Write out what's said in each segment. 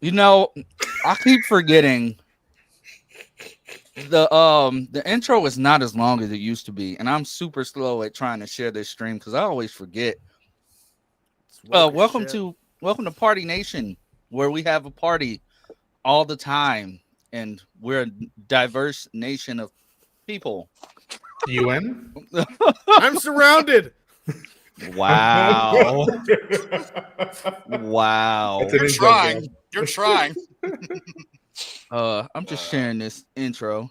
You know, I keep forgetting the intro is not as long as it used to be, and I'm super slow at trying to share this stream because I always forget. It's woke as Welcome shit. to Party Nation, where we have a party all the time, and we're a diverse nation of people. UN? I'm surrounded. Wow. Wow. That's an You're inside trying. job. You're trying. I'm just sharing this intro.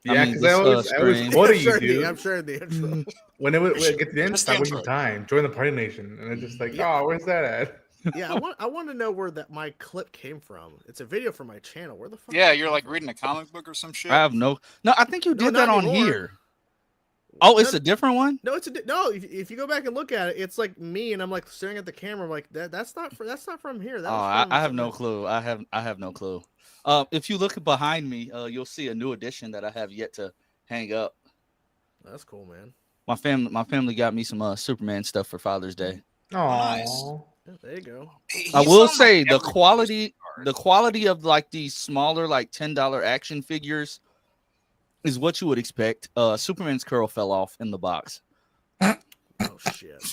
Yeah, mean, because this, I always stream. order I'm you, sharing dude. I'm sharing the intro. When it gets to the end, Just the stop wasting intro. time. Join the Party Nation. And it's just like, Yeah. oh, where's that at? Yeah, I want to know where that my clip came from. It's a video from my channel. Where the fuck? Yeah, did it you're come like from? reading a comic book or some shit. I have no. I think you No, did that not on anymore. here. Oh, it's No, a different one. No, no. If you go back and look at it, it's like me, and I'm like staring at the camera. I'm like that's not from here. That Oh, was from I have no something- clue. I have no clue. If you look behind me, you'll see a new edition that I have yet to hang up. That's cool, man. My family got me some Superman stuff for Father's Day. Nice. Oh, Yeah, there you go. I He's will on, say like, the every quality postcard. the quality of like these smaller like $10 action figures is what you would expect. Superman's curl fell off in the box. Oh shit.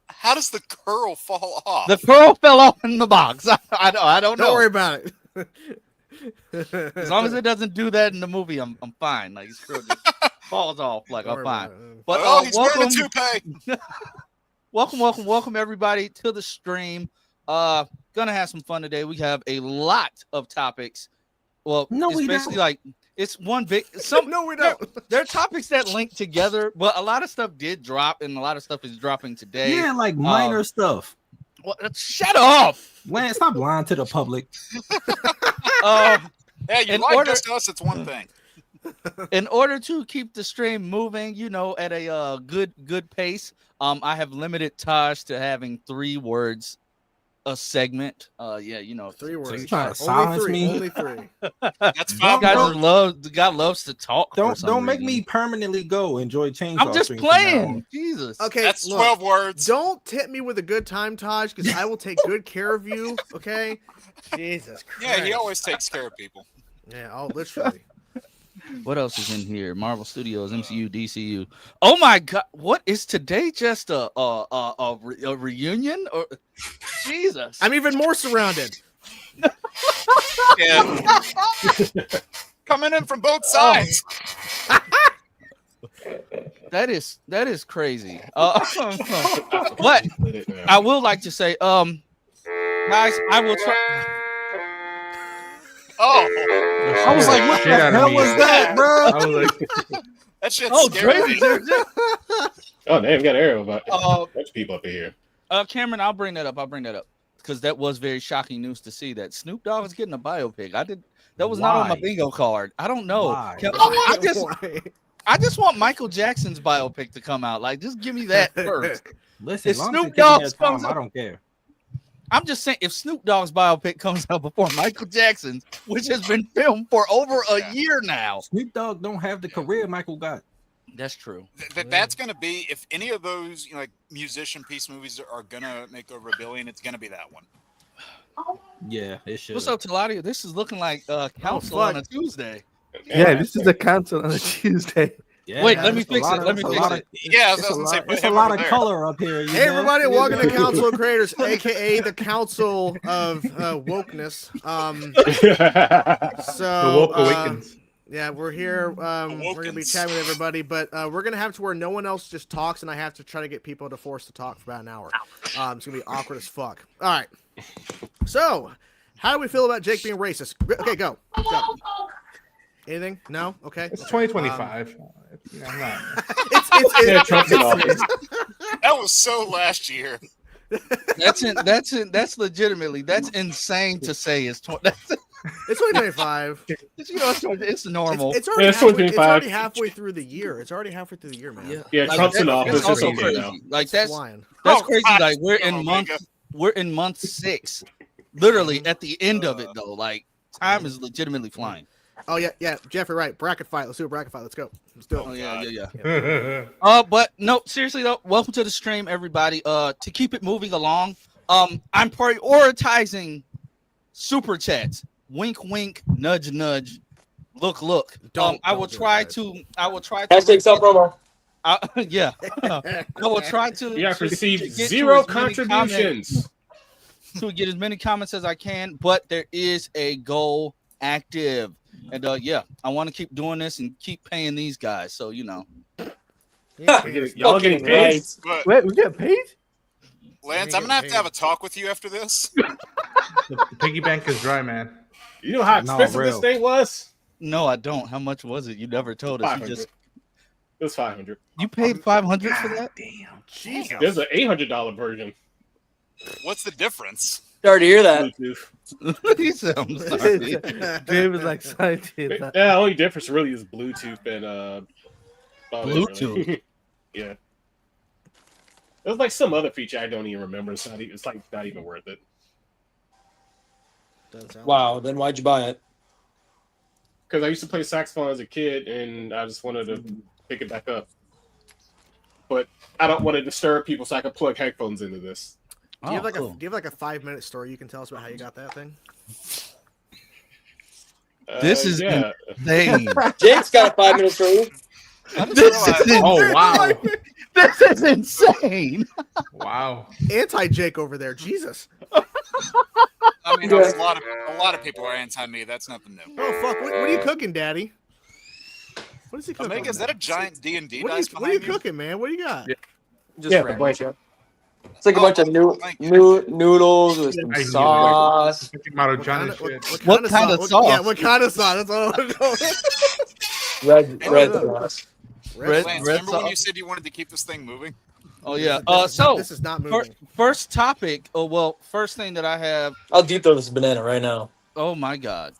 How does the curl fall off? The curl fell off in the box. I don't know. Don't worry about it. As long as it doesn't do that in the movie, I'm fine. Like his curl just falls off. Like Don't I'm worry fine. about it. But oh, he's welcome, wearing a toupee. welcome everybody to the stream. Gonna have some fun today. We have a lot of topics. Well, No, it's we basically don't. like it's one big. Some No, we don't. there are topics that link together, but a lot of stuff did drop, and a lot of stuff is dropping today. Yeah, like minor stuff. Well, shut up. Lance, stop lying to the public. Yeah, you In like order- us, it's one thing. In order to keep the stream moving, at a good pace, I have limited Taj to having 3 words a segment. 3 words. you trying to silence me? Only 3. That's God five words. loves to talk. for some Don't make me reason. permanently go. Enjoy change. I'm just playing. Jesus. Okay, That's look, 12 words. Don't tip me with a good time, Taj, because I will take good care of you. Okay. Jesus Christ. Yeah, he always takes care of people. Yeah, I'll literally. What else is in here? Marvel Studios, MCU, DCU. Oh my God! What is today? Just a reunion? Or Jesus? I'm even more surrounded. Yeah. Coming in from both sides. That is crazy. But I will like to say, guys, I will try. Oh, I was like, what Shit out the of hell me. was that, bro? I was like, that shit's Oh, scary. Drake. Oh, they have got arrow about Uh, bunch of people up in here. Cameron, I'll bring that up because that was very shocking news to see that Snoop Dogg is getting a biopic. That was not on my Why? bingo card. I don't know. Why? I just want Michael Jackson's biopic to come out. Like, just give me that first. Listen, If as long Snoop as they taking Dogg their comes time, up- I don't care. I'm just saying, if Snoop Dogg's biopic comes out before Michael Jackson's, which has been filmed for over a year now, Snoop Dogg don't have the career Michael got. that's true. That's going to be, if any of those like musician piece movies are going to make over $1 billion, it's going to be that one. Yeah, it should. What's up, Taladia? This is looking like council fuck. on a Tuesday. Yeah, this is a council on a Tuesday. Yeah, Wait, let me it's a fix lot it. of- Let me it's a fix lot it. of- Yeah, I was It's a going to say, lot, put it's a him lot over of there. color up here. Hey, everybody, welcome to Council of Creators, Oh, aka the Council of Wokeness. the So, woke awakens. yeah, we're here. We're gonna be Awokens. chatting with everybody, but we're gonna have to where no one else just talks, and I have to try to get people to force to talk for about an hour. It's gonna be awkward as fuck. All right. So, how do we feel about Jake being racist? Okay, go. Anything? No. Okay. It's Okay. 2025. I'm not. It's Yeah, Trump's in office. That was so last year. That's legitimately insane to say. It's 2025. It's normal. It's already Yeah, it's halfway, 2025. halfway through the year. It's already halfway through the year, man. Yeah, Trump's in office. That's also It's okay crazy. now. Like It's that's flying. that's Oh, crazy. God. Like we're Oh, in month 6, literally at the end of it though. Like time is legitimately flying. Oh yeah. Jeffrey, right? Bracket fight. Let's do a bracket fight. Let's go. Let's do it. Oh yeah. But no, seriously though, welcome to the stream, everybody. To keep it moving along, I'm prioritizing super chats. Wink, wink, nudge, nudge. Look, look. I will try to. Hashtag self promo. Yeah. I will try to. You have to received get to zero as many contributions. to get as many comments as I can, but there is a goal active. And yeah, I want to keep doing this and keep paying these guys. So, Y'all getting paid? But Wait, we get paid? Lance, I'm gonna have to have a talk with you after this. The piggy bank is dry, man. You know how No, expensive this real. thing was? no, I don't. How much was it? You never told us. You 500. just It was 500. you paid 500 for that? Damn. Jesus. There's an $800 version. What's the difference? Sorry to hear that. Bluetooth. He said, I'm sorry. Dave is like excited. Yeah, the only difference really is Bluetooth and Bluetooth. really. Yeah. There's like some other feature I don't even remember. It's like not even worth it. Doesn't sound Wow, then why'd you buy it? Because I used to play saxophone as a kid, and I just wanted to pick it back up. But I don't want to disturb people, so I can plug headphones into this. Do you have like cool. do you have like a 5-minute story you can tell us about how you got that thing? This is yeah. insane. Jake's got a 5-minute story. This is Oh wow! This is insane. Wow! Anti-Jake over there, Jesus. I mean, Yeah. a lot of people are anti me. That's nothing new. Oh fuck! What are you cooking, Daddy? What is he cooking? Omega, is that a giant D&D What are dice you, what are you behind you? cooking, man? What do you got? Yeah. Just Yeah, random. It's like a bunch of noodles with some I knew it. sauce. Thinking about Johnny shit. What kind of sauce? Yeah, what kind of sauce? That's all I'm going. Red sauce. Red- Lance, red remember when sauce. you said you wanted to keep this thing moving? Oh yeah. This is not moving. First topic. Oh well, first thing that I have. I'll deep throw this banana right now. Oh my god.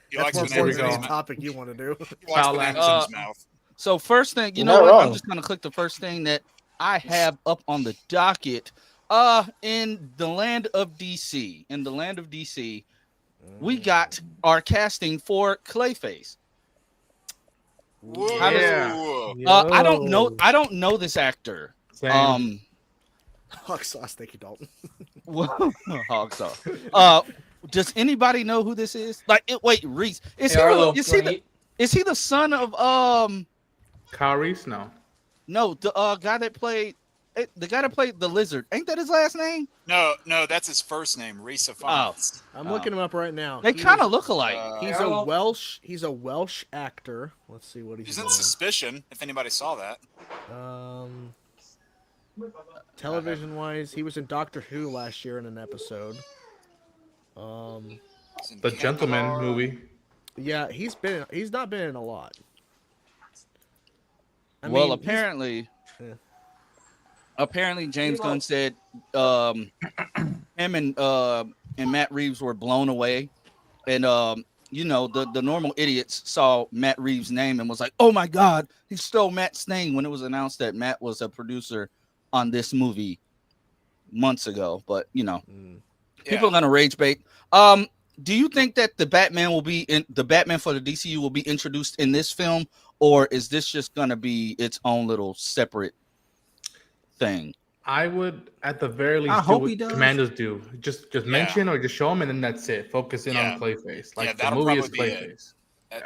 He likes That's There more we important bananas in than his go. the mouth. topic you want to do. He likes Foul bananas in his mouth. So first thing, you You're know not what? I'm wrong. just gonna click the first thing that I have up on the docket. In the land of DC, we got our casting for Clayface. Whoa. How does- Yeah. I don't know this actor. Same. Hawk sauce, thank you, Dalton. Hog sauce. Does anybody know who this is? Like, wait, Reese, is Hey, Arlo, he you wanna eat? is he the son of Kyle Reese? No. no, the guy that played the lizard? Ain't that his last name? No, that's his first name, Risa Fonz. I'm Oh. looking him up right now. They He kind of is- look alike. He's a Welsh actor. Let's see what He's he's in in. Suspicion, if anybody saw that. Television wise, he was in Doctor Who last year in an episode. He's in The Ken Gentleman Car. movie. Yeah, he's not been in a lot. I Well, mean, apparently, Yeah. James Gunn said him and Matt Reeves were blown away, and the normal idiots saw Matt Reeves' name and was like, "Oh my God, he stole Matt's name!" When it was announced that Matt was a producer on this movie months ago. But people are gonna rage bait. Do you think that the Batman for the DCU will be introduced in this film, or is this just gonna be its own little separate thing? I would, at the very least, I do hope what he does. Commanders do. Just mention or just show him, and then that's it. Focus in Yeah. on Clayface. Like Yeah, the that'll movie is probably be it. Clayface.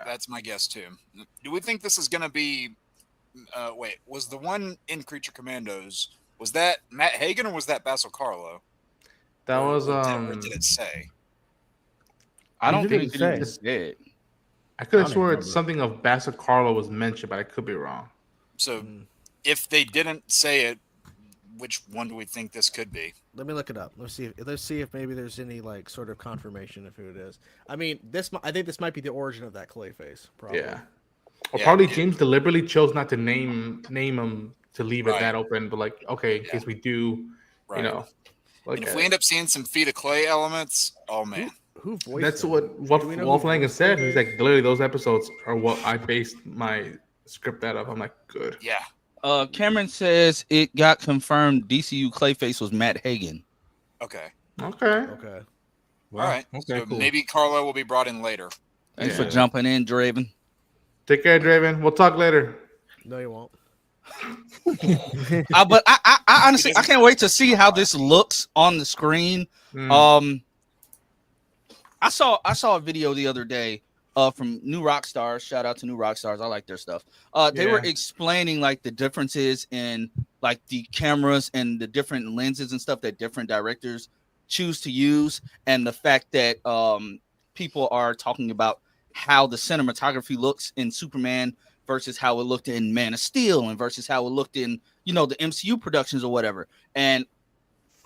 That's my guess too. Do we think this is going to be? Wait, was the one in Creature Commandos? Was that Matt Hagen or was that Basil Carlo? That was Or did it say? I don't didn't think say. it did. I could I have don't swore remember. it's something of Bassett Carlo was mentioned, but I could be wrong. So Mm. if they didn't say it, which one do we think this could be? Let me look it up. Let's see if maybe there's any like sort of confirmation of who it is. I mean, I think this might be the origin of that Clayface. Probably. Yeah. Or Yeah, probably yeah. James deliberately chose not to name him to leave it Right. that open, but like, okay, in Yeah. case we do, Right. you know. Like, And if we end up seeing some feet of clay elements, oh man. Who voiced that's him? what Do we know Wolf who Langen voiced said. him? He's like, literally, those episodes are what I based my script out of. I'm like, good. Yeah. Cameron says it got confirmed DCU Clayface was Matt Hagen. Okay. Okay. Okay. All right. Okay, So cool. maybe Carlo will be brought in later. Thanks Yeah. for jumping in, Draven. Take care, Draven. We'll talk later. No, you won't. But I honestly I can't wait to see how this looks on the screen. I saw a video the other day from New Rockstars. Shout out to New Rockstars. I like their stuff. They were explaining like the differences in like the cameras and the different lenses and stuff that different directors choose to use, and the fact that people are talking about how the cinematography looks in Superman versus how it looked in Man of Steel and versus how it looked in, you know, the MCU productions or whatever. And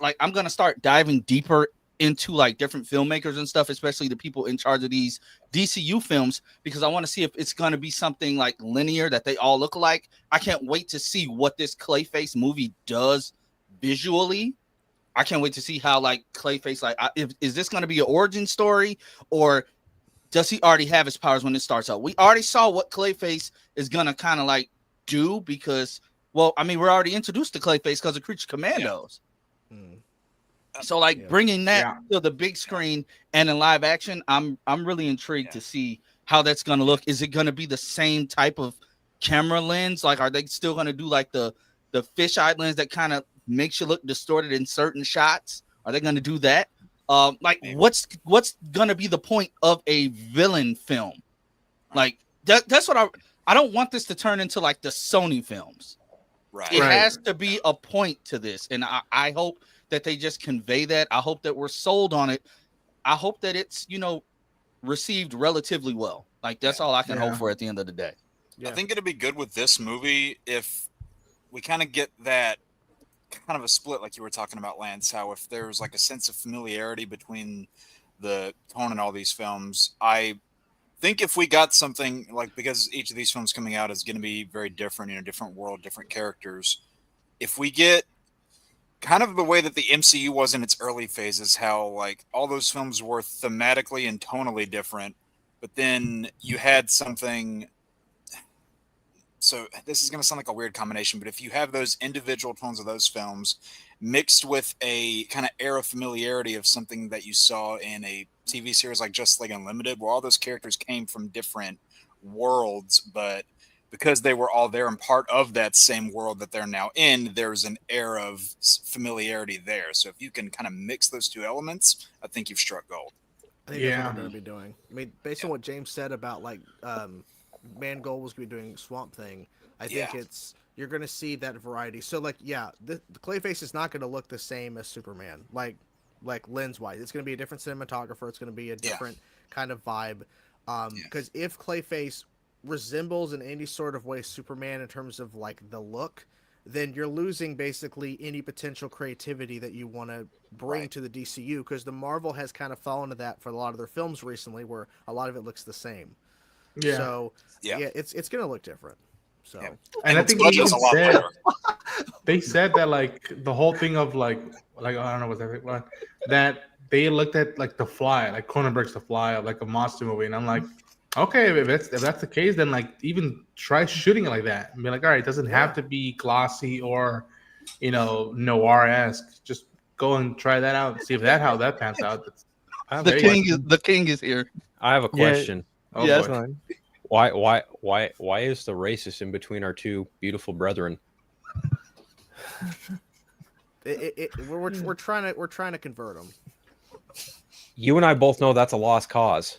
like, I'm going to start diving deeper into like different filmmakers and stuff, especially the people in charge of these DCU films, because I want to see if it's going to be something like linear that they all look alike. I can't wait to see what this Clayface movie does visually. I can't wait to see how like Clayface, like, is this going to be an origin story, or does he already have his powers when it starts out? We already saw what Clayface is going to kind of like do because, well, I mean, we're already introduced to Clayface because of Creature Commandos. Yeah. So like bringing that to the big screen and in live action, I'm really intrigued to see how that's going to look. Is it going to be the same type of camera lens? Like, are they still going to do like the fisheye lens that kind of makes you look distorted in certain shots? Are they going to do that? Like, what's going to be the point of a villain film? Like that's what I don't want this to turn into like the Sony films. Right. It has to be a point to this, and I hope that they just convey that. I hope that we're sold on it. I hope that it's, you know, received relatively well. Like, that's all I can hope for at the end of the day. I think it'd be good with this movie if we kind of get that kind of a split, like you were talking about, Lance, how if there's like a sense of familiarity between the tone in all these films. I think if we got something like, because each of these films coming out is going to be very different, you know, different world, different characters. If we get kind of the way that the MCU was in its early phases, how like all those films were thematically and tonally different, but then you had something. So this is going to sound like a weird combination, but if you have those individual tones of those films mixed with a kind of air of familiarity of something that you saw in a TV series like Justice League Unlimited, where all those characters came from different worlds, but because they were all there and part of that same world that they're now in, there's an air of familiarity there. So if you can kind of mix those two elements, I think you've struck gold. I think that's what they're going to be doing. I mean, based on what James said about like Mangold was going to be doing Swamp Thing, I think you're going to see that variety. So like, the Clayface is not going to look the same as Superman, like lens wise. It's going to be a different cinematographer. It's going to be a different kind of vibe. Because if Clayface resembles in any sort of way Superman in terms of like the look, then you're losing basically any potential creativity that you want to bring to the DCU, because the Marvel has kind of fallen to that for a lot of their films recently, where a lot of it looks the same. So it's gonna look different. So and I think they said that like the whole thing of like I don't know what that they looked at like The Fly, like Cronenberg's The Fly, of like a monster movie, and I'm like, okay, if that's the case, then like even try shooting it like that and be like, all right, it doesn't have to be glossy or, you know, noir-esque. Just go and try that out and see if how that pans out. The king is here. I have a question. Yes. Why is the racist in between our two beautiful brethren? We're trying to convert them. You and I both know that's a lost cause.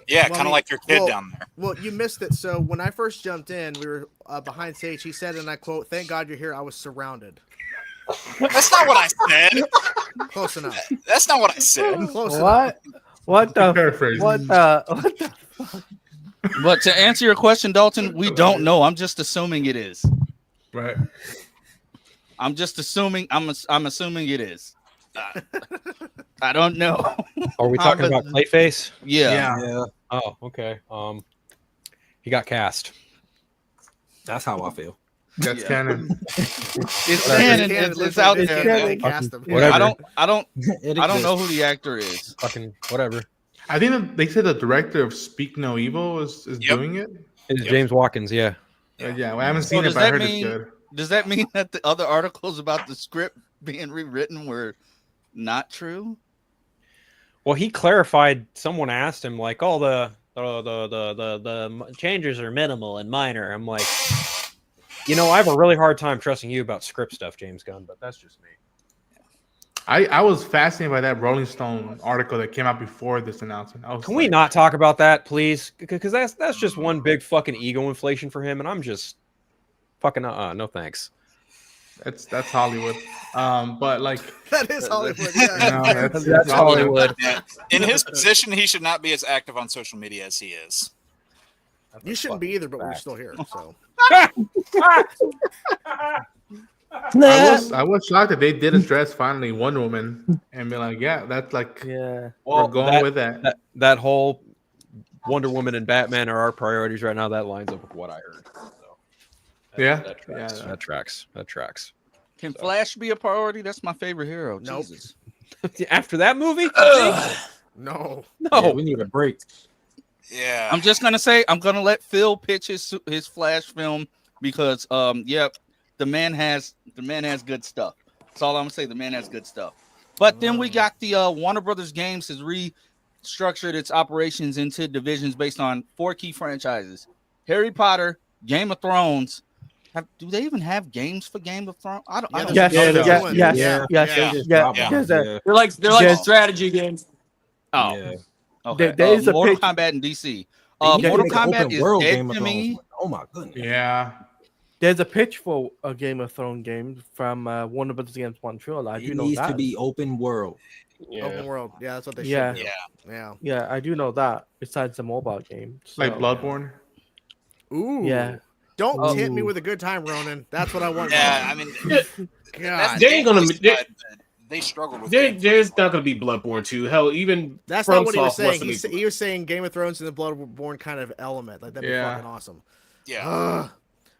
Yeah, kind of like your kid down there. Well, you missed it. So when I first jumped in, we were behind stage. He said, and I quote, "Thank God you're here. I was surrounded." That's not what I said. Close enough. That's not what I said. Close enough. What the fuck? But to answer your question, Dalton, we don't know. I'm just assuming it is. Right. I'm just assuming. I'm assuming it is. I don't know. Are we talking about Clayface? Yeah. Oh, okay. He got cast. That's how I feel. That's canon. It's canon. It's out there. Whatever. I don't know who the actor is. Fucking whatever. I think they said the director of Speak No Evil is doing it. It's James Watkins. Yeah. Well, I haven't seen it, but I heard it's good. Does that mean that the other articles about the script being rewritten were not true? Well, he clarified. Someone asked him like, "Oh, the changes are minimal and minor." I'm like, You know, I have a really hard time trusting you about script stuff, James Gunn, but that's just me. I was fascinated by that Rolling Stone article that came out before this announcement. Can we not talk about that, please? Because that's just one big fucking ego inflation for him, and I'm just fucking no thanks. That's Hollywood. But like that is Hollywood. you Yeah. know, That's Hollywood. Yeah. In his position, he should not be as active on social media as he is. You shouldn't be either, but we're still here. So I was shocked that they did address finally Wonder Woman and be like, yeah, that's like Yeah. we're going with that. That whole Wonder Woman and Batman are our priorities right now. That lines up with what I heard. So that tracks. Yeah. That tracks. Can Flash be a priority? That's my favorite hero. Nope. Jesus. After that movie, no. Yeah, we need a break. Yeah. I'm just gonna say I'm gonna let Phil pitch his Flash film because the man has good stuff. That's all I'm gonna say. The man has good stuff. But then we got the Warner Brothers Games has restructured its operations into divisions based on 4 key franchises: Harry Potter, Game of Thrones. Do they even have games for Game of Thrones? I don't. Yes. They're like strategy games. Oh, Yeah. okay. There is a Mortal pitch- Kombat and DC. They need to Mortal make an Kombat open is world dead Game of to Thrones. me. Oh my goodness. Yeah. There's a pitch for a Game of Thrones game from Warner Brothers Games Montreal. I do It know needs that. to be open world. Yeah. Open world. Yeah, that's what they Yeah. should do. Yeah. Yeah. I do know that. Besides the mobile game, Like so- Bloodborne. Ooh. Yeah. Don't tempt me with a good time, Ronan. That's what I want. Yeah, I mean, God. They ain't gonna- they struggled with There's not going to be Bloodborne 2. Hell, even That's not what he was FromSoft wants saying. to make- He was saying Game of Thrones and the Bloodborne kind of element. Like that'd be Yeah. fucking awesome. Yeah.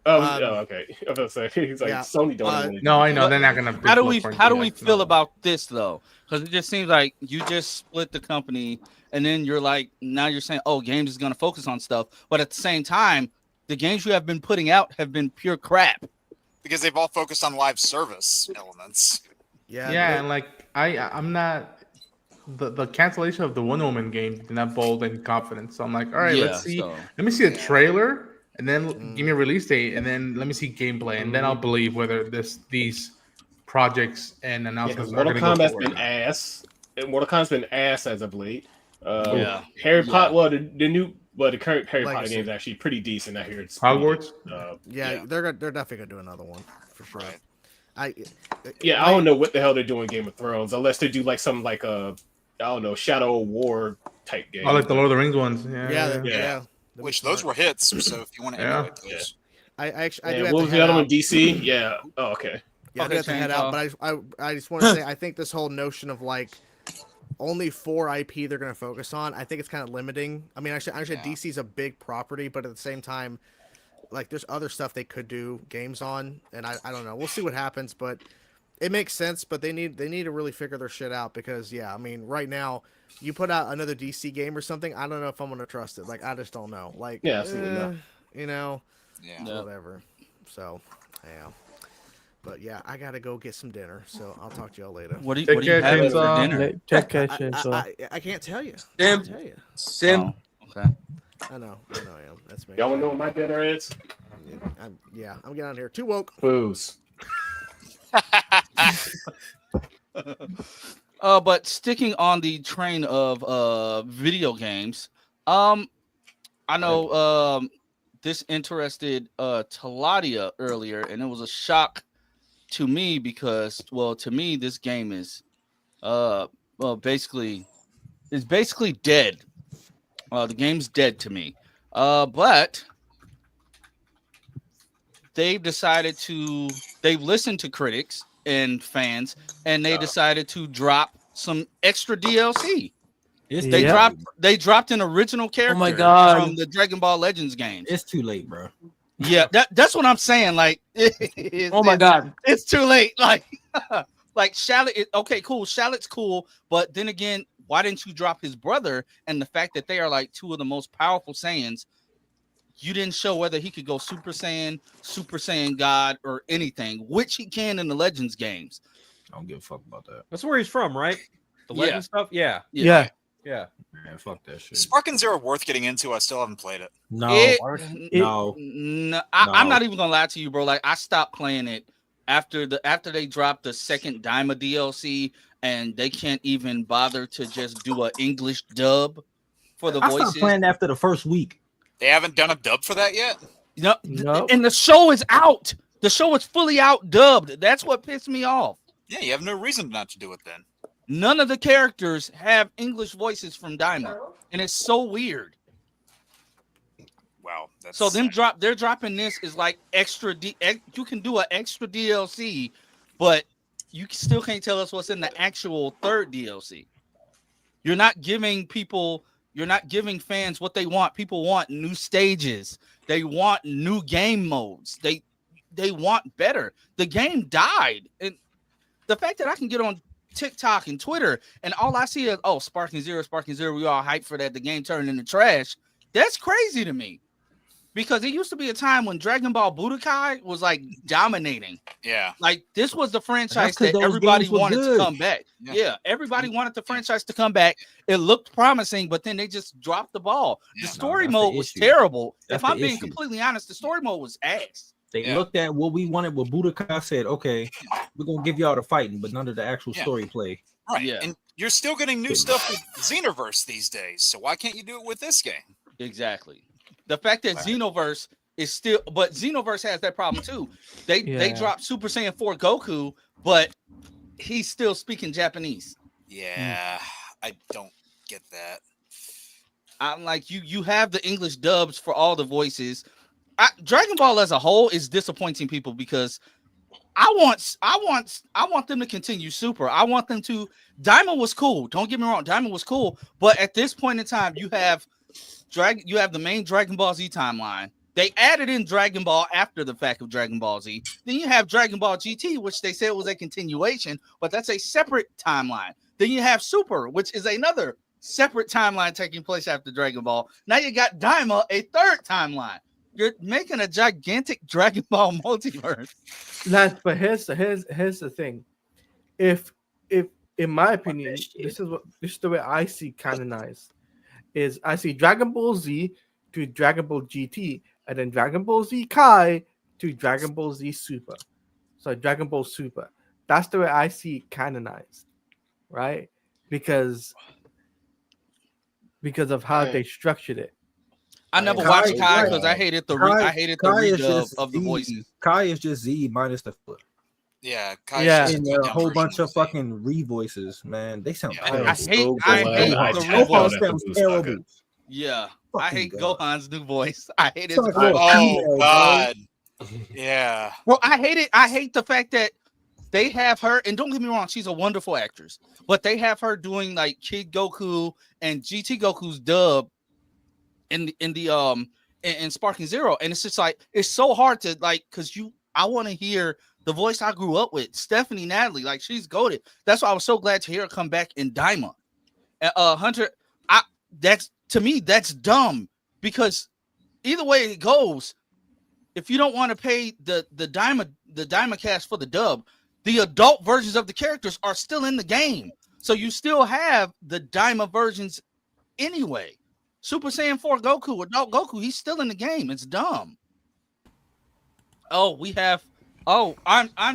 Ugh. okay. I was about to say, he's like, Yeah. Sony don't want to No, I know they're not gonna. How do we Bloodborne feel no. about this though? Because it just seems like you just split the company, and then you're like, now you're saying, oh, games is gonna focus on stuff, but at the same time, the games you have been putting out have been pure crap. Because they've all focused on live service elements. Yeah. Yeah, and like I'm not the cancellation of the Wonder Woman game did not bold any confidence. So I'm like, all right, Yeah, let's see. so- Let me see a trailer, and then give me a release date, and then let me see gameplay, and then I'll believe whether these projects and announcements are Mortal going to go Kombat's forward. been ass. And Mortal Kombat's been ass as of late. Yeah. Harry Potter. Well, the current Harry Potter Legacy. game is actually pretty decent. I hear it's Hogwarts? Yeah, they're definitely gonna do another one for sure. Right. I don't know what the hell they're doing in Game of Thrones unless they do like some like a I don't know Shadow of War type game. I like the Lord of the Rings ones. Yeah. Yeah. Yeah. That'd be Which smart. those were hits. So if you want to Yeah. emulate those. I actually I Yeah, do have what to was the head other one? out. DC. Yeah. Oh, okay. Yeah, I do Okay, have to head out, but I just want to say I think this whole notion of like only 4 IP they're going to focus on, I think it's kind of limiting. I mean, actually DC's a big property, but at the same time, like there's other stuff they could do games on, and I don't know. We'll see what happens, but it makes sense. But they need to really figure their shit out because I mean, right now you put out another DC game or something, I don't know if I'm going to trust it. Like I just don't know. Like Yeah, absolutely not. you know, Yeah. whatever. So yeah. But yeah, I gotta go get some dinner, so I'll talk to y'all later. What do you, Take what do you care, have for Chainsaw. dinner? Check cash so I can't tell you. I Sim. can't tell you. Sim. Oh, okay. I know. I am. That's me. Y'all want to know what my dinner is? I'm getting out of here. Too woke. Booze. But sticking on the train of video games, I know this interested Taladia earlier, and it was a shock to me because, well, to me this game is basically dead. The game's dead to me. But they've listened to critics and fans, and they decided to drop some extra DLC. They dropped an original character God. from the Dragon Ball Legends games. It's too late, bro. Yeah, that's what I'm saying. Like, God. it's too late. Like, like Shallot. Okay, cool. Shallot's cool, but then again, why didn't you drop his brother? And the fact that they are like 2 of the most powerful Saiyans, you didn't show whether he could go Super Saiyan God, or anything, which he can in the Legends games. I don't give a fuck about that. That's where he's from, right? The Yeah. legend stuff. Yeah. yeah. Yeah. Man, fuck that shit. Sparking Zero worth getting into. I still haven't played it. No, No, no. I'm not even gonna lie to you, bro. Like I stopped playing it after they dropped the second Daima DLC, and they can't even bother to just do an English dub for the I voices. stopped playing after the first week. They haven't done a dub for that yet. No, and the show is out. The show is fully out dubbed. That's what pissed me off. Yeah, you have no reason not to do it then. None of the characters have English voices from Daima, and it's so weird. Wow, that's So they're dropping this is like extra. You can do an extra DLC, but you still can't tell us what's in the actual third DLC. You're not giving fans what they want. People want new stages. They want new game modes. They want better. The game died, and the fact that I can get on TikTok and Twitter and all I see is Sparking Zero. We all hyped for that. The game turned into trash. That's crazy to me. Because it used to be a time when Dragon Ball Budokai was like dominating. Yeah. Like this was the franchise That's 'cause that those everybody games were wanted to good. come back. Yeah. Yeah, everybody wanted the franchise to come back. It looked promising, but then they just dropped the ball. Yeah, The story that's the mode was issue. terrible. That's If I'm the being issue. completely honest, the story mode was ass. They Yeah. looked at what we wanted with Budokai, said, okay, we're gonna give y'all the fighting, but none of the actual Yeah. story play. Right. Yeah. And you're still getting new stuff with Xenoverse these days. So why can't you do it with this game? Exactly. The fact that Xenoverse is still, but Xenoverse has that problem too. They dropped Super Saiyan 4 Goku, but he's still speaking Japanese. Yeah, I don't get that. I'm like, you have the English dubs for all the voices. Dragon Ball as a whole is disappointing people because I want them to continue Super. I want them to. Daima was cool. Don't get me wrong, Daima was cool. But at this point in time, you have the main Dragon Ball Z timeline. They added in Dragon Ball after the fact of Dragon Ball Z. Then you have Dragon Ball GT, which they said was a continuation, but that's a separate timeline. Then you have Super, which is another separate timeline taking place after Dragon Ball. Now you got Daima, a third timeline. You're making a gigantic Dragon Ball multiverse. Lance, but here's the thing. If in my opinion, this is the way I see canonized. Is I see Dragon Ball Z to Dragon Ball GT, and then Dragon Ball Z Kai to Dragon Ball Z Super. So Dragon Ball Super. That's the way I see it canonized, right? Because of how they structured it. I never Kai- watched Kai Kai- because I hated the Kai- I hated the Kai is redub just of the Z. voices. Kai is just Z minus the flip. Yeah, Kai's Yeah. just And a a whole version bunch of Z. fucking re-voices, man. They sound Yeah. terrible. I hate glad the I revoice. checked out Gohan at the sounds Boo terrible. Saga. Yeah, Fucking I hate God. Gohan's new voice. I hate his Sounds voice. like a Oh female, God. Yeah. Well, I hate it. I hate the fact that they have her, and don't get me wrong, she's a wonderful actress, but they have her doing like Kid Goku and GT Goku's dub in Sparking Zero, and it's just like it's so hard to like because I want to hear the voice I grew up with, Stephanie Natalie, like she's goated. That's why I was so glad to hear her come back in Daima. Hunter, that's to me that's dumb because either way it goes, if you don't want to pay the Daima cast for the dub, the adult versions of the characters are still in the game. So you still have the Daima versions anyway. Super Saiyan 4 Goku, adult Goku, he's still in the game. It's dumb. I'm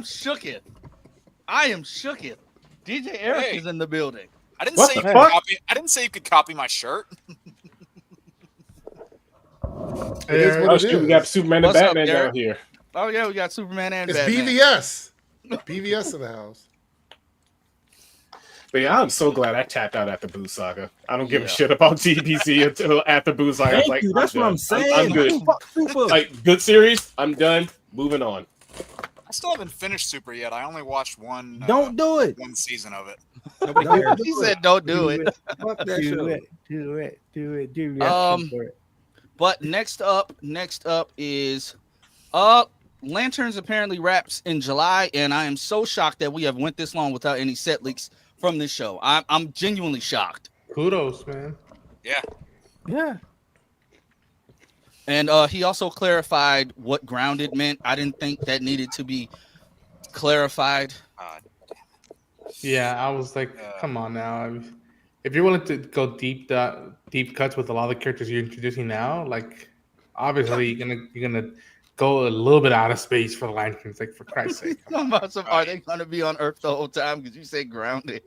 shooketh. I am shooketh. DJ Eric Hey. is in the building. I didn't What say the you fuck? could copy. I didn't say you could copy my shirt. It is what Oh it shit, we is. got Superman and What's up, Batman Derek? down here. Oh yeah, we got Superman and It's Batman. BVS. BVS in the house. But yeah, I'm so glad I tapped out at the Boo Saga. I don't give Yeah. a shit about TBC until at the Boo Saga. I was Thank like, you. That's what I'm done. saying. I'm good. Fuck Super. Like, good series. I'm done. Moving on. I still haven't finished Super yet. I only watched one. Don't do it. One season of it. Nobody Don't cares. do He it. said, "Don't do it." Fuck that Do show. it. Do it. For it. But next up is Lanterns apparently wraps in July, and I am so shocked that we have went this long without any set leaks from this show. I'm genuinely shocked. Kudos, man. Yeah. Yeah. And he also clarified what grounded meant. I didn't think that needed to be clarified. Yeah, I was like, come on now. if you're willing to go deep cuts with a lot of the characters you're introducing now, like obviously you're gonna go a little bit out of space for the Lion King. It's like, for Christ's sake. Are they gonna be on Earth the whole time? Because you say grounded.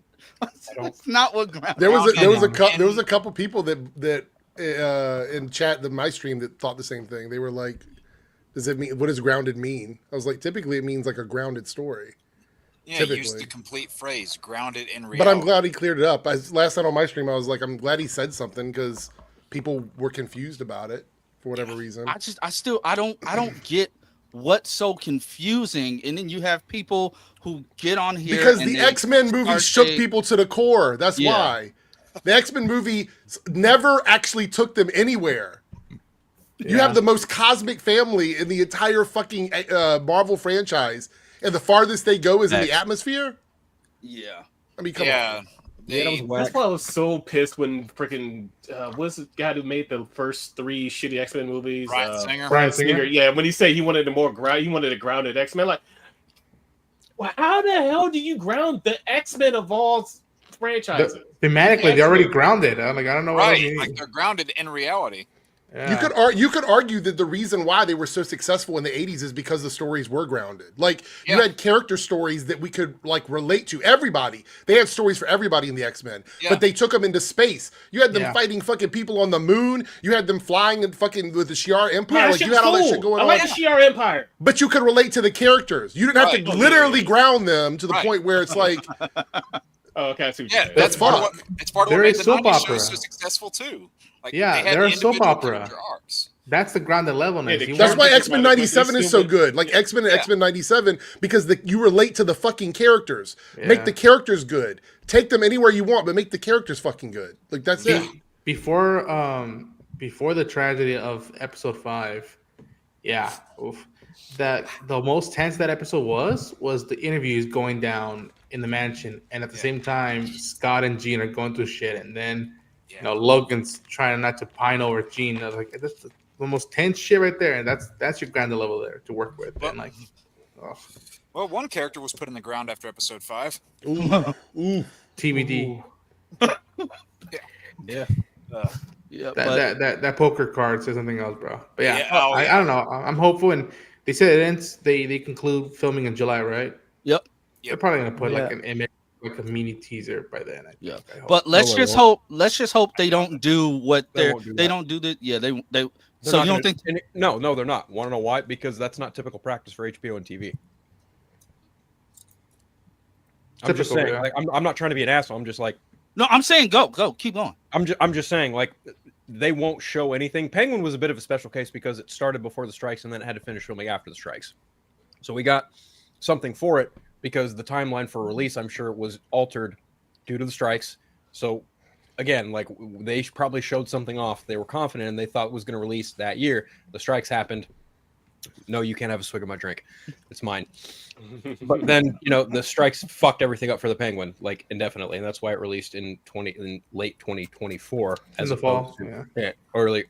don't- That's not what grounded. There was Grounded a couple people that in chat my stream that thought the same thing. They were like, "Does it mean what does grounded mean?" I was like, "Typically, it means like a grounded story." Yeah, typically. use the complete phrase, grounded in reality. But I'm glad he cleared it up. Last night on my stream, I was like, I'm glad he said something because people were confused about it for whatever reason. I don't get what's so confusing. And then you have people who get on here Because and the they X-Men movie start shook saying- people to the core. That's Yeah. why. The X-Men movie never actually took them anywhere. You have the most cosmic family in the entire fucking Marvel franchise, and the farthest they go is in the atmosphere? Yeah. I mean, come Yeah, on. that was whack. that's why I was so pissed when freaking what's the guy who made the first 3 shitty X-Men movies? Bryan Singer. Bryan Singer. Yeah, when he said he wanted a grounded X-Men, like, well, how the hell do you ground the X-Men of all franchises? Thematically, they're already grounded. I don't know what else Right, you like need. they're grounded in reality. Yeah. You could argue that the reason why they were so successful in the 80s is because the stories were grounded. Like you had character stories that we could like relate to. Everybody. They had stories for everybody in the X-Men. Yeah. But they took them into space. You had them fighting fucking people on the moon. You had them flying and fucking with the Shi'ar Empire. Yeah, like you had all that shit going I on. like the Shi'ar Empire. But you could relate to the characters. You didn't have to literally ground them to the Right. point where it's like Oh, okay, I see what Yeah, you're saying. that's part of what fuck. it's part of They're what a made the soap 90s opera. shows so successful too. Like Yeah, they had they're the a soap individual opera. character arcs. That's the grounded levelness. Yeah, the You that's want- why characters X-Men are like, 97 is so stupid. good. Like X-Men and Yeah. X-Men 97 because you relate to the fucking characters. Yeah. Make the characters good. Take them anywhere you want, but make the characters fucking good. Like that's it. before the tragedy of episode 5, that the most tense that episode was the interviews going down in the mansion, and at the same time Scott and Jean are going through shit, and then Logan's trying not to pine over Jean. I was like, that's the most tense shit right there, and that's your grounded level there to work with. Well- And like, oh, Well, one character was put in the ground after episode 5. Ooh. TBD. Yeah, That poker card says something else, bro. But yeah, Yeah, I don't know. I'm hopeful, and they said it ends. They conclude filming in July, right? Yep. They're probably gonna put like Yeah. an image, like a mini teaser by then. Yeah. I hope. But let's No, just they hope. Let's just hope they don't do what They they're. won't do They that. don't do the. Yeah, they. They're So not you don't gonna- think? No, they're not. Want to know why? Because that's not typical practice for HBO and TV. I'm just Typical, saying. yeah. Like, I'm not trying to be an asshole. I'm just like, No, I'm saying go, keep going. I'm just saying, like, they won't show anything. Penguin was a bit of a special case because it started before the strikes and then it had to finish filming after the strikes. So we got something for it because the timeline for release, I'm sure, was altered due to the strikes. So again, like, they probably showed something off. They were confident and they thought it was going to release that year. The strikes happened. No, you can't have a swig of my drink. It's mine. But then, the strikes fucked everything up for the Penguin, like, indefinitely, and that's why it released in late 2024 In the fall,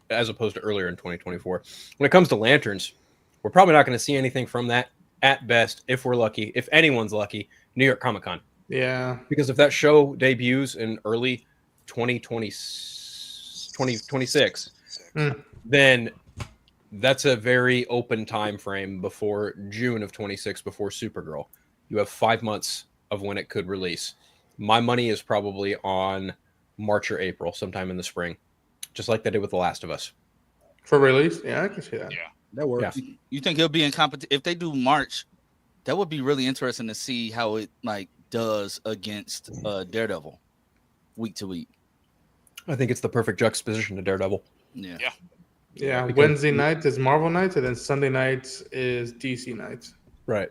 as opposed to earlier in 2024. When it comes to Lanterns, we're probably not going to see anything from that at best, if we're lucky, if anyone's lucky, New York Comic Con. Yeah, Because if that show debuts in early 2026, then that's a very open time frame before June of 26, before Supergirl. You have 5 months of when it could release. My money is probably on March or April, sometime in the spring, just like they did with The Last of Us. for release. Yeah, I can see that. Yeah. That works. Yeah. You think he'll be in competition if they do March? That would be really interesting to see how it like does against Daredevil, week to week. I think it's the perfect juxtaposition to Daredevil. Yeah. Yeah, Because- Wednesday night is Marvel nights, and then Sunday nights is DC nights. Right.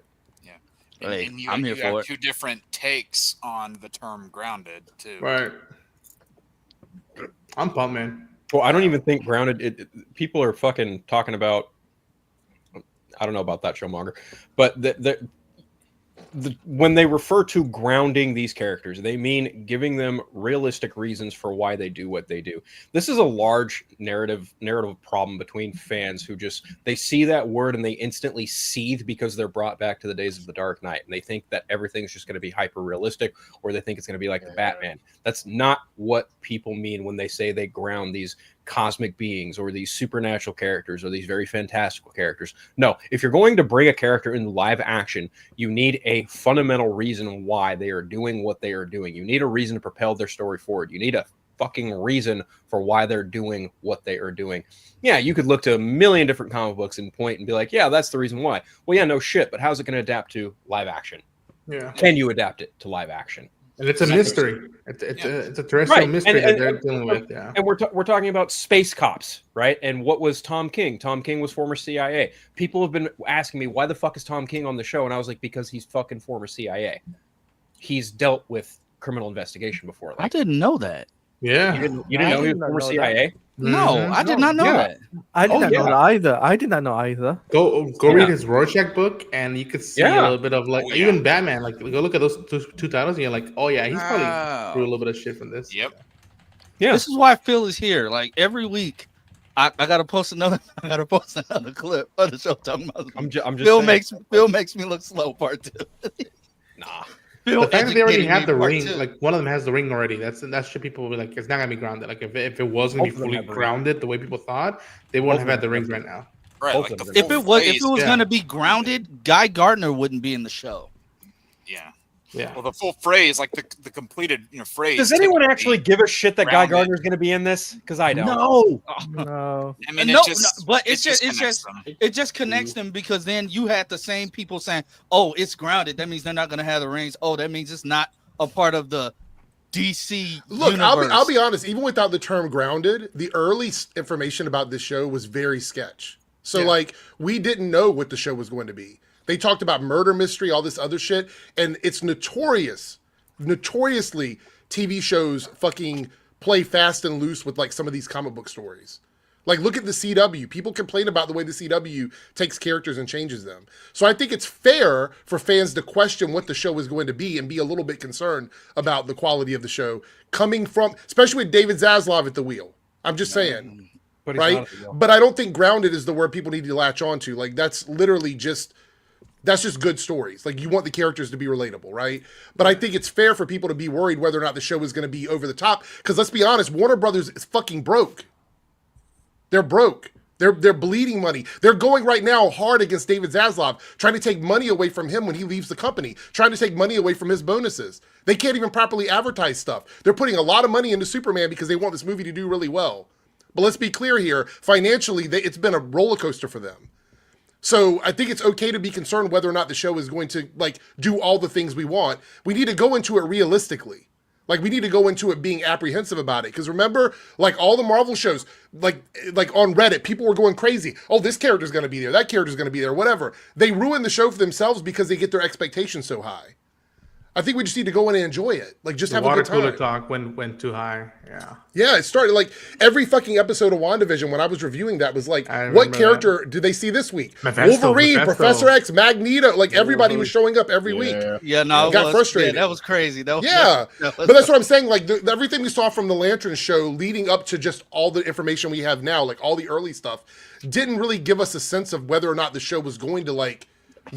Hey, And you, I'm here you for have it. 2 different takes on the term grounded too. Right. I'm pumped, man. Well, I don't even think Grounded. People are fucking talking about. I don't know about that, Showmonger, but when they refer to grounding these characters, they mean giving them realistic reasons for why they do what they do. This is a large narrative problem between fans who just they see that word and they instantly seethe because they're brought back to the days of the Dark Knight, and they think that everything's just going to be hyper realistic, or they think it's going to be like the Batman. That's not what people mean when they say they ground these cosmic beings or these supernatural characters or these very fantastical characters. No, if you're going to bring a character in live action, you need a fundamental reason why they are doing what they are doing. You need a reason to propel their story forward. You need a fucking reason for why they're doing what they are doing. Yeah, you could look to a million different comic books and point and be like, yeah, that's the reason why. Well, yeah, no shit, but how's it going to adapt to live action? Yeah. Can you adapt it to live action? And it's a mystery. It's a terrestrial mystery that they're dealing with. Yeah. And we're talking about space cops, right? And what was Tom King? Tom King was former CIA. People have been asking me, why the fuck is Tom King on the show? And I was like, because he's fucking former CIA. He's dealt with criminal investigation before. Like, I didn't know that. Yeah. You didn't know he was former CIA? No, I did not know that. I did not know that either. I did not know either. Go read his Rorschach book, and you could see a little bit of like even Batman. Like, go look at those two titles, and you're like, oh yeah, he's probably through a little bit of shit from this. Yep. Yeah. This is why Phil is here. Like every week, I gotta post another. I gotta post another clip of the show talking about. I'm just Phil saying. makes me look slow. Part 2. Nah. Phil The fact that they already educated have me, the part ring, 2. like one of them has the ring already. That shit people will be like, it's not gonna be grounded. Like if it was gonna be Both of them fully have the ring. grounded the way people thought, they wouldn't Both have of had the them rings have right now. Right. Both Like of the them. If it was phrase- gonna be grounded, Guy Gardner wouldn't be in the show. Yeah. Yeah. Well, the full phrase, like the completed phrase. Does anyone typically- actually give a shit that Guy grounded. Gardner's going to be in this? Because I don't. No, No. I mean, no, it just, but it just connects them. it just connects them because then you had the same people saying, "Oh, it's grounded." That means they're not gonna have the rings. Oh, that means it's not a part of the DC Look, universe. I'll be honest. Even without the term grounded, the early information about this show was very sketch. So like, we didn't know what the show was going to be. They talked about murder mystery, all this other shit, and it's notoriously TV shows fucking play fast and loose with like some of these comic book stories. Like, look at the CW. People complain about the way the CW takes characters and changes them. So I think it's fair for fans to question what the show is going to be and be a little bit concerned about the quality of the show coming from, especially with David Zaslav at the wheel. I'm just saying, But he's right? not at the wheel. But I don't think grounded is the word people need to latch on to. Like, that's literally just good stories. Like, you want the characters to be relatable, right? But I think it's fair for people to be worried whether or not the show is going to be over the top. Because let's be honest, Warner Brothers is fucking broke. They're broke. They're bleeding money. They're going right now hard against David Zaslav, trying to take money away from him when he leaves the company, trying to take money away from his bonuses. They can't even properly advertise stuff. They're putting a lot of money into Superman because they want this movie to do really well. But let's be clear here, financially, it's been a roller coaster for them. So I think it's okay to be concerned whether or not the show is going to like do all the things we want. We need to go into it realistically. Like, we need to go into it being apprehensive about it. Because remember, like, all the Marvel shows, like on Reddit, people were going crazy. Oh, this character's going to be there. That character's going to be there. Whatever. They ruin the show for themselves because they get their expectations so high. I think we just need to go in and enjoy it. Like, just have a good time. Water cooler talk went too high. Yeah. Yeah, it started like every fucking episode of WandaVision when I was reviewing that was like, I what remember character did they see this week? Mephisto, Wolverine, Mephisto. Professor X, Magneto. Like, everybody was showing up every week. Yeah, no, Got frustrated. Yeah, that was crazy. That was, Yeah, that was- but that's what I'm saying. Like, everything we saw from the Lantern show leading up to just all the information we have now, like all the early stuff, didn't really give us a sense of whether or not the show was going to like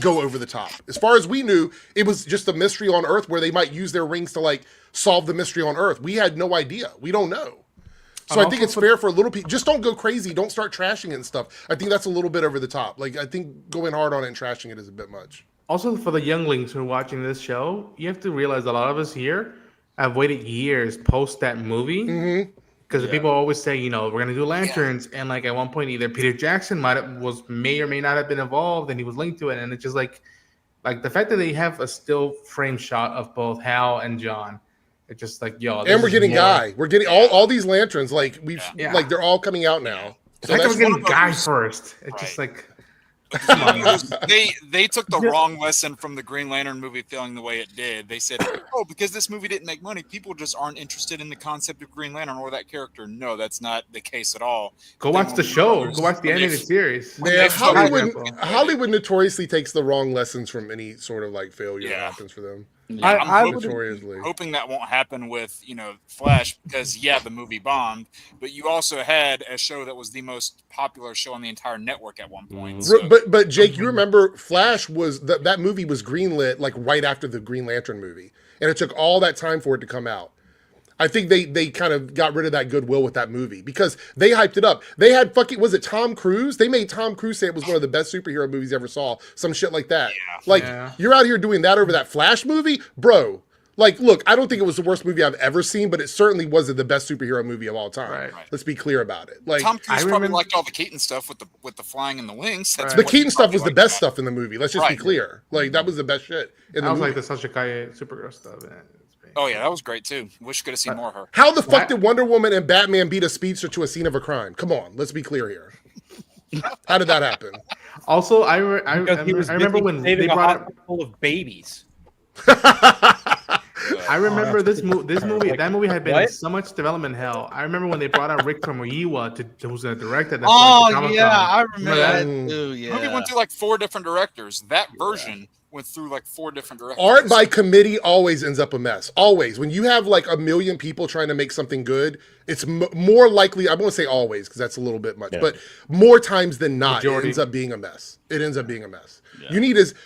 go over the top. As far as we knew, it was just a mystery on Earth where they might use their rings to like solve the mystery on Earth. We had no idea. We don't know. So I think it's fair for a little people. Just don't go crazy. Don't start trashing it and stuff. I think that's a little bit over the top. Like, I think going hard on it and trashing it is a bit much. Also, for the younglings who are watching this show, you have to realize a lot of us here have waited years post that movie. Because people always say, you know, we're gonna do lanterns, and like at one point, either Peter Jackson may or may not have been involved, and he was linked to it, and it's just like the fact that they have a still frame shot of both Hal and John. It's just like, yo, And we're getting Guy. We're getting all these lanterns. Like, like they're all coming out now. The So fact that that's we're getting one of Guy those- first. It's Right. just like, They took the wrong lesson from the Green Lantern movie feeling the way it did. They said, "Oh, because this movie didn't make money, people just aren't interested in the concept of Green Lantern or that character." No, that's not the case at all. Go watch the show. Go watch the animated series. Man, Hollywood notoriously takes the wrong lessons from any sort of like failure that happens for them. Yeah, I'm notoriously hoping that won't happen with Flash, because the movie bombed, but you also had a show that was the most popular show on the entire network at one point. So. But Jake, you remember Flash was that movie was greenlit like right after the Green Lantern movie, and it took all that time for it to come out. I think they kind of got rid of that goodwill with that movie because they hyped it up. They had was it Tom Cruise? They made Tom Cruise say it was one of the best superhero movies he ever saw. Some shit like that. You're out here doing that over that Flash movie, bro. Like, look, I don't think it was the worst movie I've ever seen, but it certainly wasn't the best superhero movie of all time. Right. Let's be clear about it. Like, Tom Cruise probably liked all the Keaton stuff with the flying and the wings. The Keaton stuff was the best stuff in the movie. Let's just be clear. Like, that was the best shit in the movie. Like the Sasha Calle Supergirl stuff. Oh yeah, that was great too. Wish could have seen more of her. How the fuck did Wonder Woman and Batman beat a speedster to a scene of a crime? Come on, let's be clear here. How did that happen? Also, I remember when they brought up full of babies. I remember that movie had been in so much development hell. I remember when they brought out Rick Famuyiwa who's going to direct it. I remember that too. Yeah, the movie went through like 4 different directors. That version went through like 4 different directors. Art by committee always ends up a mess. Always. When you have like a million people trying to make something good, it's more likely, I won't say always because that's a little bit much, but more times than not, it ends up being a mess. It ends up being a mess. Yeah.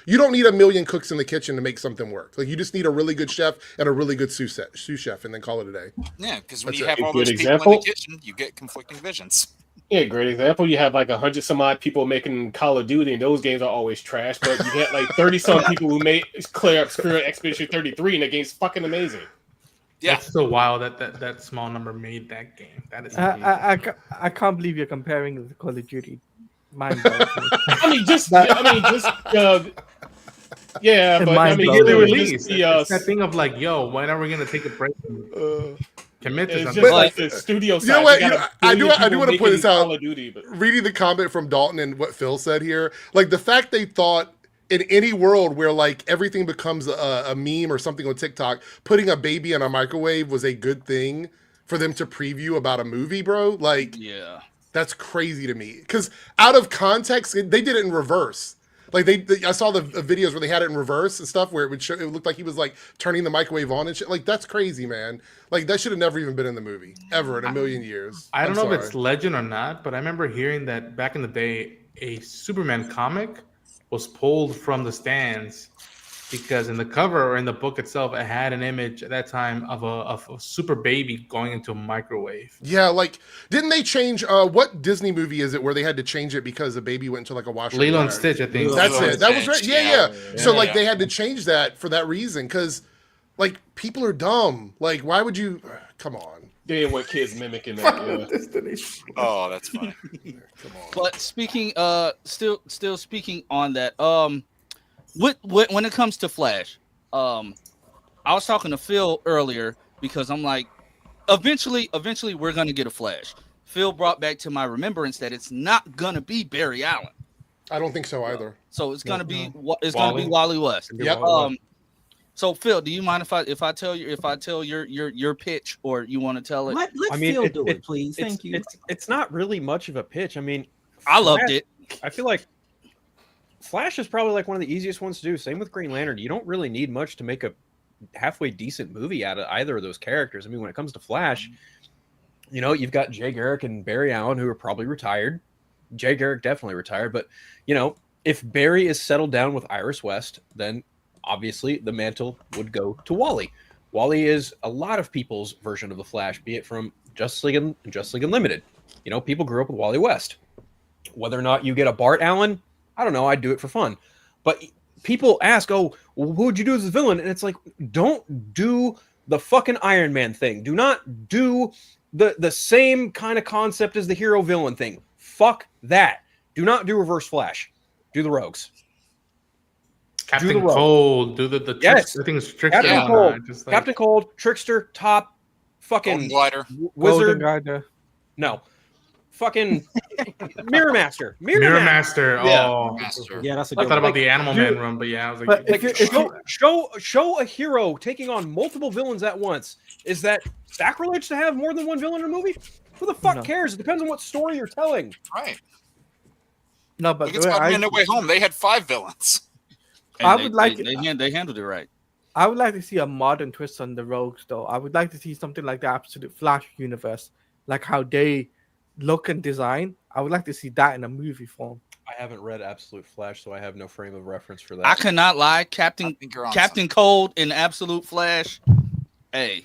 You don't need a million cooks in the kitchen to make something work. Like you just need a really good chef and a really good sous chef and then call it a day. Yeah, because when you have all those people in the kitchen, you get conflicting visions. Yeah, great example. You have like 100 some odd people making Call of Duty, and those games are always trash. But you get like 30 some people who made clear up Spirit Expedition 33, and the game's fucking amazing. Yeah, it's so wild that small number made that game. That is. I can't believe you're comparing the Call of Duty. Mind blowing. Yeah, but I mean, the release. It's that thing of like, yo, when are we gonna take a break? Commit to something. Just like the studio side. You know what? I do want to point this out. Reading the comment from Dalton and what Phil said here, like the fact they thought in any world where like everything becomes a meme or something on TikTok, putting a baby in a microwave was a good thing for them to preview about a movie, bro. Like, yeah, that's crazy to me. Because out of context, they did it in reverse. Like I saw the videos where they had it in reverse and stuff where it would show, it looked like he was like turning the microwave on and shit. Like that's crazy, man. Like that should have never even been in the movie ever in a million years. I don't know if it's legend or not, but I remember hearing that back in the day, a Superman comic was pulled from the stands because in the cover or in the book itself, it had an image at that time of a super baby going into a microwave. Yeah, like didn't they change? What Disney movie is it where they had to change it because the baby went into like a washer? Lilo and Stitch, I think. That's it. That was right. Yeah. So like they had to change that for that reason because like people are dumb. Like why would you? Come on. They didn't want kids mimicking that. Oh, that's funny. Come on. But speaking, still speaking on that, when it comes to Flash, I was talking to Phil earlier because I'm like, eventually we're gonna get a Flash. Phil brought back to my remembrance that it's not gonna be Barry Allen. I don't think so either. So it's gonna be gonna be Wally West. Yep. So Phil, do you mind if I tell your pitch, or you want to tell it? Let Phil do it, please. Thank you. It's not really much of a pitch. I mean, I loved it. I feel like Flash is probably like one of the easiest ones to do. Same with Green Lantern. You don't really need much to make a halfway decent movie out of either of those characters. I mean, when it comes to Flash, you know, you've got Jay Garrick and Barry Allen who are probably retired. Jay Garrick definitely retired, but you know, if Barry is settled down with Iris West, then obviously the mantle would go to Wally. Wally is a lot of people's version of the Flash, be it from Justice League and Justice League Unlimited. You know, people grew up with Wally West. Whether or not you get a Bart Allen, I don't know. I'd do it for fun. But people ask, oh, well, who would you do as a villain? And it's like, don't do the fucking Iron Man thing. Do not do the same kind of concept as the hero villain thing. Fuck that. Do not do Reverse Flash. Do the Rogues. Captain Cold, do the yes. I think it's Trickster. Captain Cold, Captain Cold, Trickster, Top, fucking Glider, Wizard. Glider. No, fucking Mirror Master. Mirror Master. Yeah. Oh, Master. Yeah, that's a I good thought one. about the Animal dude, Man run, but yeah, I was like, But Like if you- show a hero taking on multiple villains at once. Is that sacrilege to have more than one villain in a movie? Who the fuck No. cares? It depends on what story you're telling. Right. no, but Look at the way Spider-Man: No I, Way Home. They had 5 villains. And I they- would like they, they handled it right. I would like to see a modern twist on the Rogues, though. I would like to see something like the Absolute Flash universe, like how they look and design. I would like to see that in a movie form. I haven't read Absolute Flash, so I have no frame of reference for I that. cannot lie, I Captain think you're on Cold in Absolute Flash. Hey,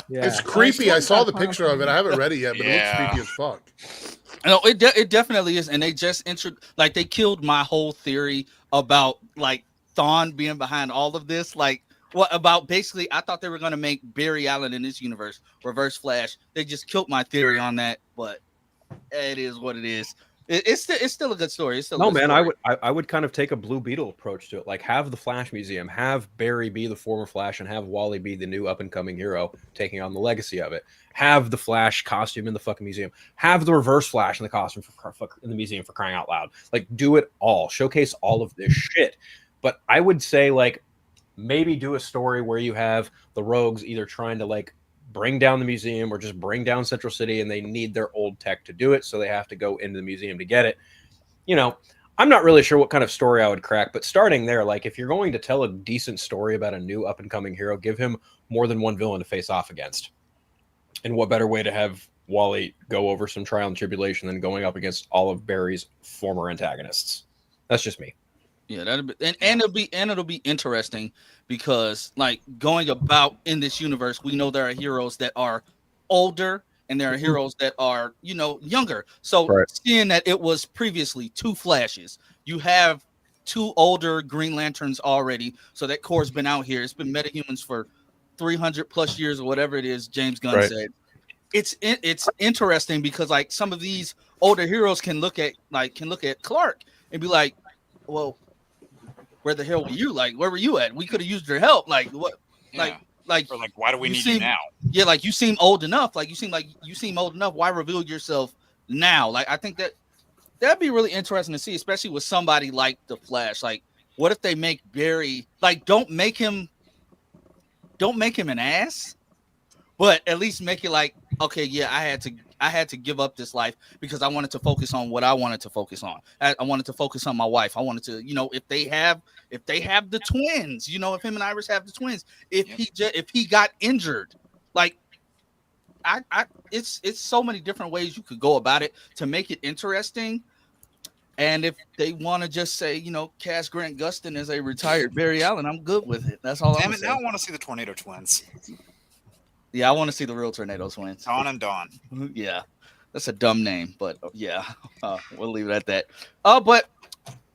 Yeah, It's creepy. I saw the Flash. picture of it. I haven't read it yet, but Yeah. it looks creepy as fuck. no, it definitely is, and they just like they killed my whole theory about like Thawne being behind all of this. Like, what about basically? I thought they were gonna make Barry Allen in this universe Reverse Flash. They just killed my theory on that, but it is what it is. It's still a good story. It's still a No, good man, story. I would kind of take a Blue Beetle approach to it. Like, have the Flash Museum, have Barry be the former Flash, and have Wally be the new up and coming hero taking on the legacy of it. Have the Flash costume in the fucking museum. Have the Reverse Flash in the costume in the museum, for crying out loud. Like, do it all. Showcase all of this shit. But I would say, like, maybe do a story where you have the Rogues either trying to like bring down the museum or just bring down Central City, and they need their old tech to do it, so they have to go into the museum to get it. You know, I'm not really sure what kind of story I would crack, but starting there, like, if you're going to tell a decent story about a new up and coming hero, give him more than one villain to face off against. And what better way to have Wally go over some trial and tribulation than going up against all of Barry's former antagonists? That's just me. Yeah, that'll be and it'll be interesting because like going about in this universe, we know there are heroes that are older and there are heroes that are, you know, younger. So Right. seeing that it was previously 2 Flashes, you have 2 older Green Lanterns already. So that core's been out here. It's been metahumans for 300 plus years or whatever it is James Gunn Right. said. It's interesting because like some of these older heroes can look at Clark and be like, well, where the hell were you? Like, where were you at? We could have used your help. Like, what? Yeah. Like, Or like, why do we you need seem- you now? yeah, like you seem old enough. Like you seem old enough. Why reveal yourself now? Like, I think that'd be really interesting to see, especially with somebody like the Flash. Like, what if they make Barry like don't make him an ass, but at least make it like, okay, yeah, I had to give up this life because I wanted to focus on what I wanted to focus on. I wanted to focus on my wife. I wanted to, you know, if they have the twins, you know, if him and Iris have the twins, if he got injured, like it's so many different ways you could go about it to make it interesting. And if they want to just say, you know, cast Grant Gustin as a retired Barry Allen, I'm good with it. That's all Damn I'm it! saying. Now I want to see the Tornado Twins, Yeah, I want to see the real Tornado Twins. Dawn and Dawn. Yeah, that's a dumb name, but yeah, we'll leave it at that. But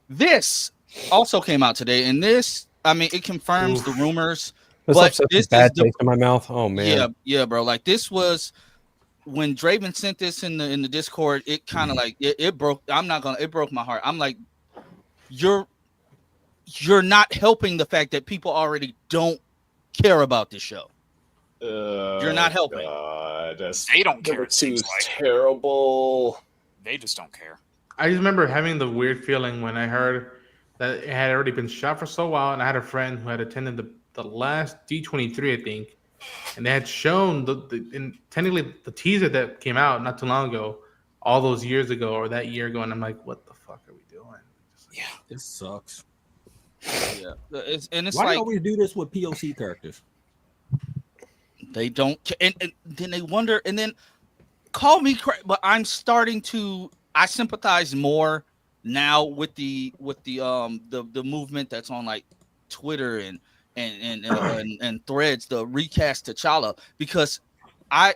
this also came out today, and this, I mean, it confirms the rumors. This But upsets this a bad is the- taste in my mouth. Oh man. Yeah, bro. Like this was when Draven sent this in the Discord. It kind of like it broke. It broke my heart. I'm like, you're not helping the fact that people already don't care about this show. You're not helping. They don't care. It seems like terrible. they just don't care. I just remember having the weird feeling when I heard that it had already been shot for so while, and I had a friend who had attended the last D23, I think, and they had shown and technically the teaser that came out not too long ago, all those years ago or that year ago, and I'm like, what the fuck are we doing? Yeah, This sucks. Yeah, it's Why like do you always do this with POC characters? they don't, and then they wonder, and then call me crazy, but I'm starting to. I sympathize more now with the movement that's on like Twitter and Threads, the recast T'Challa, because I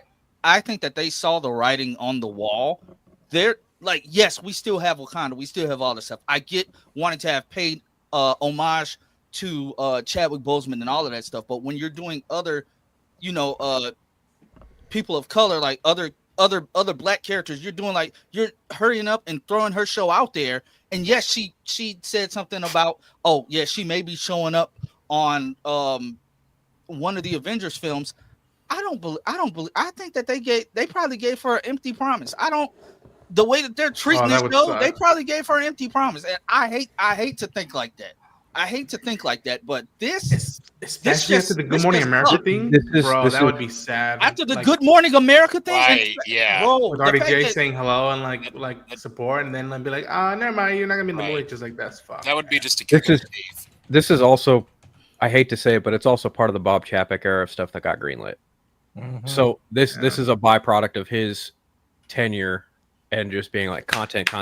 think that they saw the writing on the wall. They're like, yes, we still have Wakanda, we still have all this stuff. I get wanting to have paid homage to Chadwick Boseman and all of that stuff, but when you're doing other, you know, people of color, like other black characters, you're doing like you're hurrying up and throwing her show out there. And yes, she said something about, oh yeah, she may be showing up on one of the Avengers films. I don't believe. I think that they probably gave her an empty promise. I don't. The way that they're treating this that would show, they suck. probably gave her an empty promise, and I hate to think like that. I hate to think like that, but this, Especially after the Good this Morning just America sucked. thing, bro, that would be sad. After the Like, Good Morning America thing, Right, yeah. bro, with the fact RDJ that- saying hello and like support, and then be like, never mind, you're not gonna be in the movie. Just like that's fuck. That would be just a kick in the teeth. This is also, I hate to say it, but it's also part of the Bob Chapek era of stuff that got greenlit. So this is a byproduct of his tenure and just being like content.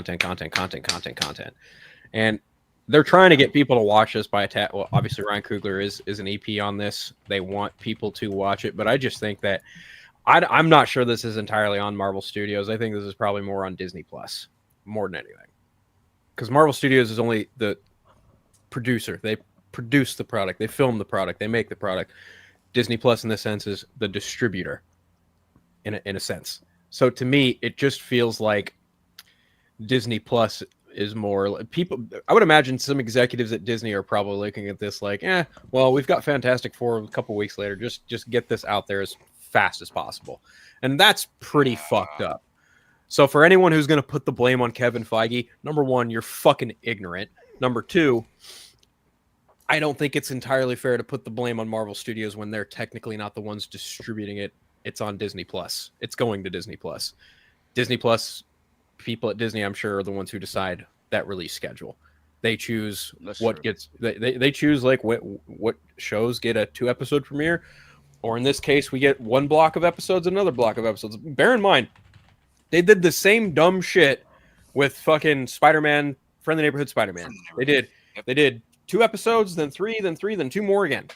And they're trying to get people to watch this by attack. Well, obviously Ryan Coogler is an EP on this. They want people to watch it, but I just think that I'm not sure this is entirely on Marvel Studios. I think this is probably more on Disney Plus more than anything, because Marvel Studios is only the producer. They produce the product, they film the product, they make the product. Disney Plus, in this sense, is the distributor, in a sense. So to me, it just feels like Disney Plus is more people. I would imagine some executives at Disney are probably looking at this like, well, we've got Fantastic Four a couple weeks later. Just get this out there as fast as possible, and that's pretty fucked up. So for anyone who's going to put the blame on Kevin Feige, number one, you're fucking ignorant. Number two, I don't think it's entirely fair to put the blame on Marvel Studios when they're technically not the ones distributing it. It's on Disney Plus. It's going to Disney Plus. Disney Plus people at Disney, I'm sure, are the ones who decide that release schedule. They choose gets. They choose like what shows get a 2-episode premiere, or in this case, we get one block of episodes, another block of episodes. Bear in mind, they did the same dumb shit with fucking Spider-Man, Friendly Neighborhood Spider-Man. They did 2 episodes, then 3, then 3, then 2 more again.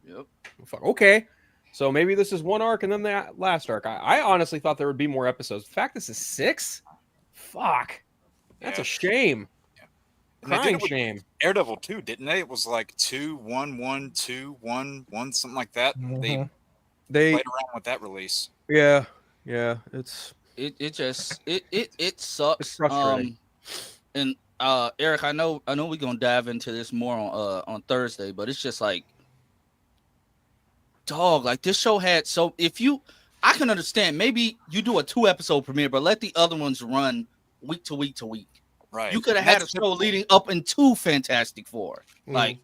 Yep. Fuck. Okay. So maybe this is one arc and then the last arc. I honestly thought there would be more episodes. The fact this is 6? Fuck. That's a shame. And they did Crying it with shame. Daredevil too, didn't they? It was like 2, 1, 1, 2, 1, 1, something like that. They played around with that release. Yeah. It just it sucks. It's frustrating. And Eric, I know we're gonna dive into this more on Thursday, but it's just like, dog, like this show had I can understand maybe you do a 2-episode premiere, but let the other ones run week to week to week. Right. You could have had a show leading up into Fantastic Four. Like,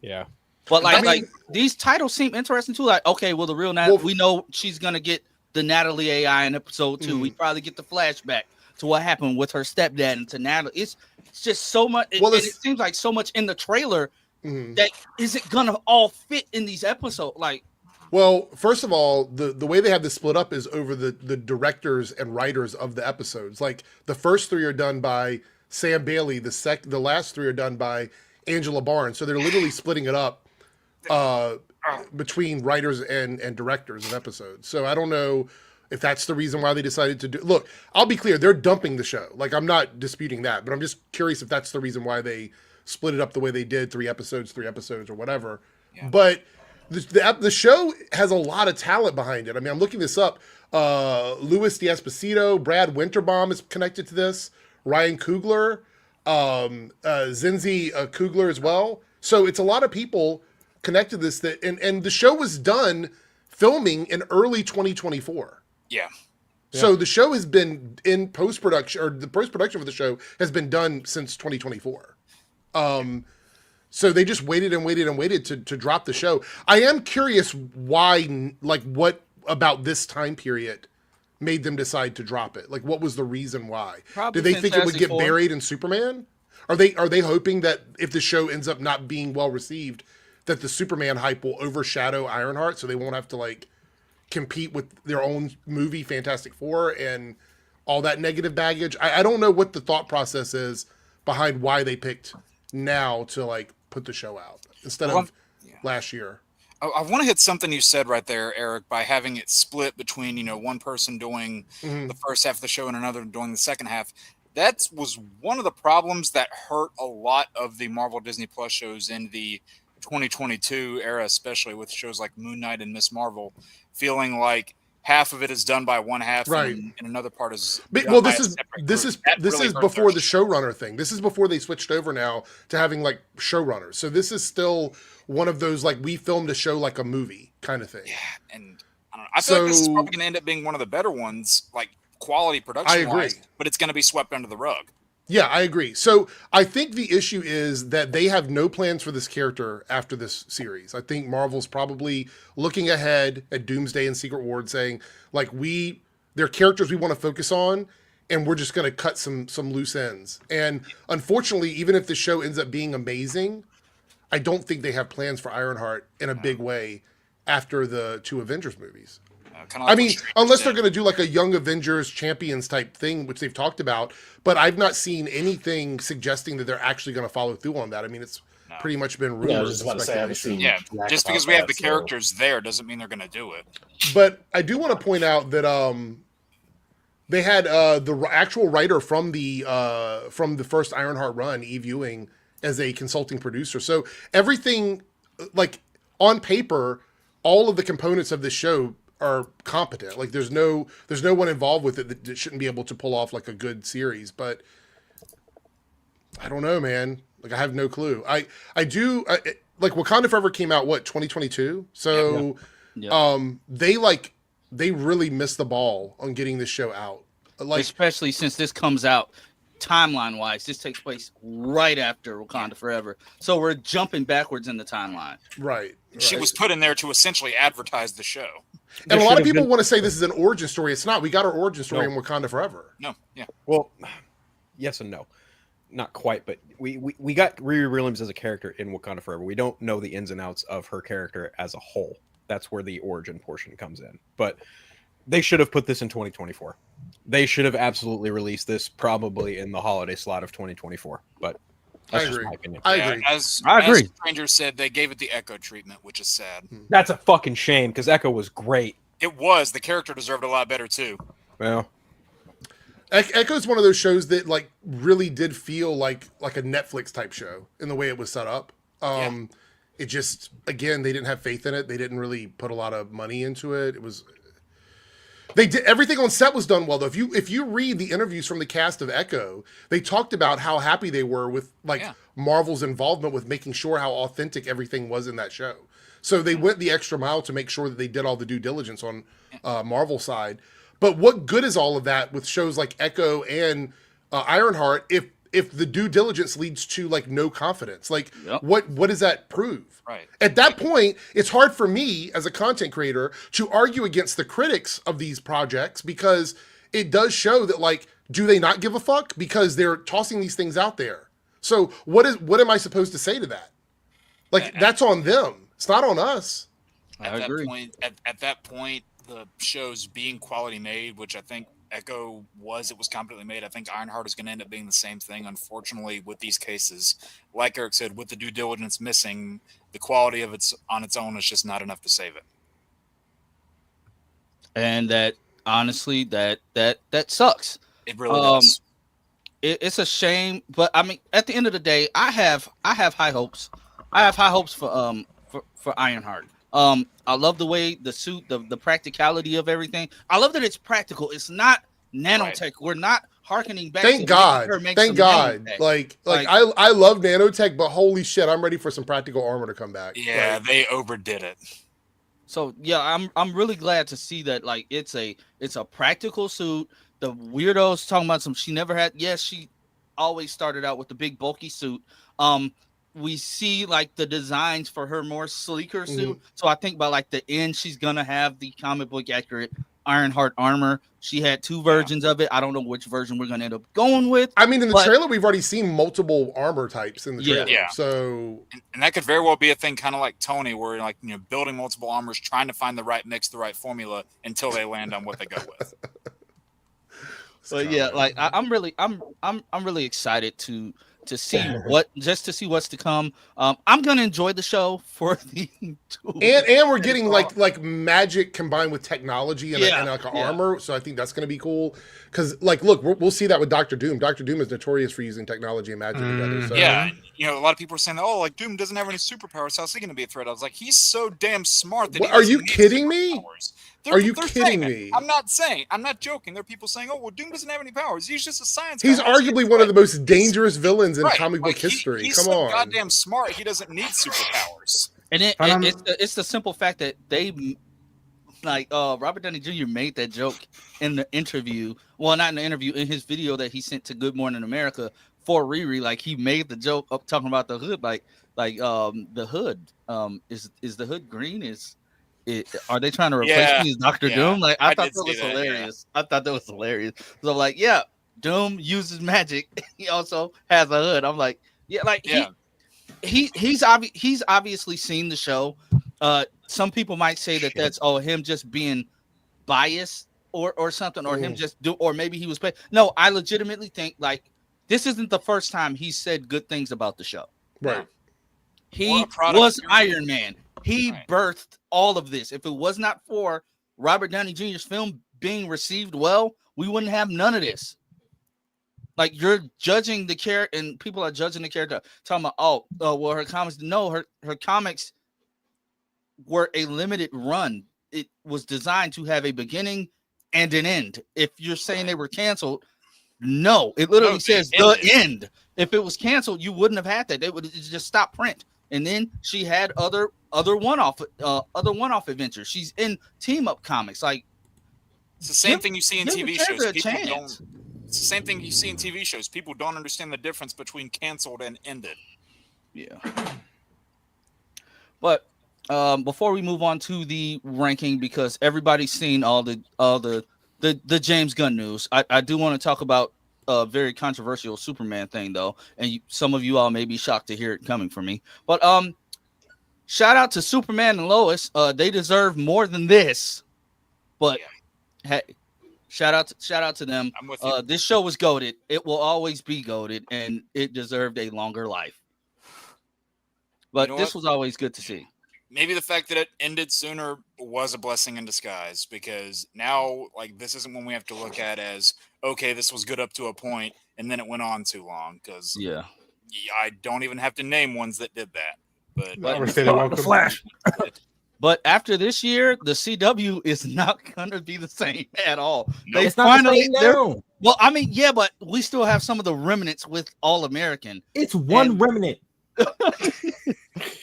yeah. But like these titles seem interesting too. Like, okay, well, the real we know she's gonna get the Natalie AI in episode 2. We probably get the flashback to what happened with her stepdad and to Natalie. It's just so much. It seems like so much in the trailer that isn't gonna all fit in these episodes. Like, well, first of all, the way they have this split up is over the directors and writers of the episodes. Like the first 3 are done by Sam Bailey. The last 3 are done by Angela Barnes. So they're literally splitting it up between writers and directors of episodes. So I don't know if that's the reason why they decided to do. Look, I'll be clear, they're dumping the show. Like, I'm not disputing that, but I'm just curious if that's the reason why they split it up the way they did, 3 episodes, or whatever. Yeah. But the show has a lot of talent behind it. I mean, I'm looking this up. Louis D'Esposito, Brad Winterbaum is connected to this. Ryan Coogler, Zinzi Coogler as well. So it's a lot of people connected to this. And the show was done filming in early 2024. Yeah. So the show has been in post-production, or the post-production for the show has been done since 2024. So they just waited to drop the show. I am curious why, like, what about this time period made them decide to drop it? Like, what was the reason why? Probably Did they think it would get 4. buried in Superman? Are they hoping that if the show ends up not being well received, that the Superman hype will overshadow Ironheart, so they won't have to like compete with their own movie Fantastic Four and all that negative baggage? I don't know what the thought process is behind why they picked now to like put the show out instead of last year. I want to hit something you said right there, Eric, by having it split between, one person doing the first half of the show and another doing the second half. That was one of the problems that hurt a lot of the Marvel Disney Plus shows in the 2022 era, especially with shows like Moon Knight and Miss Marvel, feeling like half of it is done by one half, right, and another part is. Well, this is before the showrunner thing. This is before they switched over now to having like showrunners. So this is still one of those like we filmed a show like a movie kind of thing. Yeah, and I don't know. I feel like this is probably going to end up being one of the better ones, like quality production wise, but it's going to be swept under the rug. Yeah, I agree. So I think the issue is that they have no plans for this character after this series. I think Marvel's probably looking ahead at Doomsday and Secret Ward saying, like, they're characters we want to focus on, and we're just going to cut some loose ends. And unfortunately, even if the show ends up being amazing, I don't think they have plans for Ironheart in a big way after the 2 Avengers movies. I mean, unless they're going to do like a Young Avengers Champions type thing, which they've talked about, but I've not seen anything suggesting that they're actually going to follow through on that. I mean, it's pretty much been rumors. Yeah, I was just about to say, I haven't seen just because we have the characters there doesn't mean they're going to do it. But I do want to point out that they had the actual writer from the first Ironheart run, Eve Ewing, as a consulting producer. So everything, like on paper, all of the components of this show are competent. Like there's no one involved with it that shouldn't be able to pull off like a good series. But I don't know, man. Like I have no clue. I do like Wakanda Forever came out 2022. So they really missed the ball on getting this show out. Like especially since this comes out timeline wise, this takes place right after Wakanda Forever. So we're jumping backwards in the timeline. Right. She was put in there to essentially advertise the show. And a lot of people want to say this is an origin story. It's not. We got our origin story in Wakanda Forever. No, yeah. Well, yes and no. Not quite, but we got Riri Williams as a character in Wakanda Forever. We don't know the ins and outs of her character as a whole. That's where the origin portion comes in. But they should have put this in 2024. They should have absolutely released this probably in the holiday slot of 2024. But that's just my opinion. I agree. As Stranger said, they gave it the Echo treatment, which is sad. That's a fucking shame because Echo was great. It was. The character deserved a lot better too. Well, Echo is one of those shows that like really did feel like a Netflix type show in the way it was set up. It just, again, they didn't have faith in it. They didn't really put a lot of money into it. They did everything on set was done well though. If you read the interviews from the cast of Echo, they talked about how happy they were with Marvel's involvement with making sure how authentic everything was in that show. So they went the extra mile to make sure that they did all the due diligence on Marvel's side. But what good is all of that with shows like Echo and Ironheart if the due diligence leads to like no confidence? Like what does that prove? Right. At that point, it's hard for me as a content creator to argue against the critics of these projects because it does show that like, do they not give a fuck? Because they're tossing these things out there. So what am I supposed to say to that? Like that's on them. It's not on us. At that point, the show's being quality made, which I think Echo was competently made. I think Ironheart is going to end up being the same thing. Unfortunately, with these cases, like Eric said, with the due diligence missing, the quality of it on its own is just not enough to save it. And that honestly, that sucks. It really does. It's a shame, but I mean, at the end of the day, I have high hopes. I have high hopes for Ironheart. I love the way the suit, the practicality of everything. I love that it's practical. It's not nanotech. Right. We're not hearkening back. Thank God. Thank God. Like I love nanotech, but holy shit, I'm ready for some practical armor to come back. Yeah, they overdid it. So yeah, I'm really glad to see that. Like it's a practical suit. The weirdos talking about she never had. Yes, she always started out with the big bulky suit. We see like the designs for her more sleeker suit. So I think by like the end, she's gonna have the comic book accurate Ironheart armor. She had 2 versions of it. I don't know which version we're gonna end up going with. I mean, in the trailer, we've already seen multiple armor types in the trailer. Yeah. So and that could very well be a thing, kind of like Tony, where like building multiple armors, trying to find the right mix, the right formula until they land on what they go with. So yeah, like I'm really excited to see what's to come. I'm gonna enjoy the show for the and we're getting like magic combined with technology and like an armor. So I think that's gonna be cool because like look, we'll see that with Doctor Doom. Doctor Doom is notorious for using technology and magic together. So. Yeah, a lot of people are saying, oh, like Doom doesn't have any superpowers. How's he gonna be a threat? I was like, he's so damn smart that. Are you kidding me? Are you kidding me? I'm not joking. There are people saying, "Oh, well, Doom doesn't have any powers. He's just a science guy." He's arguably one of the most dangerous villains in comic book history. He's Come so on, goddamn smart. He doesn't need superpowers. And it's the simple fact that like Robert Downey Jr. made that joke in the interview. Well, not in the interview, in his video that he sent to Good Morning America for Riri. Like he made the joke up talking about the hood, like the hood. Is the hood green? Are they trying to replace me as Doctor Doom? Like I thought that was hilarious. I thought that was hilarious. So I'm like, yeah, Doom uses magic. He also has a hood. I'm like, he's obviously seen the show. Some people might say that that's him just being biased or something, or him just or maybe he was paid. No, I legitimately think like this isn't the first time he said good things about the show. Right. He was Iron Man. He birthed all of this. If it was not for Robert Downey Jr.'s film being received well, we wouldn't have none of this. Like you're judging the character, and people are judging the character, talking about, well, her comics. No, her comics were a limited run. It was designed to have a beginning and an end. If you're saying they were canceled, no, it literally says the end. If it was canceled, you wouldn't have had that. They would just stop print. And then she had other one-off adventures. She's in team-up comics. Like it's the same thing you see in TV shows. It's the same thing you see in TV shows. People don't understand the difference between canceled and ended. Yeah. But before we move on to the ranking, because everybody's seen all the James Gunn news, I do want to talk about a very controversial Superman thing, though, and some of you all may be shocked to hear it coming from me. But shout out to Superman and Lois. They deserve more than this. But hey, shout out to them. I'm with you. This show was goated. It will always be goated, and it deserved a longer life. But this was always good to see. Maybe the fact that it ended sooner was a blessing in disguise, because now, like, this isn't one we have to look at as, okay, this was good up to a point, and then it went on too long. Because I don't even have to name ones that did that. But the Flash. But after this year, the CW is not gonna be the same at all. They It's not the same now. Well, I mean, yeah, but we still have some of the remnants with All American. It's one remnant.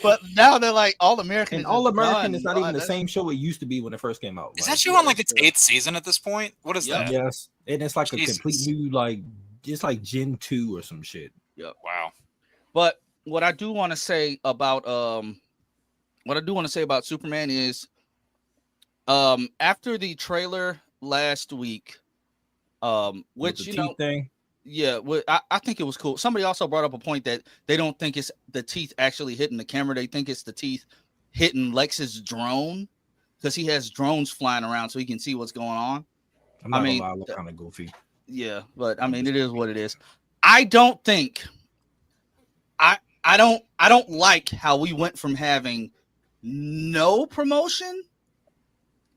But now they're like All American. And All American is not even the same show it used to be when it first came out. Is that show on like its 8th season at this point? What is that? Yes, and it's like a complete new, like it's like Gen 2 or some shit. Yep. Wow. But what I do want to say about Superman is after the trailer last week, which you know thing. Yeah, well, I think it was cool. Somebody also brought up a point that they don't think it's the teeth actually hitting the camera. They think it's the teeth hitting Lex's drone, because he has drones flying around so he can see what's going on. I'm not gonna lie, I look kind of goofy. Yeah, but I mean, it is what it is. I don't think I don't like how we went from having no promotion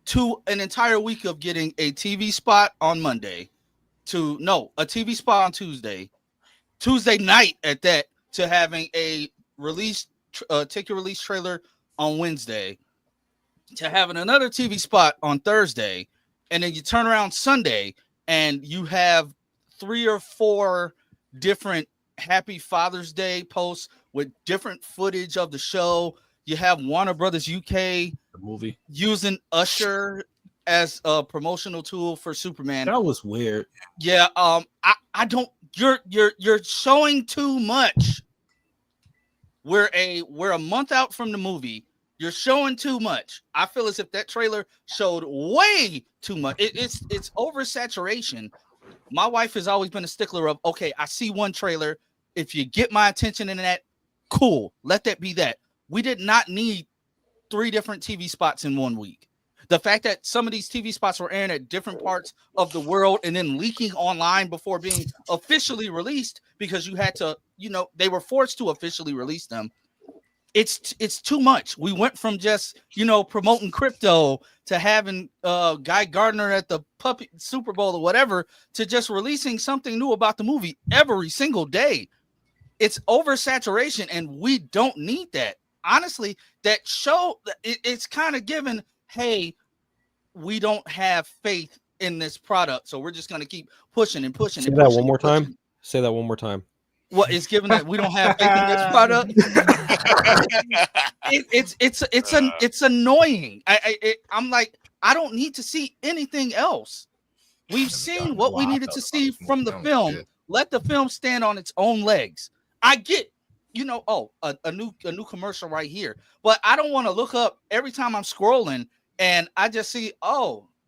to an entire week of getting a TV spot on Monday, to a TV spot on Tuesday night at that, to having a release ticket release trailer on Wednesday, to having another TV spot on Thursday, and then you turn around Sunday and you have 3 or 4 different Happy Father's Day posts with different footage of the show. You have Warner Brothers UK the movie using Usher as a promotional tool for Superman. That was weird. Yeah, I don't. You're showing too much. We're a month out from the movie. You're showing too much. I feel as if that trailer showed way too much. It's oversaturation. My wife has always been a stickler of, okay, I see one trailer. If you get my attention in that, cool. Let that be that. We did not need 3 different TV spots in 1 week. The fact that some of these TV spots were airing at different parts of the world and then leaking online before being officially released, because you had to, they were forced to officially release them. It's too much. We went from just, promoting crypto to having Guy Gardner at the Puppy Super Bowl or whatever, to just releasing something new about the movie every single day. It's oversaturation, and we don't need that. Honestly, that show, it's kind of given, hey, we don't have faith in this product, so we're just going to keep pushing and pushing. Say that one more time. Say that one more time. What is given that we don't have faith in this product? It's annoying. I'm like, I don't need to see anything else. We've seen what we needed to see from the film. Let the film stand on its own legs. I get, a new commercial right here, but I don't want to look up every time I'm scrolling and I just see,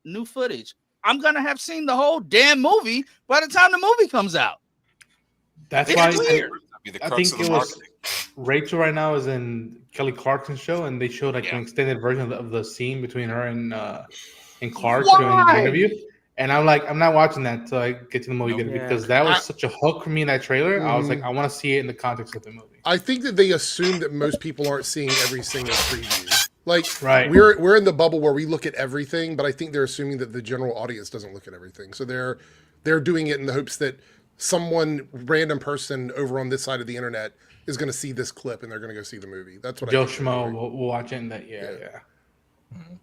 new footage. I'm gonna have seen the whole damn movie by the time the movie comes out. That's It's why weird. I think it was Rachel right now is in Kelly Clarkson's show, and they showed like an extended version of the scene between her and Clark during the interview. And I'm like, I'm not watching that until I get to the movie because that was such a hook for me in that trailer. I was like, I want to see it in the context of the movie. I think that they assume that most people aren't seeing every single preview. Like, right. we're in the bubble where we look at everything, but I think they're assuming that the general audience doesn't look at everything. So they're doing it in the hopes that someone, random person over on this side of the internet is going to see this clip and they're going to go see the movie. That's what Joe Schmo will watch it. And that, yeah.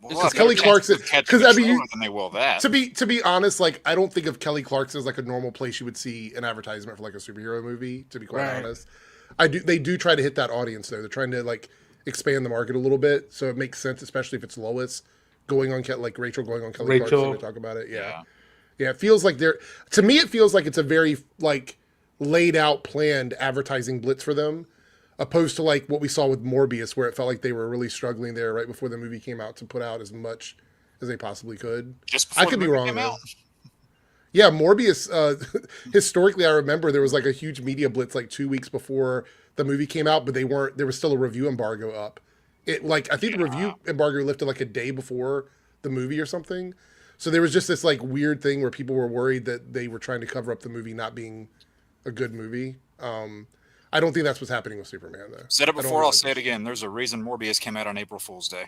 Because Kelly Clarkson, because I mean, than they will that. To be honest, like I don't think of Kelly Clarkson as like a normal place you would see an advertisement for like a superhero movie. To be quite honest, they do try to hit that audience though. They're trying to like expand the market a little bit, so it makes sense, especially if it's Lois going on like Rachel going on Kelly Clarkson to talk about it. Yeah. It feels like to me it feels like it's a very like laid out, planned advertising blitz for them. Opposed to like what we saw with Morbius, where it felt like they were really struggling there right before the movie came out to put out as much as they possibly could. I could be wrong though. Yeah, Morbius. Historically, I remember there was like a huge media blitz like 2 weeks before the movie came out, but there was still a review embargo up. I think the review embargo lifted like a day before the movie or something. So there was just this like weird thing where people were worried that they were trying to cover up the movie not being a good movie. I don't think that's what's happening with Superman, though. Said it before, I'll say it again. There's a reason Morbius came out on April Fool's Day.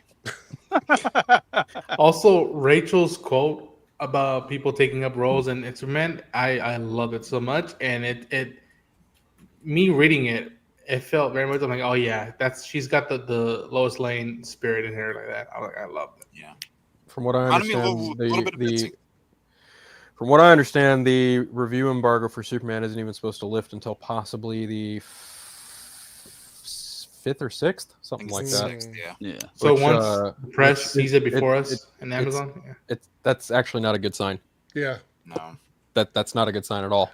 Also, Rachel's quote about people taking up roles in Superman, I love it so much. And it me reading it, it felt very much, I'm like, oh yeah, she's got the Lois Lane spirit in her like that. I love it. Yeah. From what I understand, from what I understand, the review embargo for Superman isn't even supposed to lift until possibly the 5th or 6th, something like that. Yeah. So once the press sees it before us in Amazon, that's actually not a good sign. Yeah. No. That's not a good sign at all.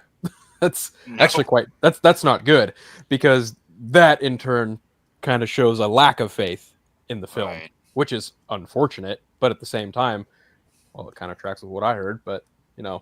That's actually that's not good, because that in turn kind of shows a lack of faith in the film, which is unfortunate. But at the same time, well, it kind of tracks with what I heard, but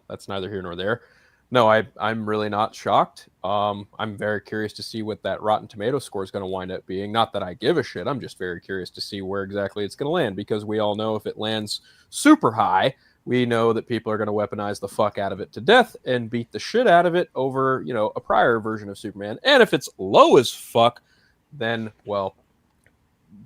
that's neither here nor there. No, I'm really not shocked. I'm very curious to see what that Rotten Tomatoes score is going to wind up being. Not that I give a shit. I'm just very curious to see where exactly it's going to land, because we all know if it lands super high, we know that people are going to weaponize the fuck out of it to death and beat the shit out of it over, a prior version of Superman. And if it's low as fuck, then, well,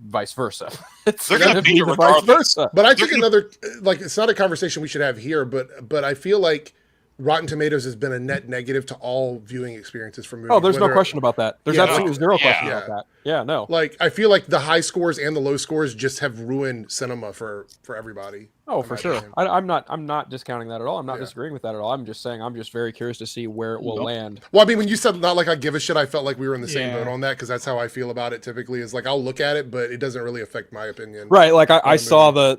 vice versa. They're going to beat it regardless. But I think another, like, it's not a conversation we should have here, but I feel like Rotten Tomatoes has been a net negative to all viewing experiences for movies. Oh, there's no question about that. There's absolutely zero question about that. Yeah, no. Like, I feel like the high scores and the low scores just have ruined cinema for everybody. Oh, for sure. I'm not discounting that at all. I'm not disagreeing with that at all. I'm just saying I'm just very curious to see where it will land. Well, I mean, when you said not like I give a shit, I felt like we were in the same boat on that, because that's how I feel about it typically. Is like I'll look at it, but it doesn't really affect my opinion. Right. Like I saw the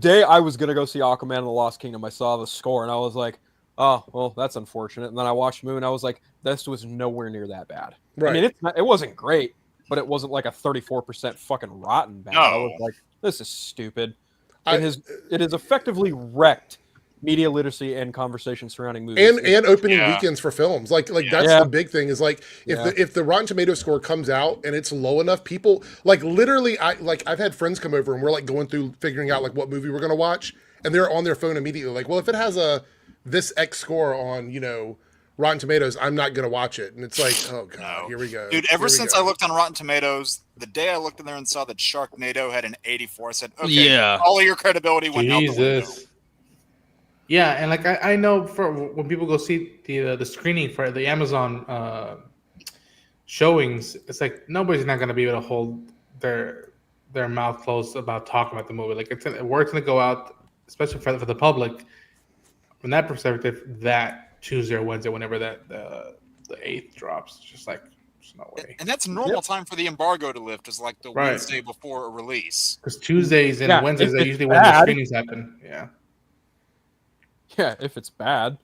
day I was gonna go see Aquaman and the Lost Kingdom, I saw the score and I was like, oh, well, that's unfortunate. And then I watched the movie and I was like, this was nowhere near that bad. Right. I mean, it wasn't great, but it wasn't like a 34% fucking rotten bad. No. I was like, this is stupid. It has effectively wrecked media literacy and conversation surrounding movies. And opening weekends for films. Like that's the big thing is like if the Rotten Tomatoes score comes out and it's low enough, people like literally I've had friends come over and we're like going through figuring out like what movie we're gonna watch, and they're on their phone immediately like, well, if it has this X score on, Rotten Tomatoes, I'm not going to watch it. And it's like, oh, God, here we go. Dude, ever since I looked on Rotten Tomatoes, the day I looked in there and saw that Sharknado had an 84, I said, okay, all of your credibility went out the window. Yeah, and like I know for when people go see the screening for the Amazon showings, it's like nobody's not going to be able to hold their mouth closed about talking about the movie. Like word's going to go out, especially for the public. From that perspective, that Tuesday or Wednesday, whenever that the 8th drops, it's just like There's no way. And that's normal time for the embargo to lift, is like the Right. Wednesday before a release. Because Tuesdays and Yeah, Wednesdays if are it's usually when the bad. screenings happen. Yeah. Yeah, if it's bad.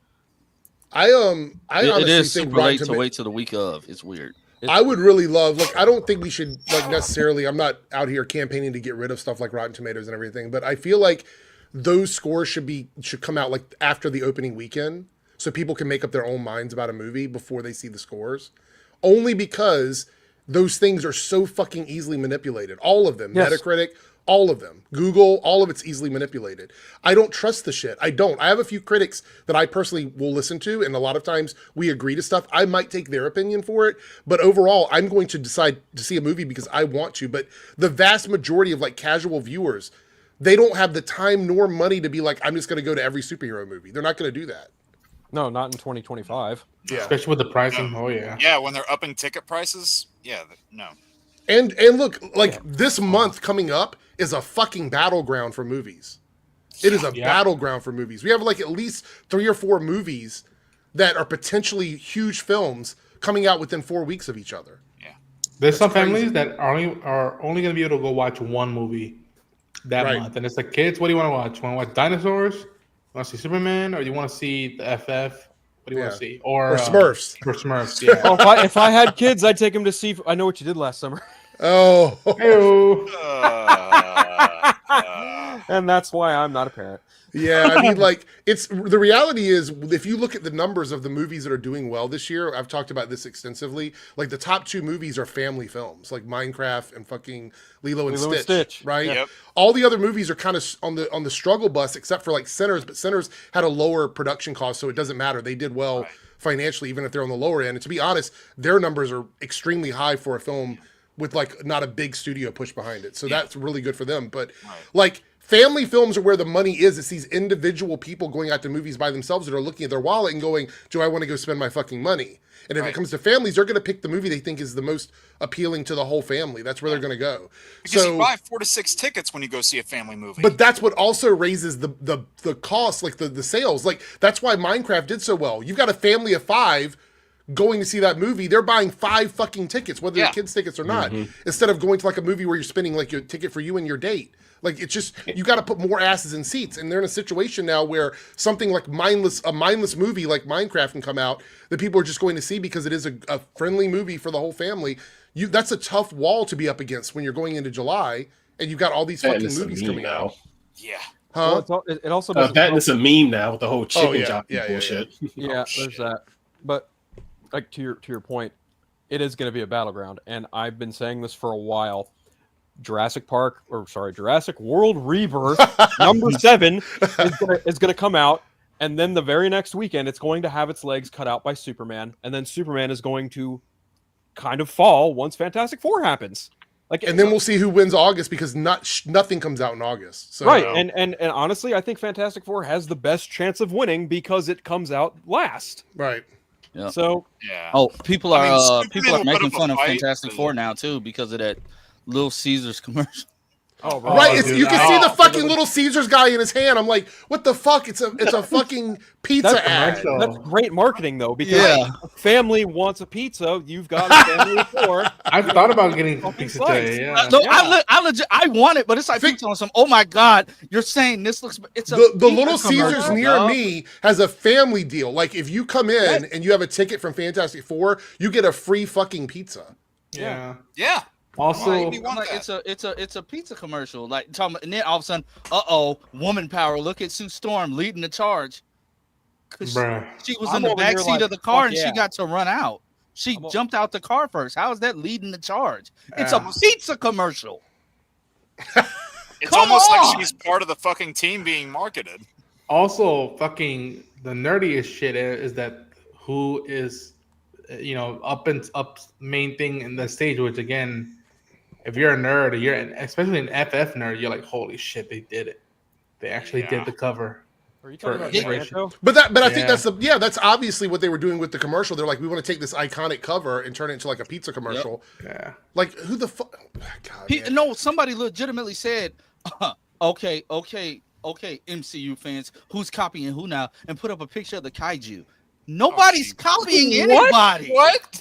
I honestly It is think super late Rotten to wait till the week of. It's weird. I would really love, like, I don't think we should, like, necessarily, I'm not out here campaigning to get rid of stuff like Rotten Tomatoes and everything, but I feel like those scores should come out like after the opening weekend, so people can make up their own minds about a movie before they see the scores. Only because those things are so fucking easily manipulated. All of them. Yes. Metacritic, all of them. Google, all of it's easily manipulated. I don't trust the shit. I don't. I have a few critics that I personally will listen to, and a lot of times we agree to stuff. I might take their opinion for it, but overall, I'm going to decide to see a movie because I want to. But the vast majority of like casual viewers, they don't have the time nor money to be like, I'm just going to go to every superhero movie. They're not going to do that. No, not in 2025. Yeah. Especially with the pricing. Oh, yeah. Yeah, when they're upping ticket prices. Yeah, no. And look, like this month coming up is a fucking battleground for movies. It is a battleground for movies. We have like at least 3 or 4 movies that are potentially huge films coming out within 4 weeks of each other. Yeah. There's some families that are only going to be able to go watch one movie that month. And it's like, kids, what do you want to watch? Want to watch dinosaurs? Want to see Superman? Or you want to see the FF? What do you want to see? Or Smurfs. Or Smurfs, yeah. Oh, if I had kids, I'd take them to see I Know What You Did Last Summer. Oh. And that's why I'm not a parent. Yeah, I mean, like, it's the reality is, if you look at the numbers of the movies that are doing well this year, I've talked about this extensively. Like, the top 2 movies are family films, like Minecraft and fucking Lilo and Stitch, right? Yep. All the other movies are kind of on the struggle bus, except for like Sinners, but Sinners had a lower production cost, so it doesn't matter. They did well financially, even if they're on the lower end. And to be honest, their numbers are extremely high for a film with like not a big studio push behind it. So that's really good for them. But like, family films are where the money is. It's these individual people going out to movies by themselves that are looking at their wallet and going, do I want to go spend my fucking money? And if it comes to families, they're going to pick the movie they think is the most appealing to the whole family. That's where they're going to go. Because you buy 4 to 6 tickets when you go see a family movie. But that's what also raises the cost, like the sales. Like, that's why Minecraft did so well. You've got a family of 5 going to see that movie. They're buying 5 fucking tickets, whether they're kids' tickets or not, instead of going to like a movie where you're spending like your ticket for you and your date. Like, it's just, you got to put more asses in seats. And they're in a situation now where something like a mindless movie like Minecraft can come out that people are just going to see because it is a friendly movie for the whole family. That's a tough wall to be up against when you're going into July and you've got all these fucking movies coming out. Yeah. Huh? Well, it also that is a meme now with the whole chicken jockey bullshit. Yeah, there's that. But like to your point, it is going to be a battleground, and I've been saying this for a while. Jurassic World Rebirth number 7 is gonna come out, and then the very next weekend it's going to have its legs cut out by Superman, and then Superman is going to kind of fall once Fantastic Four happens. Like, and then we'll see who wins August because nothing comes out in August. So, right, and honestly, I think Fantastic Four has the best chance of winning because it comes out last. Right. Yeah. So people are making fun of Fantastic Four now too because of that Little Caesars commercial. Oh, right. You can see the fucking Little Caesars guy in his hand. I'm like, what the fuck? It's a fucking pizza ad. That's great marketing though, because if a family wants a pizza, you've got a family of 4. I've thought about getting pizza today. Yeah. No, I want it, but it's like pizza on some. Oh my god, you're saying this looks? It's the Little Caesars near me has a family deal. Like, if you come in and you have a ticket from Fantastic Four, you get a free fucking pizza. Yeah. Yeah. Also, it's a pizza commercial. Like, and then all of a sudden, woman power. Look at Sue Storm leading the charge. Cause she was in the back seat of the car and she got to run out. She jumped out the car first. How is that leading the charge? It's a pizza commercial. It's almost like she's part of the fucking team being marketed. Also, fucking the nerdiest shit is that who is, up main thing in the stage, which again, if you're a nerd, especially an FF nerd, you're like, holy shit, they did it. They actually did the cover. Are you talking about Rancho? But I think that's obviously what they were doing with the commercial. They're like, we want to take this iconic cover and turn it into like a pizza commercial. Yep. Yeah. Like, who the fuck? No, somebody legitimately said, okay, MCU fans, who's copying who now? And put up a picture of the kaiju. Nobody's copying What? anybody.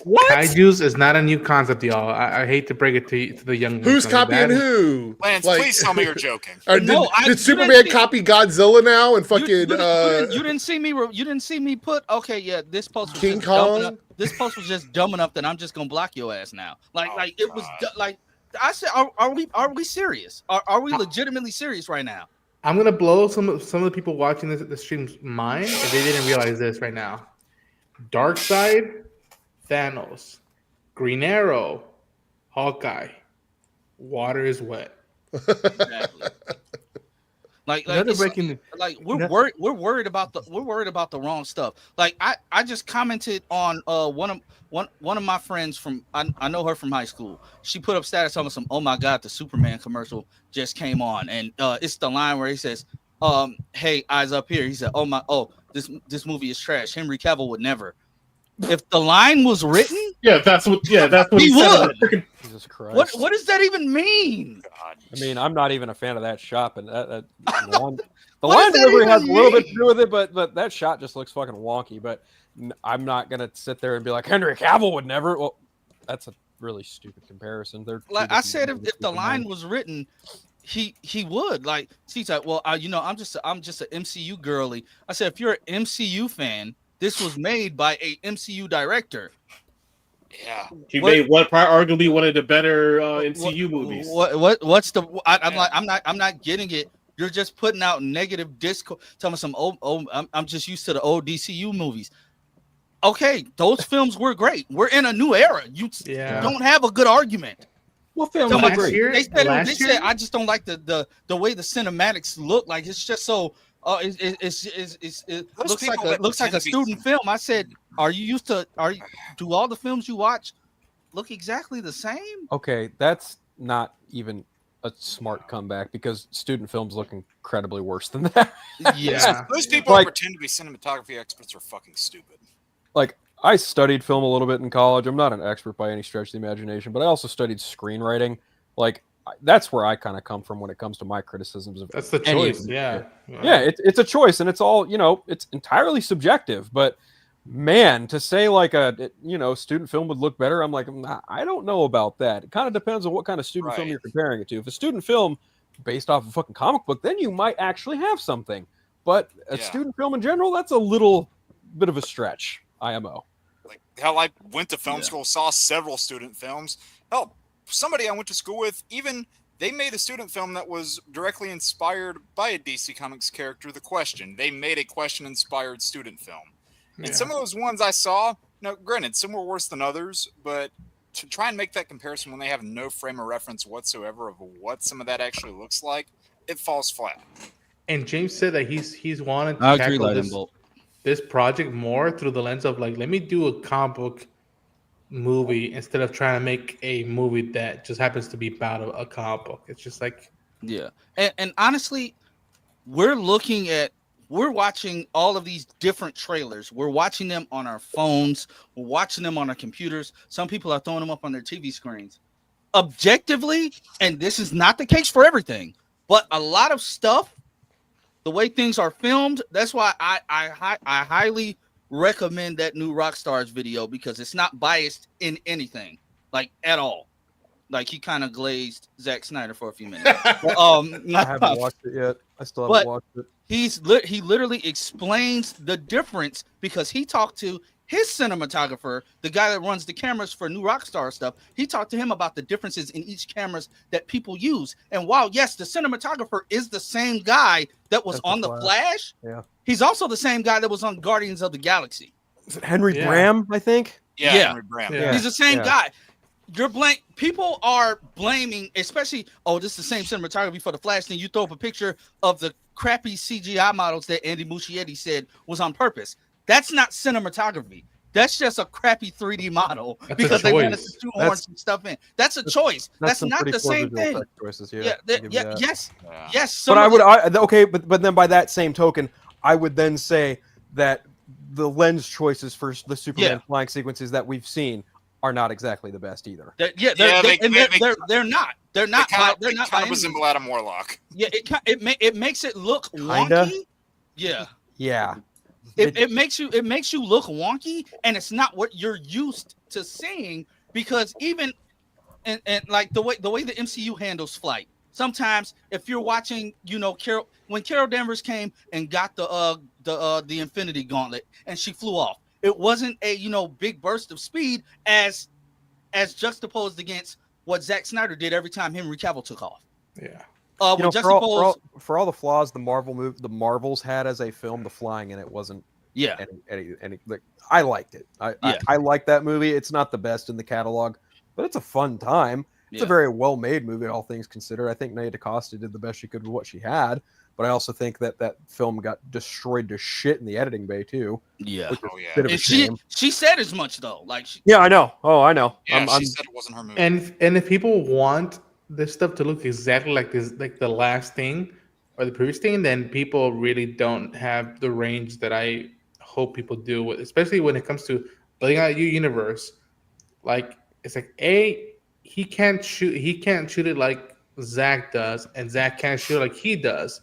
What? Kaijus is not a new concept, y'all. I hate to break it to the young. Who's ones. I mean, copying that- who? Lance, please tell me you're joking. Or No, did you Superman didn't see- copy Godzilla now and fucking You didn't see me. You didn't see me put. Okay, yeah. This post was King just dumb Kong? enough. This post was just dumb enough that I'm just gonna block your ass now. Like it was like I said. Are we serious? Are we legitimately serious right now? I'm gonna blow some of the people watching the stream's mind if they didn't realize this right now. Darkseid, Thanos, Green Arrow, Hawkeye. Water is wet. Exactly. Like Another it's, breaking. like we're worried about the wrong stuff. Like I just commented on one of my friends from I know her from high school. She put up status on some, oh my god, the Superman commercial just came on, and it's the line where he says, hey, eyes up here. He said, this movie is trash. Henry Cavill would never. If the line was written, that's what he said. would. Jesus Christ. What does that even mean? I mean, I'm not even a fan of that shot, and the line What does that delivery even has a little bit to mean? do with it, but that shot just looks fucking wonky. But I'm not gonna sit there and be like Henry Cavill would never. Well, that's a really stupid comparison. They're Like I said, if the line was written, he would. Like she's like, well, I'm just an MCU girly. I said, if you're an MCU fan, this was made by a MCU director. Yeah, he made arguably one of the better MCU movies. What's the? I'm not getting it. You're just putting out negative discourse. Telling me some I'm just used to the old DCU movies. Okay, those films were great. We're in a new era. You don't have a good argument. What film So was great? they said I just don't like the way the cinematics look. Like it's just so. It looks like a student film. I said, do all the films you watch look exactly the same? Okay, that's not even a smart comeback because student films look incredibly worse than that. Yeah, those people who pretend to be cinematography experts are fucking stupid. Like I studied film a little bit in college. I'm not an expert by any stretch of the imagination, but I also studied screenwriting. Like that's where I kind of come from when it comes to my criticisms of That's the any choice. of Yeah. it's a choice, and it's all it's entirely subjective. But man, to say like a student film would look better, I'm like, I don't know about that. It kind of depends on what kind of student film you're comparing it to. If a student film based off a fucking comic book, then you might actually have something. But a student film in general, that's a little bit of a stretch. IMO. Like hell, I went to film school, saw several student films. Hell, somebody I went to school with, even they made a student film that was directly inspired by a DC Comics character, The Question. They made a Question-inspired student film. And some of those ones I saw, granted, some were worse than others, but to try and make that comparison when they have no frame of reference whatsoever of what some of that actually looks like, it falls flat. And James said that he's wanted to tackle this project more through the lens of like, let me do a comic book movie instead of trying to make a movie that just happens to be about a comic book. It's just like, and honestly, we're watching all of these different trailers. We're watching them on our phones. We're watching them on our computers. Some people are throwing them up on their TV screens. Objectively, and this is not the case for everything, but a lot of stuff, the way things are filmed, that's why I highly recommend that new Rockstars video because it's not biased in anything, like at all. Like he kind of glazed Zack Snyder for a few minutes. I haven't watched it yet. I still haven't watched it. He literally explains the difference because he talked to his cinematographer, the guy that runs the cameras for New Rockstar stuff. He talked to him about the differences in each cameras that people use. And while yes, the cinematographer is the same guy that was on the Flash, he's also the same guy that was on Guardians of the Galaxy. Is it Henry Bram, I think? Yeah. Henry Bram. Yeah. He's the same guy. People are blaming, especially, this is the same cinematography for the Flash. Then you throw up a picture of the crappy CGI models that Andy Muschietti said was on purpose. That's not cinematography. That's just a crappy 3D model because they wanted to shoehorn some stuff in. That's a choice. That's not the same thing. Choices, yes. But I would, but then by that same token, I would then say that the lens choices for the Superman flying sequences that we've seen are not exactly the best either. They're not. They're not. They're not. Kind of resemble Adam Warlock. Yeah, it makes it look Kinda. wonky. Yeah. Yeah. it makes you look wonky, and it's not what you're used to seeing, because even and like the way the MCU handles flight. Sometimes if you're watching, when Carol Danvers came and got the Infinity Gauntlet and she flew off, it wasn't a big burst of speed as juxtaposed against what Zack Snyder did every time Henry Cavill took off. Yeah. For all the flaws the Marvels had as a film, the flying in it wasn't. Yeah. Any like, I liked it. I like that movie. It's not the best in the catalog, but it's a fun time. It's a very well-made movie, all things considered. I think Nia DaCosta did the best she could with what she had, but I also think that film got destroyed to shit in the editing bay too. Yeah. And she said as much though. Like, I know. Oh, I know. Yeah, she said it wasn't her movie. And if people want this stuff to look exactly like this, like the last thing or the previous thing, then people really don't have the range that I hope people do, especially when it comes to building out your universe. Like, it's like, he can't shoot it like Zach does, and Zach can't shoot it like he does,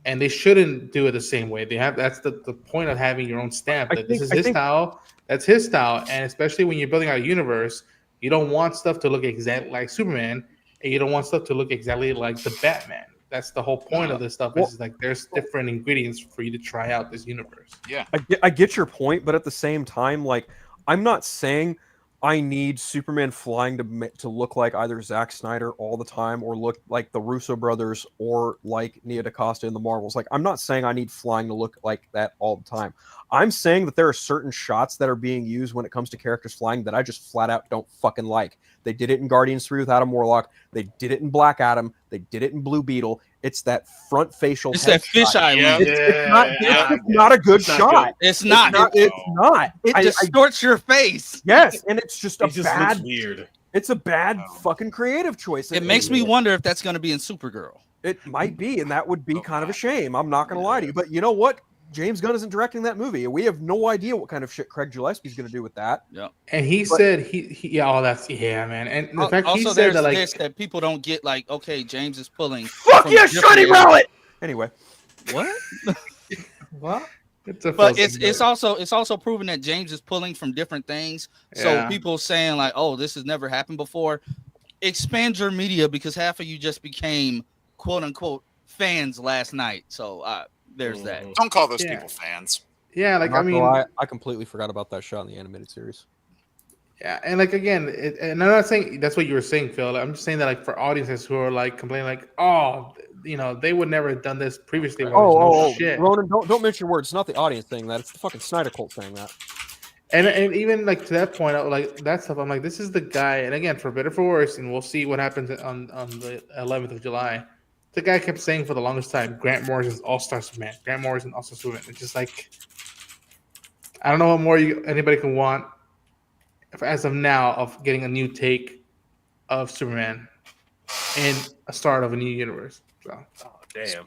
and they shouldn't do it the same way. That's the point of having your own stamp. This is his style, that's his style, and especially when you're building out a universe, you don't want stuff to look exactly like Superman, and you don't want stuff to look exactly like the Batman. That's the whole point of this stuff. Is like there's different ingredients for you to try out this universe. Yeah, I get your point, but at the same time, like, I'm not saying I need Superman flying to look like either Zack Snyder all the time or look like the Russo brothers or like Nia DaCosta in the Marvels. Like, I'm not saying I need flying to look like that all the time. I'm saying that there are certain shots that are being used when it comes to characters flying that I just flat out don't fucking like. They did it in Guardians 3 with Adam Warlock. They did it in Black Adam. They did it in Blue Beetle. It's that front facial. It's that fisheye. It's not a good shot. It's not. It's not. It distorts your face. Yes, and it's just It just looks weird. It's a bad fucking creative choice. It makes me wonder if that's going to be in Supergirl. It might be, and that would be kind of a shame. I'm not going to lie to you, but you know what? James Gunn isn't directing that movie. We have no idea what kind of shit Craig Gillespie's going to do with that. Yeah, and he said man. And the fact also, he said there's that, like, this that people don't get. Like, okay, James is pulling. Fuck yeah, shutty mallet. Anyway, what? What? But it's also proven that James is pulling from different things. So people saying like, "Oh, this has never happened before." Expand your media, because half of you just became quote unquote fans last night. So there's that. Don't call those people fans. Yeah, like, I mean, I completely forgot about that shot in the animated series. Yeah, and like, again, and I'm not saying that's what you were saying, Phil. I'm just saying that, like, for audiences who are like complaining, like, oh, they would never have done this previously. Shit. Ronan, don't mention words. It's not the audience saying that. It's the fucking Snyder Cult saying that. And even like to that point, like that stuff, I'm like, this is the guy. And again, for better or for worse, and we'll see what happens on the 11th of July. The guy kept saying for the longest time, Grant Morrison's All-Star Superman. Grant Morrison, All-Star Superman. It's just like, I don't know what more anybody can want as of now of getting a new take of Superman and a start of a new universe. So, damn.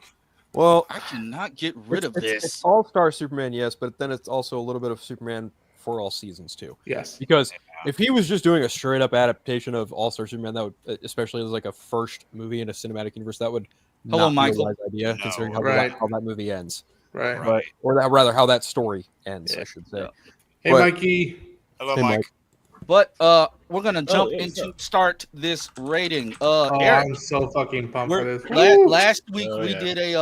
Well, I cannot get rid of this. It's All-Star Superman, yes, but then it's also a little bit of Superman for all seasons too. Yes. Because if he was just doing a straight up adaptation of All-Star Superman, that would, especially as like a first movie in a cinematic universe, that would not be a wise idea, considering how that movie ends. Right. But, or that, rather how that story ends, I should say. Hey, Mikey. Hello, Mike. But we're gonna jump into start this rating. Eric, I'm so fucking pumped for this. Last week we did a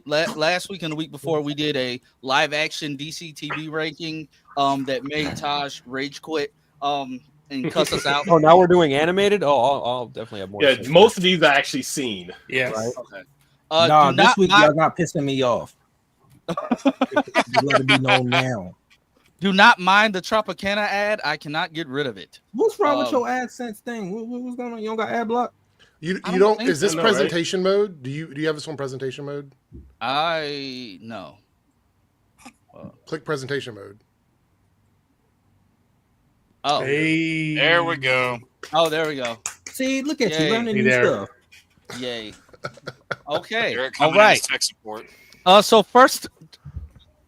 last week and the week before we did a live action DC TV ranking that made Taj rage quit and cuss us out. Oh, now we're doing animated. Oh, I'll definitely have more. Yeah, most of these I actually seen. Yes. Right? Okay. No, this week y'all not pissing me off. Let it be known now. Do not mind the Tropicana ad. I cannot get rid of it. What's wrong with your AdSense thing? What's going on? You don't got ad block? You don't? Is this presentation mode? Do you have this on presentation mode? No. Click presentation mode. Oh, hey. There we go. Oh, there we go. See, look at Yay. you learning new stuff. Yay. Okay. Eric All right. Tech support. So first,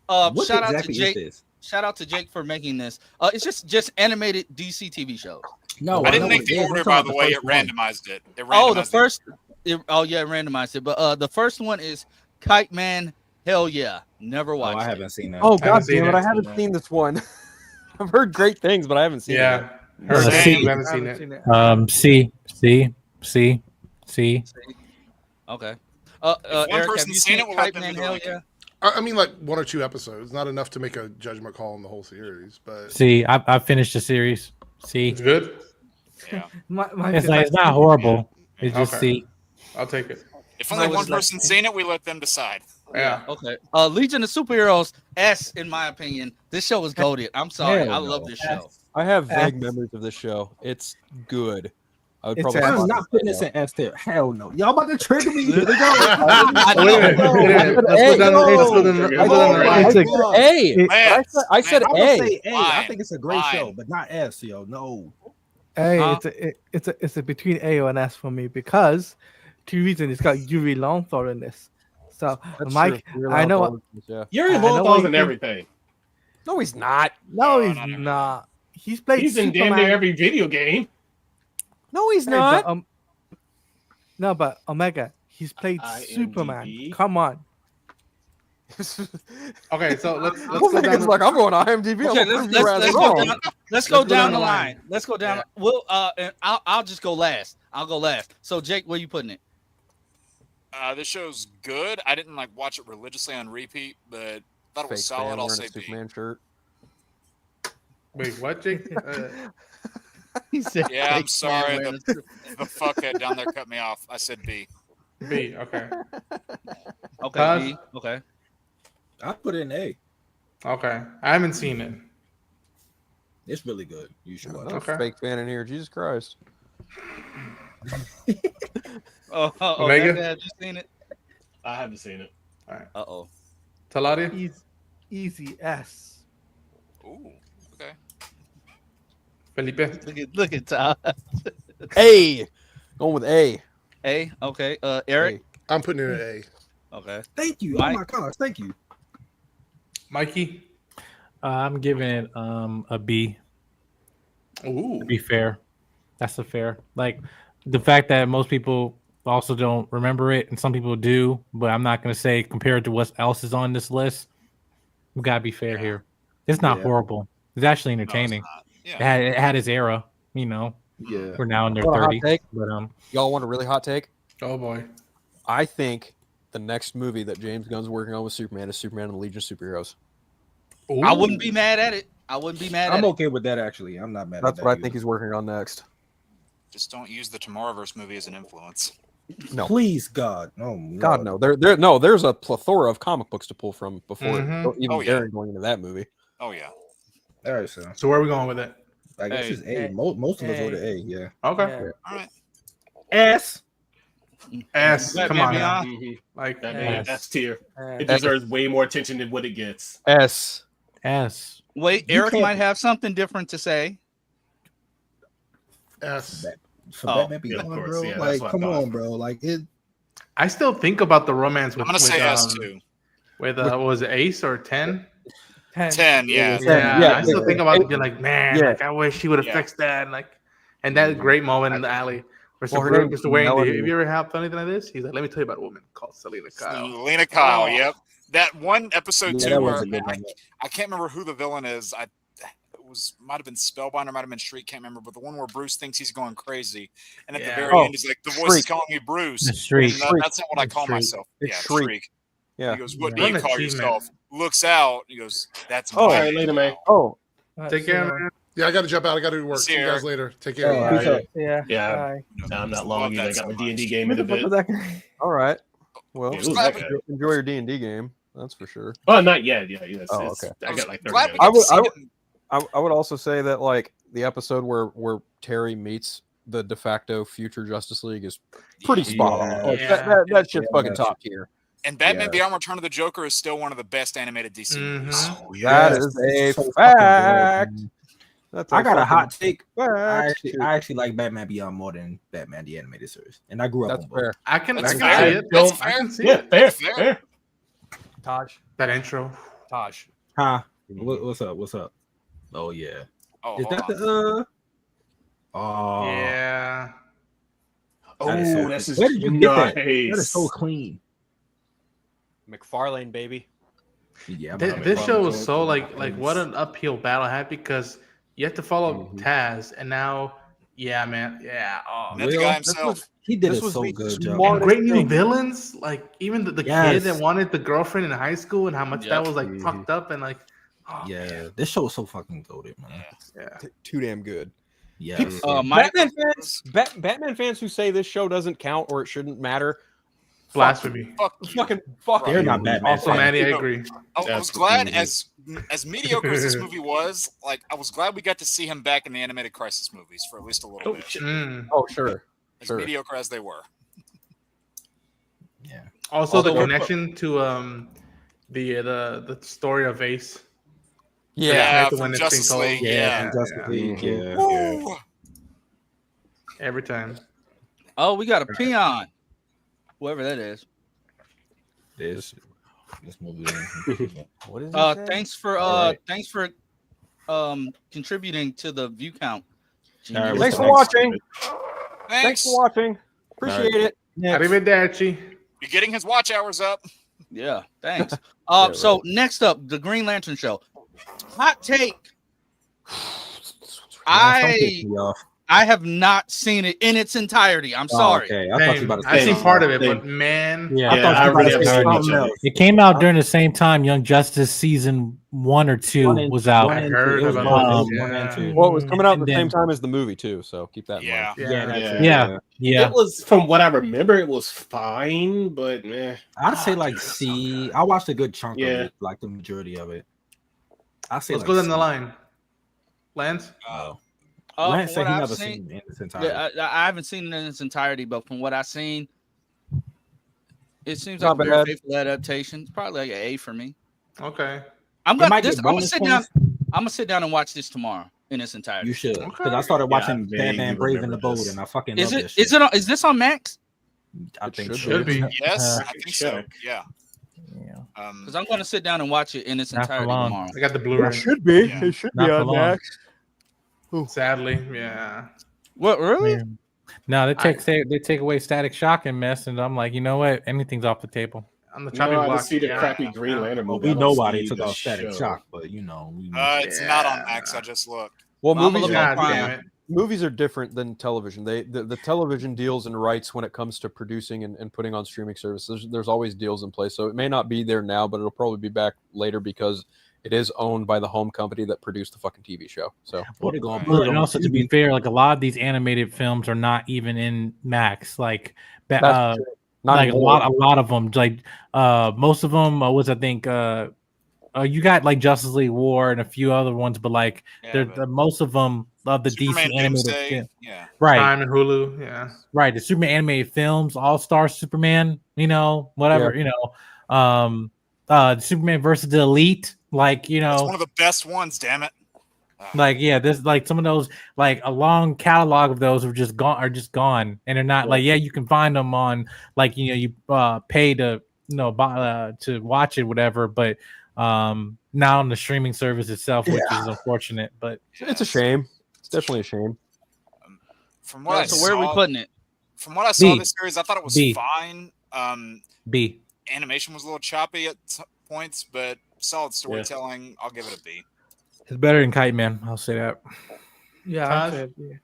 What shout out to exactly Jake. is this? Shout out to Jake for making this. It's just animated DC TV shows. No, I didn't know make what the it is. order, I'm by talking the about way. It first one. randomized it. Oh, the first. It randomized it. But the first one is Kite Man Hell yeah, never Oh, watched. I it. haven't seen that. Oh I haven't god seen damn it! it. I haven't seen this one. I've heard great things, but I haven't seen it. Yeah, heard Same. things. I haven't seen it. See. Okay. If one Eric, have person's you seen seen it, we'll let Kite them Man? do the Hell ranking. yeah. I mean, like 1 or 2 episodes, not enough to make a judgment call on the whole series. But See, I finished the series. See, It's good. Yeah. it's like it's not horrible. It's just Okay. see. I'll take it. If only So one it's like- person's seen it, we let them decide. Yeah. Okay. Legion of Superheroes. S, in my opinion, this show is goated. I'm sorry. Hell I love no. this show. I have vague memories of this show. It's good. I would probably. I'm watch not it putting right this now. in S tier. Hell no. Y'all about to trigger me. Here we go. I Wait a minute. know. Wait a minute. Let's go down. Hey, let's go down. Let's go down the I rank. said A. Man, I said I'm gonna A. say A. I Fine, think it's a great fine. show, but not S, yo. No. Hey, it's a between A and S for me because 2 reasons. It's got Yuri Lowenthal in this. So That's Mike, true. You're I allowed know to what. always- Yeah. Yuri I know Lothal's what in you- everything. No, he's not. No, No, he's no, no, no. not. He's played He's in Superman. damn near every video game. No, he's Hey, not. but, no, but Omega, he's played IMDb. Superman. Come on. Okay, so let's Well, go down. Megan's like, I'm going to IMDb. Okay, I'm let's, gonna prove your ass let's go wrong. down. Let's go Let's go down down the the line. line. Let's go down. Yeah. We'll and I'll just go last. I'll go last. So Jake, where you putting it? This show's good. I didn't like watch it religiously on repeat, but thought it was Fake solid. fan I'll wearing say a B. Superman shirt. Wait, what, Jake? He said, Yeah, I'm "Fake sorry. man The fuckhead down there cut me off. I said B. B. Okay. Okay, Todd? B. Okay. I put it in A. Okay. I haven't seen it. It's really good. You should watch it. Okay. Fake fan in here. Jesus Christ. Omega? Omega, have you seen it? I haven't seen it. Uh-oh. Taladia? Easy S. Ooh. Okay. Felipe? Look at Todd. A. Going with A. A. Okay. Eric. I'm putting it at A. Okay. Thank you. Mike? Oh my gosh, thank you. Mikey? I'm giving it a B. Ooh. To be fair, that's a fair. Like the fact that most people also don't remember it, and some people do, but I'm not gonna say compared to what else is on this list. We gotta be fair here. It's not horrible. It's actually entertaining. Yeah. It had its era. You know, Yeah. we're now in their Want a hot 30s. take? But Y'all want a really hot take? Oh, boy. I think the next movie that James Gunn's working on with Superman is Superman and the Legion of Superheroes. Ooh. I wouldn't be mad at it. I wouldn't be mad at I'm it. okay with that actually. I'm not mad That's at what I that. think he's working on next. Just don't use the Tomorrowverse movie as an influence. No. Please, God. Oh, God, no. There's a plethora of comic books to pull from before Mhm. even Oh, yeah. daring going into that movie. Oh yeah. All right, so So where are we going with it? I guess Hey. it's A. Most of us go to A. Yeah. Okay. Yeah. All right. S. S. Come on now. Mhm. Like, That Yes. S tier. S. It deserves way more attention than what it gets. S. S. Wait, You Eric can't- might have something different to say. S. For Oh, Batman yeah, of Beyond, course, bro. yeah, that's Like, what I come thought. on, bro. Like it. I still think about the romance I'm with, gonna say S too. with was it Ace or 10? 10, yeah. Yeah, I still think about it, be like, man, Yeah. like I wish she would have Yeah. fixed that. And that great moment in the alley where Well, her Mr. name's Wayne, Melanie. have you ever had anything like this? He's like, let me tell you about a woman called Selena Kyle. Lena Kyle, Oh. yep. That one episode Yeah, too that was where a good I, one. I can't remember who the villain is. Might have been Spellbinder, might have been Shriek, can't remember, but the one where Bruce thinks he's going crazy, and at the Yeah. very Oh, end he's like, "The voice is Shriek. calling me Bruce." The Shriek. And that's not what I call Shriek. myself. It's Yeah, Shriek. Shriek. Yeah. He goes, "What Yeah. do What you an call achievement. yourself?" Looks out. He goes, "That's Oh. my All right, later, man. Oh, Take care, man. Yeah, I got to jump out. I got to do work. See See you you, guys later. Take care. All right. Yeah. Yeah. Bye. Nah, I'm not long Love either. I that got so my D&D much. game in a bit. all right. Well, Yeah, who's that guy? enjoy your D&D game. That's for sure. Oh, not yet. Yeah, it's, Oh, it's, okay. I got like 30 Glad we minutes. got I would- to see I would- it. I would also say that like the episode where Terry meets the de facto future Justice League is pretty spot on. Like, Yeah. that shit's Yeah. fucking top tier. And Batman Yeah. Beyond Return of the Joker is still one of the best animated DC movies. Mhm. Oh, That yes. is a So fucking fact. good. That's I got a fucking hot take. I fact. actually like Batman Beyond more than Batman the Animated Series, and I grew up That's on both. fair. I can That's see fair. it. That's I fair. can see Yeah, it. fair, Fair. fair. Taj. That intro. Taj. Huh? What's up? What's up? Oh yeah. Oh, Is hold that on. the Oh Yeah. Oh, That is so this cool. is Where did you get that? That is nice. so clean. McFarlane, baby. Yeah, This show was so like what an uphill battle I had because you have to follow Taz, and now, yeah, man, yeah. Oh, Met the guy himself. He did This it was so the good, and Joe. great new villains, like even the kid that Yes. wanted the girlfriend in high school, and how much that was like fucked up and like, Yeah, this show was so fucking goated, man. yeah. Too damn good. Yes. Batman fans who say this show doesn't count or it shouldn't matter, Blasphemy. Fuck They're you. not Batman. Also, fans. Manny, I agree. I was glad as mediocre as this movie was. Like, I was glad we got to see him back in the animated Crisis movies for at least a little bit. Oh, sure. As mediocre as they were. Yeah. Also, the connection to the story of Ace. Yeah, When from it's Justice being told. League. Yeah. Justice League, yeah. Woo! Every time. Oh, we got a peon. Whoever that is. This movie. What is it? Thanks for contributing to the view count. right, Thanks for watching. Thanks. For watching. Appreciate it. Arrivederci. You're getting his watch hours up. Yeah, thanks. So next up, the Green Lantern show. Hot take. I have not seen it in its entirety. I'm sorry. Okay, I thought you about to I've say seen something. part of it, but man, I really haven't seen much of it. It came out during the same time Young Justice season 1 or 2 was out. I heard about this. one and two. Well, it was coming out at And the same then- time as the movie too, so keep that in mind. Yeah. It was, from what I remember, it was fine, but meh. I'd say like C. I watched a good chunk of Yeah. it, like the majority of it. I say Let's like go down C. the line. Lance? Lance From said what he I've never seen- seen it in its entirety. I haven't seen it in its entirety, but from what I've seen, it seems Not like a very bad. faithful adaptation. It's probably like an A for me. Okay. I'm It gonna might get bonus sit points. down. I'm gonna sit down and watch this tomorrow in its entirety. You should, because I started watching I Batman vaguely Brave and the remember Bold, this. and I fucking Is love it? this shit. Is this on Max? I think should so. Should be. Yes, Uh, I think so. Yeah. Yeah. Because I'm gonna sit down and watch it in its Not for entirety long. tomorrow. I got the Blu-ray. be. Yeah. It should Not for long. Sadly, yeah. What really? Man. No, they take away Static Shock and mess, and I'm like, you know what? Anything's off the table. On the No, chopping I block. didn't see the yeah. crappy Green Lantern Well, movie. we I know don't why they see took the off Static show. Shock, but you know, It's not on Max. I just looked. Well, Well, I'm movies looking are, at God Prime. damn it. movies are different than television. The television deals and rights when it comes to producing and putting on streaming services. There's always deals in place, so it may not be there now, but it'll probably be back later because it is owned by the home company that produced the fucking TV show. So And also, to be fair, like a lot of these animated films are not even in Max. Like, That's like a anymore. lot of them. Like, most of them was, I think, you got like Justice League War and a few other ones, but like, most of them of the Superman DC animated Doomsday, film. yeah. Right. Prime and Hulu, yeah. Right, the Superman animated films, All Star Superman, whatever, the Superman versus the Elite, like, It's one of the best ones. Damn it. like, yeah, there's like some of those, like a long catalog of those are just gone, and they're not like, yeah, you can find them on, like, you pay to to watch it, whatever, but not on the streaming service itself, which is unfortunate, but it's a shame. It's definitely a shame. From what I So saw, where are we putting it? From what I saw B. this series, I thought it was B. fine. B. Animation was a little choppy at points, but solid storytelling. I'll give it a B. It's better than Kite Man, I'll say that. Yeah, Taj? I said, yeah.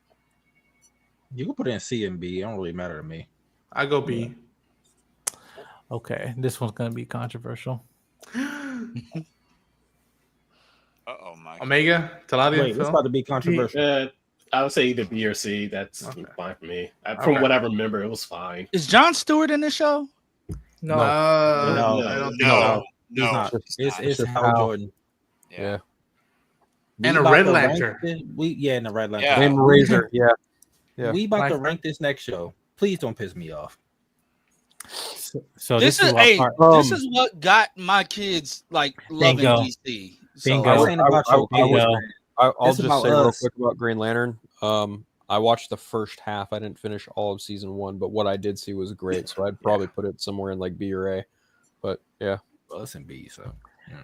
You can put it in C and B. It don't really matter to me. I go B. Okay, this one's gonna be controversial. Uh-oh, Mike. Omega, Taladia, Wait, it's about to be controversial. I would say either B or C. That's fine for me. From Okay. what I remember, it was fine. Is Jon Stewart in this show? No. No, I don't think No, He's no. not. It's just Hal Hal. Jordan. Yeah. And We a about Red to rank Lantern. in the Red Lantern. Yeah. And Razor. Yeah. Yeah. We about to Like- rank this next show. Please don't piss me off. So This is what part- this is what got my kids like loving Bingo. DC. So, Bingo. I was saying about your Bingo. I'll It's just about say real us. quick about Green Lantern. I watched the first half. I didn't finish all of season 1, but what I did see was great. So I'd probably put it somewhere in like B or A. But yeah, us and B. So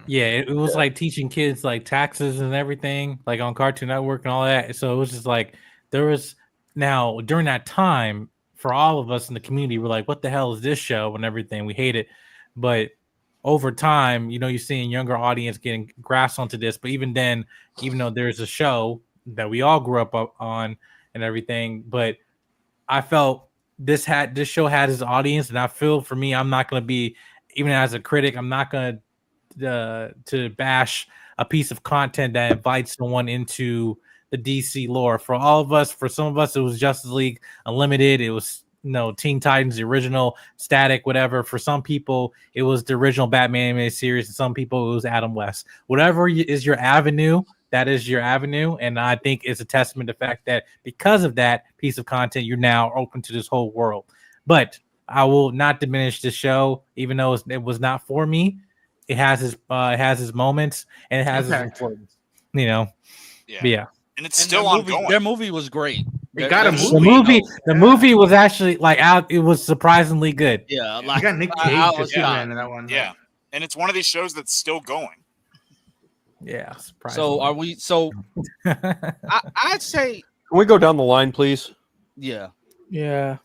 Yeah, it was like teaching kids like taxes and everything, like on Cartoon Network and all that. So it was just like there was now during that time for all of us in the community, we're like, what the hell is this show and everything? We hate it. But over time, you know, you're seeing younger audience getting grasped onto this. But even then, even though there's a show that we all grew up on and everything, but I felt this show had his audience, and I feel for me, I'm not going to be, even as a critic, I'm not going to bash a piece of content that invites someone into the DC lore. For all of us, for some of us, it was Justice League Unlimited. It was Teen Titans, the original, Static, whatever. For some people, it was the original Batman animated series, and some people it was Adam West. Whatever is your avenue, that is your avenue, and I think it's a testament to the fact that because of that piece of content, you're now open to this whole world. But I will not diminish the show, even though it was not for me. It has his moments, and it has its importance. Yeah. And it's still ongoing. Their movie was great. They got a movie. The movie was actually it was surprisingly good. Yeah, you got Nick Cage as Superman in that one. Yeah, and it's one of these shows that's still going. Yeah, so are we? So I'd say. Can we go down the line, please? Yeah. Yeah.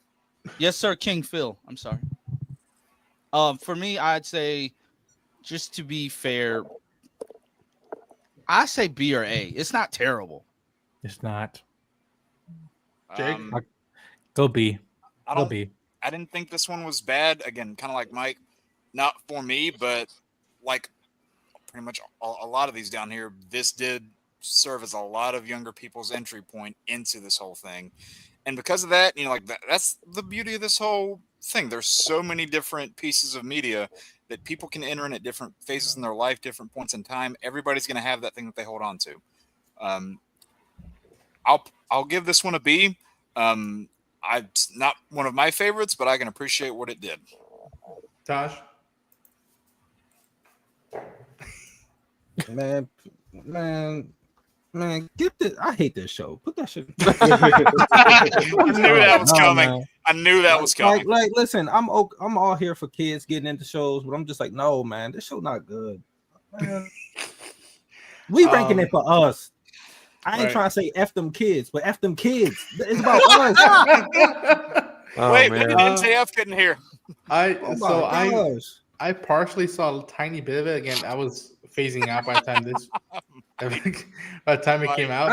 Yes, sir, King Phil. I'm sorry. For me, I'd say, just to be fair, I say B or A. It's not terrible. It's not. Jake? Go B. I didn't think this one was bad. Again, kind of like Mike, not for me, but like pretty much a lot of these down here, this did serve as a lot of younger people's entry point into this whole thing. And because of that, that's the beauty of this whole thing. There's so many different pieces of media that people can enter in at different phases in their life, different points in time. Everybody's going to have that thing that they hold on to. I'll give this one a B. It's not one of my favorites, but I can appreciate what it did. Tosh? Man, get this. I hate this show. Put that shit. I knew that was coming. Man. I knew that was coming. Like, listen, I'm all here for kids getting into shows, but I'm just like, no, man, this show not good. Man. We ranking it for us. I ain't trying to say F them kids, but F them kids. It's about us. Wait, what did NTF couldn't hear? I partially saw a tiny bit of it. Again, I was phasing out by the time it came out.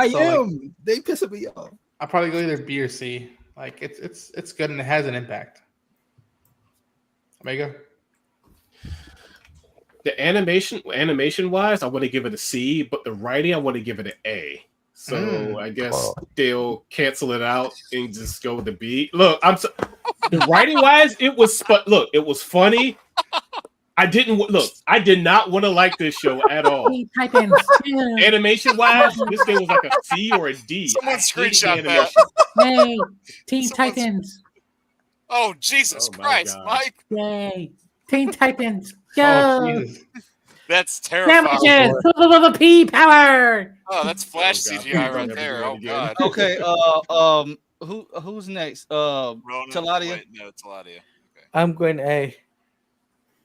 They pissing me off. I'll probably go either B or C. Like it's good and it has an impact. Omega? The animation wise, I want to give it a C, but the writing I want to give it an A. So I guess they'll cancel it out and just go with the B. Look, the writing wise, it was funny. I did not want to like this show at all. Animation wise, this thing was like a C or a D. Someone screenshot that. Hey, Teen Titans. Oh, Jesus Christ, Mike. Yay. Teen Titans. Go. That's terrifying. Sandwiches. P power. Oh, that's Flash CGI right there. Oh God. Okay. Who's next? Taladia. Wait, no, Taladia. Okay. I'm going A.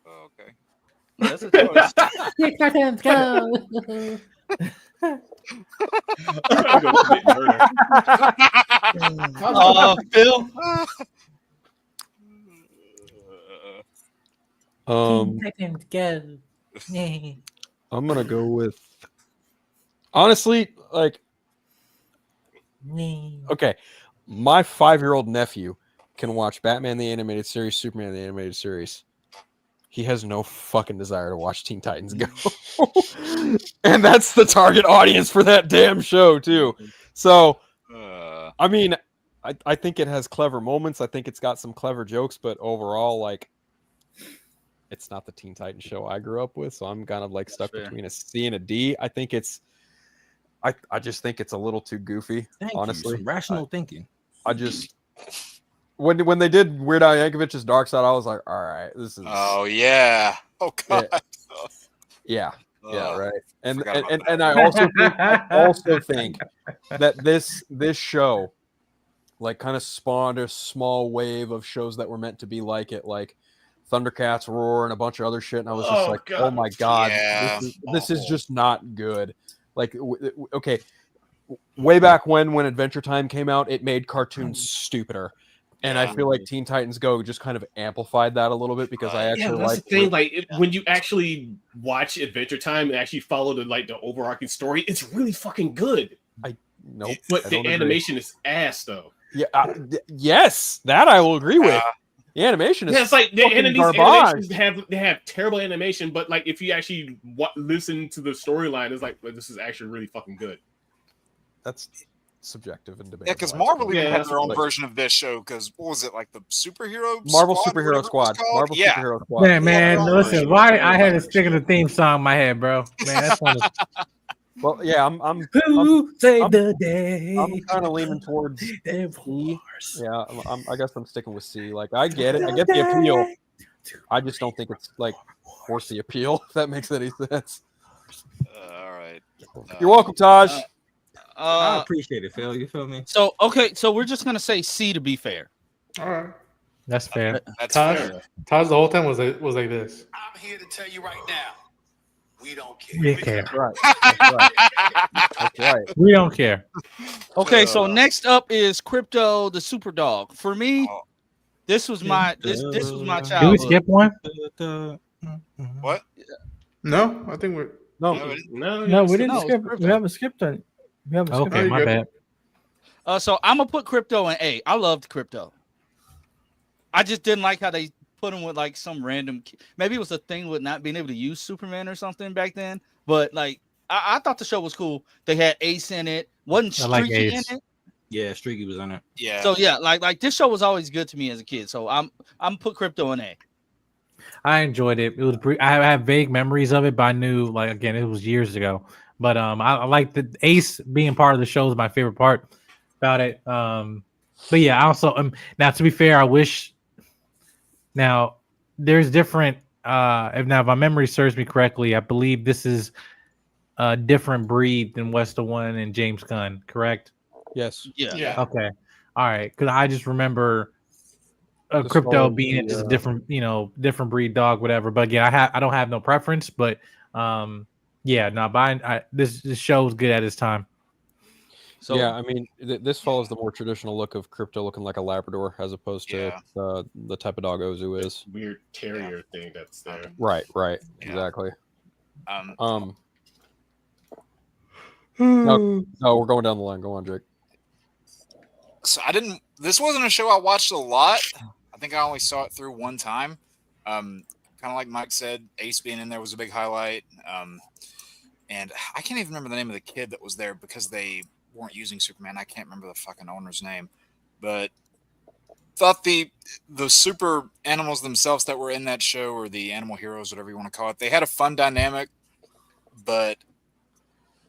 Oh, okay. That's a choice. Teen Titans. Go. Phil. Teen Titans. Go. I'm gonna go with, honestly, like, okay, my 5-year-old nephew can watch Batman the Animated Series, Superman the Animated Series. He has no fucking desire to watch Teen Titans Go. And that's the target audience for that damn show too. So I mean, I think it has clever moments. I think it's got some clever jokes, but overall, like, it's not the Teen Titans show I grew up with, so I'm kind of like stuck between a C and a D. I think I just think it's a little too goofy, honestly. Rational thinking. I just when they did Weird Al Yankovic's Dark Side, I was like, all right, this is. Oh yeah. Oh God. Yeah. Yeah. Right. And I also think that this show, like, kind of spawned a small wave of shows that were meant to be like it, like Thundercats Roar and a bunch of other shit, and I was just like, God. Oh my God, yeah, this is just not good. Like, okay, way back when Adventure Time came out, it made cartoons stupider, And I feel like Teen Titans Go just kind of amplified that a little bit because I actually that's like the thing. Like when you actually watch Adventure Time and actually follow the overarching story, it's really fucking good. Nope. But the animation is ass though. Yeah. Yes, that I will agree with. The animation is it's like these garbage. animations have terrible animation, but like if you actually listen to the storyline, it's like this is actually really fucking good. That's subjective and debatable. Yeah, because Marvel even had their own version of this show. Because what was it, like the Marvel Superhero Squad? Marvel Superhero Squad. Man, listen, why I had to stick in the theme song in my head, bro. Man, that's one of Well, yeah, I'm saved the day. I'm kind of leaning towards C. Yeah, I guess I'm sticking with C. Like, I get it. I get the appeal. I just don't think it's like worth the appeal. If that makes any sense. All right. You're welcome, Taj. I appreciate it, Phil. You feel me? So okay, so we're just gonna say C to be fair. All right. That's fair. That's Taj, fair. Taj the whole time was like this. I'm here to tell you right now, we don't care. We care. Right. That's right. That's right. We don't care. Okay, so next up is Crypto the Super Dog. For me, this was my this was my childhood. Did we skip one? What? No, I think we're No, we didn't skip. We haven't skipped it. We haven't skipped Okay, it. my bad. So I'm gonna put Crypto in A. I loved Crypto. I just didn't like how they put him with like some random. Maybe it was a thing with not being able to use Superman or something back then. But like, I thought the show was cool. They had Ace in it. Wasn't Streaky in it? Yeah, Streaky was in it. Yeah. So yeah, like this show was always good to me as a kid. So I'm put Crypto in A. I enjoyed it. It was I have vague memories of it, but I knew like again it was years ago. But I like the Ace being part of the show is my favorite part about it. But yeah, I also now to be fair, I wish now there's different. If my memory serves me correctly, I believe this is a different breed than West the One and James Gunn. Correct? Yes. Yeah. Okay. All right. Because I just remember Crypto being just a different, different breed dog, whatever. But again, I don't have no preference, but yeah, no, this show was good at its time. So yeah, I mean, this follows the more traditional look of Crypto looking like a Labrador as opposed to the type of dog Ozu is. Weird terrier thing that's there. Right, exactly. No, we're going down the line. Go on, Jake. So this wasn't a show I watched a lot. I think I only saw it through one time. Kind of like Mike said, Ace being in there was a big highlight. And I can't even remember the name of the kid that was there because they weren't using Superman. I can't remember the fucking owner's name, but thought the super animals themselves that were in that show, or the animal heroes, whatever you want to call it, they had a fun dynamic. But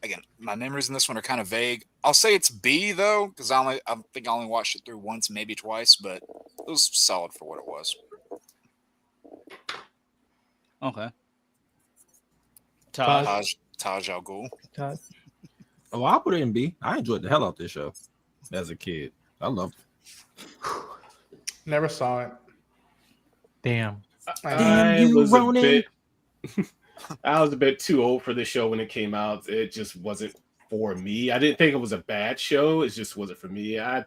again, my memories in this one are kind of vague. I'll say it's B though, because I think I only watched it through once, maybe twice, but it was solid for what it was. Okay. Taj Al Ghul. Oh, I'll put it in B. I enjoyed the hell out this show as a kid. I loved it. Never saw it. Damn. I was a bit too old for this show when it came out. It just wasn't for me. I didn't think it was a bad show. It just wasn't for me. I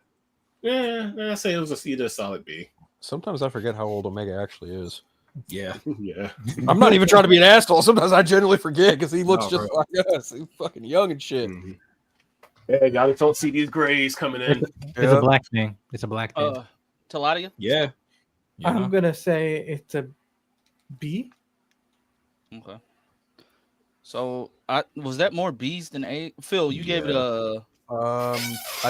say it was either a solid B. Sometimes I forget how old Omega actually is. Yeah. Yeah. I'm not even trying to be an asshole. Sometimes I genuinely forget because he looks just like us. He's fucking young and shit. Mm-hmm. Yeah, y'all just don't see these grays coming in. It's a black thing. It's a black thing. Taladia? Yeah. I'm gonna say it's a B. Okay. So was that more B's than A? Phil, you gave it a. I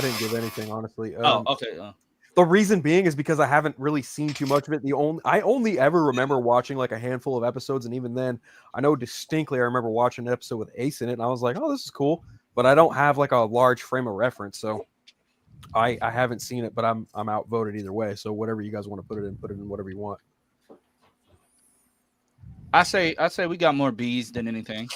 didn't give anything honestly. Okay. The reason being is because I haven't really seen too much of it. I only ever remember watching like a handful of episodes, and even then, I know distinctly I remember watching an episode with Ace in it, and I was like, "Oh, this is cool," but I don't have like a large frame of reference, so I haven't seen it. But I'm outvoted either way. So whatever you guys want to put it in whatever you want. I say we got more B's than anything.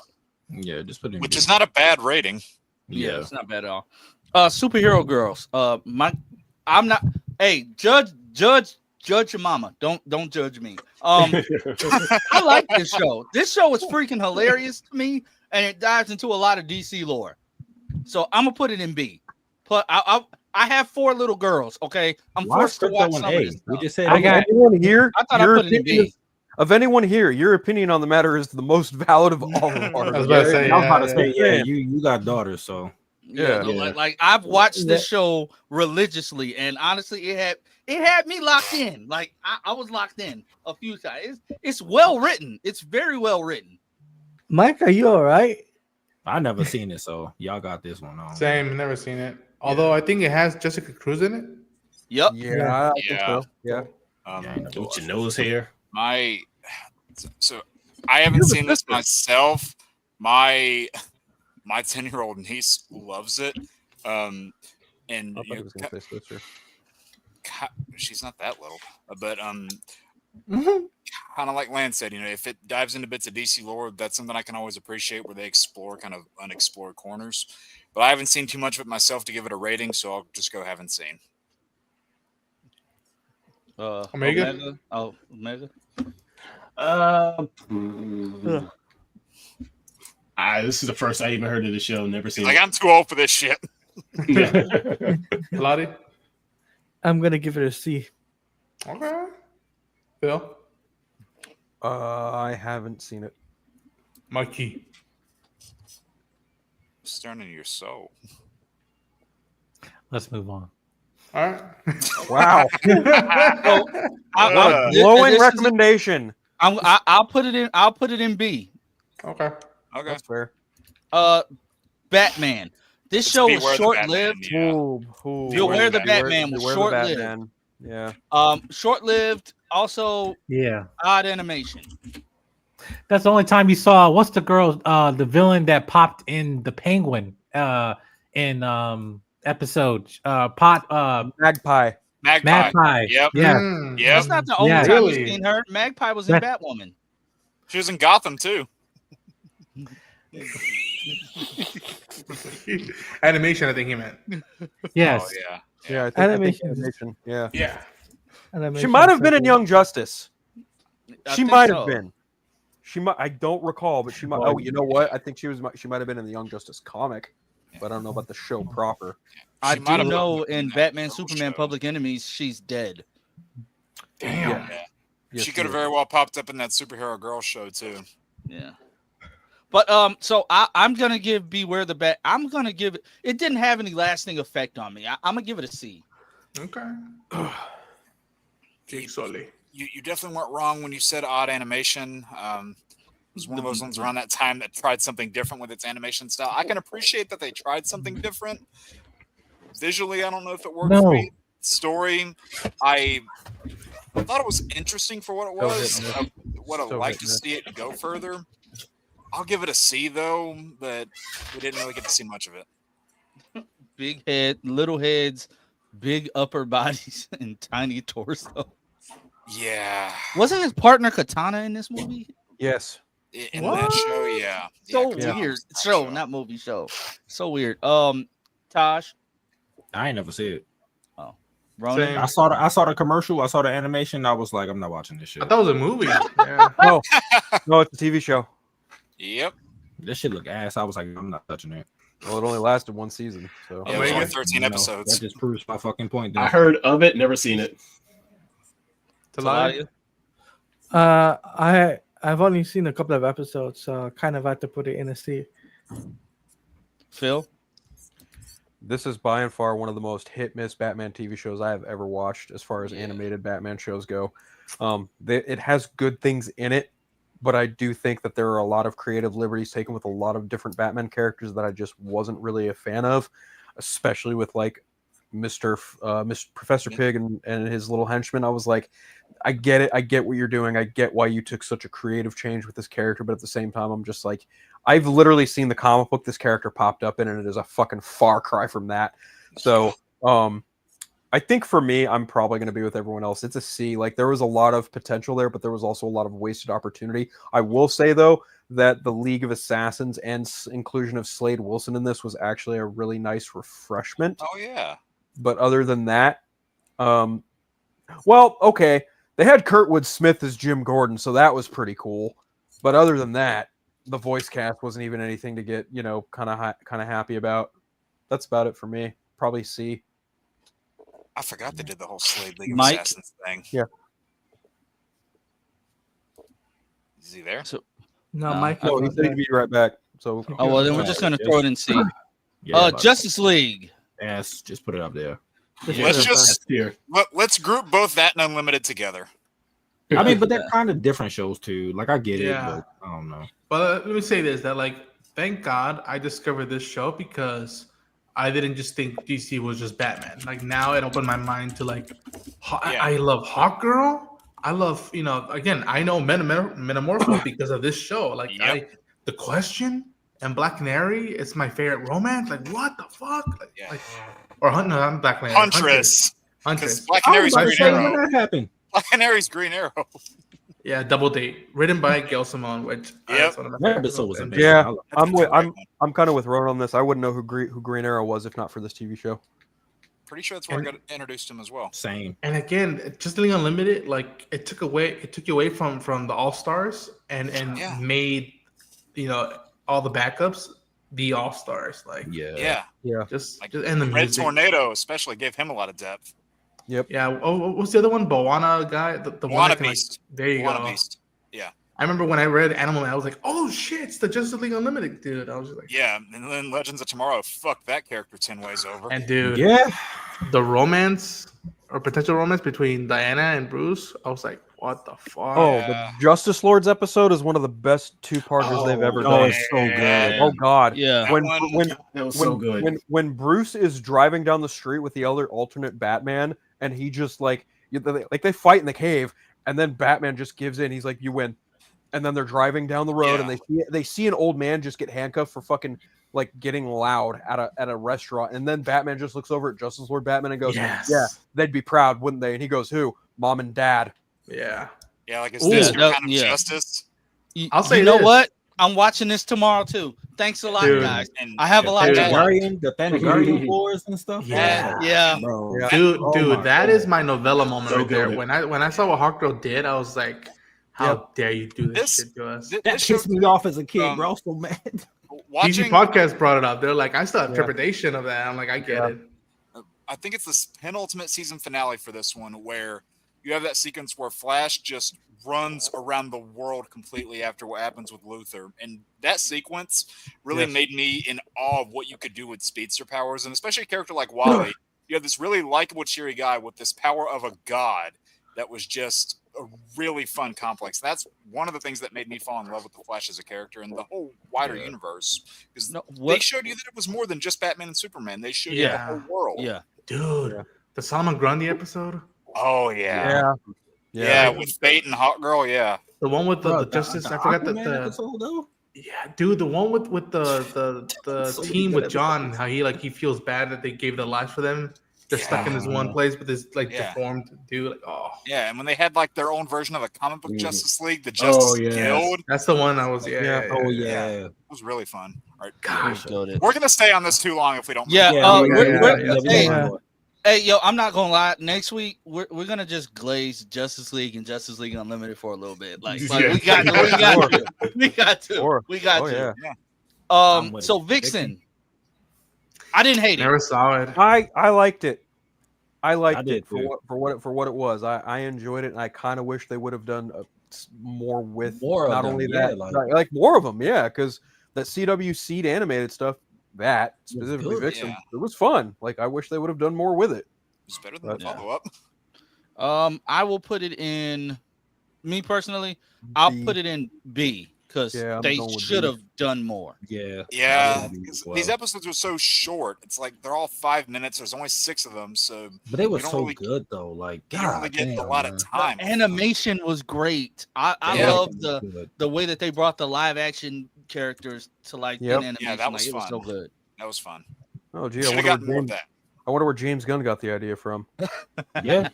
Yeah, just put it in Which B. is not a bad rating. Yeah, it's not bad at all. Superhero girls. I'm not. Hey, judge your mama. Don't judge me. I like this show. This show is freaking hilarious to me, and it dives into a lot of DC lore. So I'm gonna put it in B. But I have 4 little girls. Okay, I'm Why forced to Crypto watch on some A? of this We stuff. just said I Of got anyone here, I thought I your put it in opinion B. of anyone here, your opinion on the matter is the most valid of all of ours. I was about to say, I was about to yeah, say, yeah. yeah, you got daughters, so Yeah, Yeah. like I've watched this That- show religiously, and honestly, it had me locked in. Like I was locked in a few times. It's well written. It's very well written. Mike, are you all right? I never seen it, so y'all got this one on. same. Never seen it. Although I think it has Jessica Cruz in it. Yep. Yeah, I think so. Yeah. Don't your nose hair? So I haven't seen this myself. My 10-year-old niece loves it. And I thought it was gonna say sister. she's not that little, but kind of like Lance said, if it dives into bits of DC lore, that's something I can always appreciate, where they explore kind of unexplored corners. But I haven't seen too much of it myself to give it a rating, so I'll just go haven't seen. Omega? Oh, Omega. This is the first I even heard of the show. Never seen Like, it. I'm too old for this shit. Lottie? I'm gonna give it a C. Okay. Phil? I haven't seen it. Mikey? Staring into your soul. Let's move on. All right. Wow. I'll, glowing recommendation. I'll put it in. I'll put it in B. Okay. Okay. That's fair. Batman. This show was short-lived. Beware the Batman was short-lived. Yeah. Short-lived. Also, Yeah. odd animation. That's the only time you saw what's the girl, the villain that popped in the Penguin in episode Magpie. Magpie. Yep. Yeah. Yep. That's not the only Yeah. time we've seen her. Magpie was in Batwoman. She was in Gotham too. Animation, I think he meant. Yes. Oh, yeah. Yeah, I think animation. Yeah. Yeah. She might have been in Young Justice. I She think might so. have been. She might. I don't recall, but she might. Oh, you know what? I think she was. She might have been in the Young Justice comic, but I don't know about the show proper. I She might do have know looked in that Batman, girl Superman, show. Public Enemies, she's dead. Damn. Yeah. Yes, She could have very well popped up in that superhero girl show too. Yeah. But so I'm gonna give Beware the Bat. I'm gonna give it. It didn't have any lasting effect on me. I'm gonna give it a C. Okay. Jake Sully. You definitely weren't wrong when you said odd animation. It was one of those ones around that time that tried something different with its animation style. I can appreciate that they tried something different. Visually, I don't know if it worked for me. Story, I thought it was interesting for what it was. I would have liked to see it go further. I'll give it a C though, but we didn't really get to see much of it. Big head, little heads, big upper bodies, and tiny torso. Yeah. Wasn't his partner Katana in this movie? Yes. In that show, yeah. So Katana weird. was in that Show, not movie. Show. So weird. Tosh. I ain't never see it. Oh, Ronan. Same. I saw the commercial. I saw the animation. I was like, I'm not watching this shit. I thought it was a movie. Yeah. No, it's a TV show. Yep. This shit look ass. I was like, I'm not touching it. Well, it only lasted one season, so Yeah, it was only 13 episodes. That just proves my fucking point. I heard of it, never seen it. Taladia. I've only seen a couple of episodes, so kind of had to put it in a C. Phil. This is by and far one of the most hit-miss Batman TV shows I have ever watched, as far as animated Batman shows go. It has good things in it, but I do think that there are a lot of creative liberties taken with a lot of different Batman characters that I just wasn't really a fan of, especially with like Mr. Professor Pig and his little henchman. I was like, I get it. I get what you're doing. I get why you took such a creative change with this character, but at the same time, I'm just like, I've literally seen the comic book this character popped up in, and it is a fucking far cry from that. So, I think for me, I'm probably going to be with everyone else. It's a C. Like, there was a lot of potential there, but there was also a lot of wasted opportunity. I will say, though, that the League of Assassins and inclusion of Slade Wilson in this was actually a really nice refreshment. Oh, yeah. But other than that, well, okay. They had Kurtwood Smith as Jim Gordon, so that was pretty cool. But other than that, the voice cast wasn't even anything to get, kind of happy about. That's about it for me. Probably C. I forgot they did the whole Slade League of Mike? Assassins thing. Yeah. Is he there? So, No, No, Mike. No, he said he'd be right back. So oh well, then we're just gonna throw it in C. Yeah, Justice League. yes, just put it up there. Let's group both that and Unlimited together. I mean, but they're kind of different shows too. Like I get it, Yeah. but I don't know. But let me say this: that like, thank God I discovered this show because I didn't just think DC was just Batman. Like now it opened my mind to like, I love Hawkgirl. I love again I know Metamorpho because of this show. Like The Question and Black Canary. It's my favorite romance. Like what the fuck? I'm Black Canary. Huntress. Huntress. Black Canary's Green Arrow. When that happened. Black Canary's Green Arrow. Yeah, Double Date, written by Gail Simone, which Yep. one of my That favorite episode was films. amazing. yeah, I I'm kind of with Ron on this. I wouldn't know who Green Arrow was if not for this TV show. Pretty sure that's where I got introduced to him as well. Same. And again, just League Unlimited, like it took you away from the All Stars and made all the backups the All Stars. Like Yeah. just Like, and the Red music. Tornado especially gave him a lot of depth. Yep. Yeah. Oh, what's the other one? Moana guy. The one Moana that can, Beast. there you Moana go. Beast. Yeah. I remember when I read Animal Man, I was like, "Oh shit, it's the Justice League Unlimited dude." I was just like, Yeah, and then Legends of Tomorrow, fuck that character 10 ways over. and dude, Yeah. the romance or potential romance between Diana and Bruce, I was like, "What the fuck?" Oh, the Justice Lords episode is one of the best two-parters they've ever done. it's so good. Oh God! Yeah. That was so good. When Bruce is driving down the street with the other alternate Batman, and he just they fight in the cave, and then Batman just gives in. He's like, "You win," and then they're driving down the road, and they see an old man just get handcuffed for fucking like getting loud at a restaurant, and then Batman just looks over at Justice Lord Batman and goes, Yes. "Yeah, they'd be proud, wouldn't they?" And he goes, "Who? Mom and Dad." Yeah. Yeah, like, is this your kind of yeah. justice? I'll say you know this. what? I'm watching this tomorrow too. Thanks a lot, Dude. guys. And I have a lot to watch. The Thanagarian Wars and stuff. Yeah. Bro. Yeah. Dude, Oh my that God. is my novella moment So right there. good. When I saw what Hawkgirl did, I was like, "How dare you do this shit to us?" That This pissed show, me off as a kid, bro. So mad. DG watching, Podcast brought it up. They're like, "I still have trepidation of that." I'm like, "I get it." I think it's the penultimate season finale for this one where you have that sequence where Flash just runs around the world completely after what happens with Luthor. And that sequence really made me in awe of what you could do with speedster powers, and especially a character like Wally. You have this really likable, cheery guy with this power of a god that was just a really fun complex. That's one of the things that made me fall in love with the Flash as a character and the whole wider universe. Because they showed you that it was more than just Batman and Superman. They showed you the whole world. Yeah. Dude, the Solomon Grundy episode. Oh, yeah. With Fate and Hawkgirl, yeah. The one with the Justice. I forgot that the. episode though. Yeah, dude, the one with the team with John, how he feels bad that they gave their lives for them. They're stuck in this one place with this deformed dude. Like, oh. Yeah, and when they had like their own version of a comic book Justice League, the Justice Guild. That's the one I was. It was really fun. All right, gosh, we're gonna stay on this too long if we don't. Hey, yo, I'm not gonna lie. Next week we're gonna just glaze Justice League and Justice League Unlimited for a little bit. Like we got to. Yeah. So Vixen, I didn't hate it. Never saw it. I liked it. I liked did it for what it was. I enjoyed it, and I kind of wish they would have done more with More of not them, only yeah, that, like- like more of them. Yeah, because that CW Seed animated stuff, that specifically good, Vixen, it was fun. Like I wish they would have done more with it. It's better than the follow up. I will put it in. Me personally, I'll put it in B because they should have done more. Yeah. These episodes are so short. It's like they're all 5 minutes. There's only 6 of them, so. But they were so really, good though. Like you don't really get a lot of time. The animation was great. I love the way that they brought the live action characters to like in animation. Yeah, that was it fun. was so good. That was fun. Oh, gee, Should have gotten more of that. I wonder where James Gunn got the idea from. Yeah.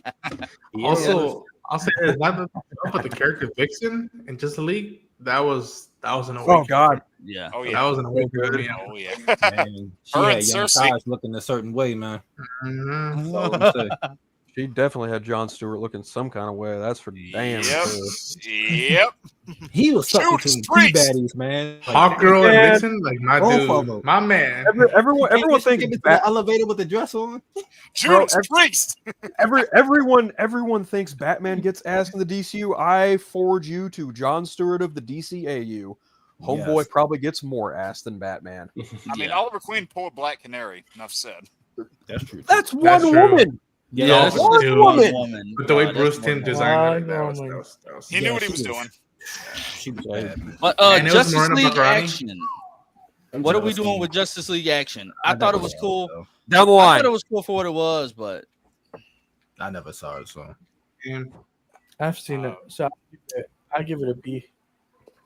Also, I'll say this, not but the character Vixen in Just the League, that was an awakening. Oh God. Yeah. Oh yeah. That was an awakening. Oh yeah. Man, she Her had and young Cersei. thighs looking a certain way, man. Mhm. That's all I'm saying. She She definitely had Jon Stewart looking some kind of way. That's for damn Yep. sure. Yep. He was stuck Shoot between two streaks. baddies, man. Hawk Girl and man, Vixen, like my both dude, of them. my man. Everyone thinks into the elevator with the dress on. Shooting streaks. everyone thinks Batman gets ass in the DCU. I forward you to Jon Stewart of the DCAU. Homeboy Yes. probably gets more ass than Batman. I mean, Oliver Queen pulled Black Canary. Enough said. That's true. That's That's one true. woman. Yeah, that's one dude. woman. But the way That's Bruce one Timm woman. designed it, that was He knew what he was doing. She was bad. But And it was Justice Morena League Baccarat. action. What are we doing with Justice League action? I thought it was cool. Down the I line. thought it was cool for what it was, but I never saw it, so I've seen it, so I give it a B.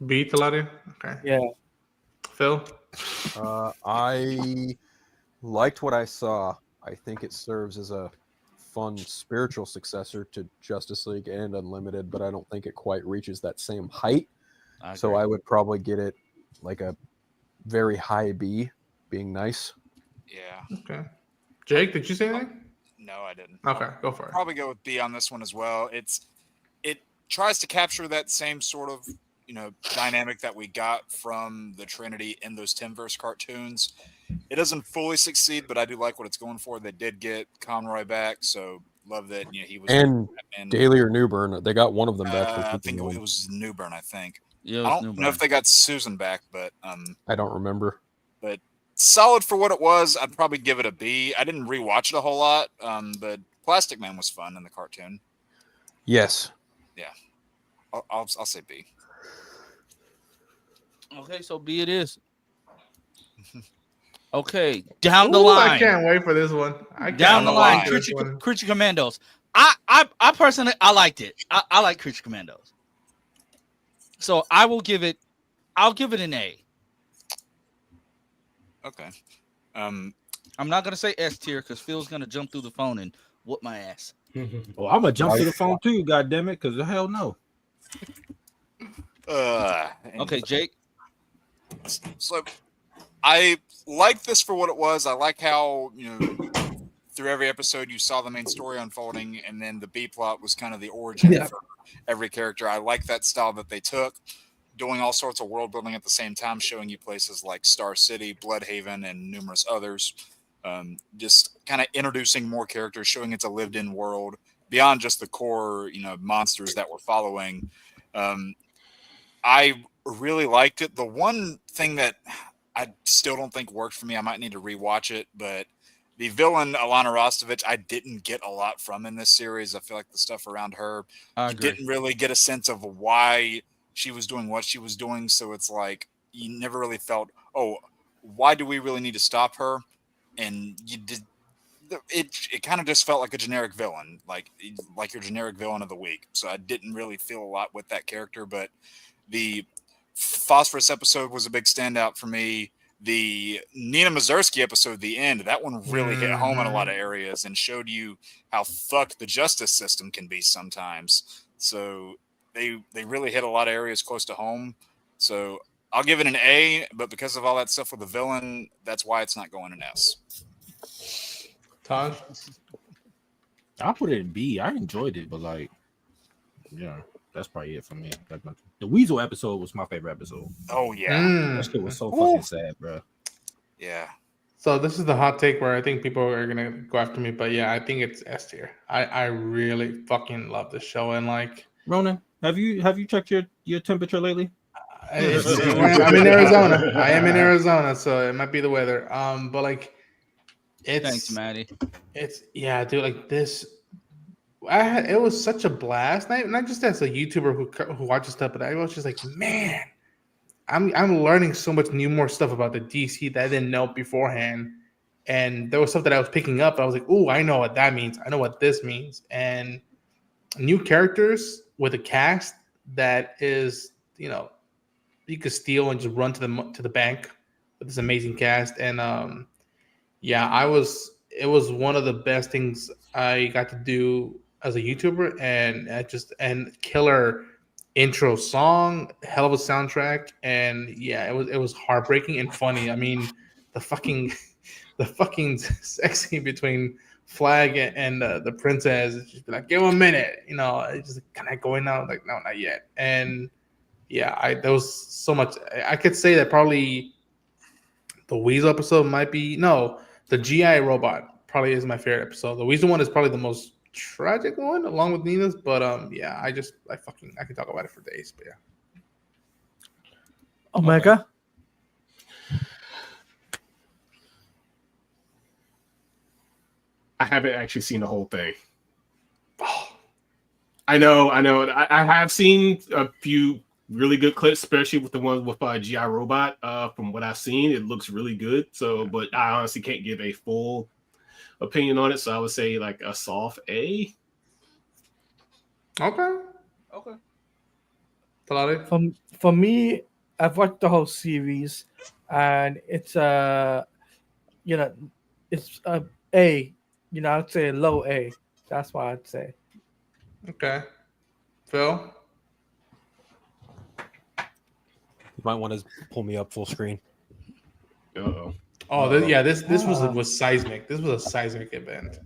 B, Taladia? Okay. Yeah. Phil? I liked what I saw. I think it serves as a fun spiritual successor to Justice League and Unlimited, but I don't think it quite reaches that same height. So I would probably get it like a very high B, being nice. Yeah. Okay. Jake, did you say anything? No, I didn't. Okay, go for it. Probably go with B on this one as well. It tries to capture that same sort of dynamic that we got from the Trinity in those Timverse cartoons. It doesn't fully succeed, but I do like what it's going for. They did get Conroy back, so love that he was. And Daly or Newburn, they got one of them back. I think it was Newburn. I think. Yeah, I don't know if they got Susan back, but I don't remember. But solid for what it was. I'd probably give it a B. I didn't rewatch it a whole lot, but Plastic Man was fun in the cartoon. Yes. Yeah, I'll say B. okay, so B it is. Okay, down the Ooh, line. I can't wait for this one. Down the line, Creature Commandos. I personally I liked it. I like Creature Commandos. So I'll give it an A. Okay. I'm not gonna say S tier because Phil's gonna jump through the phone and whoop my ass. Well, I'm gonna jump to the phone too, goddamn it, because the hell no. Okay, Jake. So I like this for what it was. I like how through every episode you saw the main story unfolding, and then the B plot was kind of the origin for every character. I like that style that they took, doing all sorts of world building at the same time, showing you places like Star City, Bloodhaven, and numerous others. Just kind of introducing more characters, showing it's a lived-in world beyond just the core, monsters that we're following. I really liked it. The one thing that I still don't think worked for me, I might need to rewatch it, but the villain, Alana Rostovich, I didn't get a lot from in this series. I feel like the stuff around her, you didn't really get a sense of why she was doing what she was doing. So it's like, you never really felt, oh, why do we really need to stop her? And you did. It kind of just felt like a generic villain, like your generic villain of the week. So I didn't really feel a lot with that character, but the Phosphorus episode was a big standout for me. The Nina Mazursky episode, the end, that one really hit home in a lot of areas and showed you how fucked the justice system can be sometimes. So they really hit a lot of areas close to home. So I'll give it an A, but because of all that stuff with the villain, that's why it's not going an S. Taj? I'll put it in B. I enjoyed it, but that's probably it for me. The Weasel episode was my favorite episode. Oh yeah, that shit was so fucking sad, bro. Yeah. So this is the hot take where I think people are gonna go after me, but yeah, I think it's S tier. I really fucking love this show, and Ronan, have you checked your temperature lately? I'm in Arizona. I am in Arizona, so it might be the weather. But it's Thanks, Maddie. It's dude. This. It was such a blast, not just as a YouTuber who watches stuff, but I was just like, man, I'm learning so much more stuff about the DC that I didn't know beforehand, and there was stuff that I was picking up. I was like, oh, I know what that means. I know what this means, and new characters with a cast that is, you could steal and just run to the bank with this amazing cast, and it was one of the best things I got to do as a YouTuber, and killer intro song, hell of a soundtrack, and it was heartbreaking and funny. I mean, the fucking sex scene between Flag and the princess just be like, give him a minute, it's just kind of going out like, no, not yet. And yeah, there was so much. I could say that probably the Weasel episode might be the GI robot probably is my favorite episode. The Weasel one is probably the most tragic one along with Nina's, but yeah, I can talk about it for days, but yeah. Omega. I haven't actually seen the whole thing. I know. I have seen a few really good clips, especially with the ones with GI Robot. From what I've seen, it looks really good. So, but I honestly can't give a full opinion on it. So I would say like a soft A. Okay. For me, I've watched the whole series, and it's it's a A. I'd say a low A. That's what I'd say. Okay. Phil? You might want to pull me up full screen. Uh-oh. Oh, this was seismic. This was a seismic event.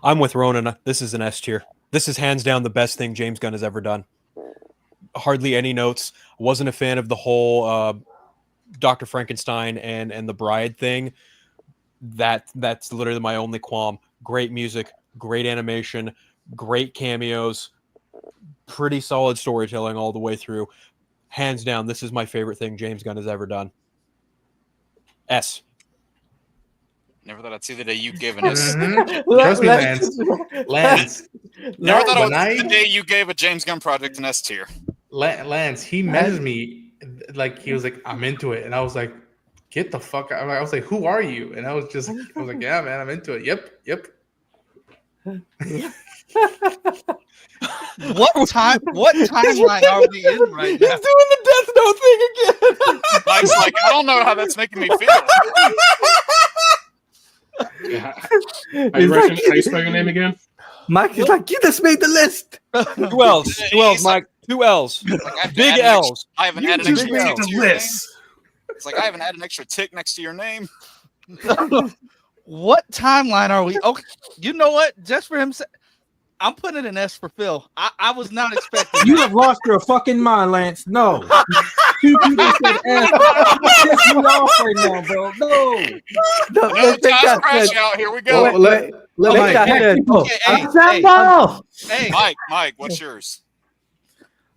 I'm with Ronan. This is an S tier. This is hands down the best thing James Gunn has ever done. Hardly any notes. Wasn't a fan of the whole Dr. Frankenstein and the bride thing. That's literally my only qualm. Great music, great animation, great cameos, pretty solid storytelling all the way through. Hands down, this is my favorite thing James Gunn has ever done. S. Never thought I'd see the day you gave an S. Trust me, Lance. Never thought I would see the day you gave a James Gunn project an S tier. Lance, he messaged me like he was like, I'm into it, and I was like, get the fuck out. I was like, who are you? And I was like, yeah, man, I'm into it. Yep. What timeline are we in right now? He's doing the Death Note thing again. Mike's like, I don't know how that's making me feel. How you spell your name again? Mike is like, you just made the list. 2 L's. 2 L's, Mike. 2 L's. Big L's. I haven't added an extra tick to your name. It's like I haven't had an extra tick next to your name. What timeline are we? Okay, you know what? Just for him, I'm putting an S for Phil. I was not expecting. You have lost your fucking mind, Lance. No. Two people said S. Piss me off right now, bro. No, Josh Crash out. Here we go. Let Mike, what's yours?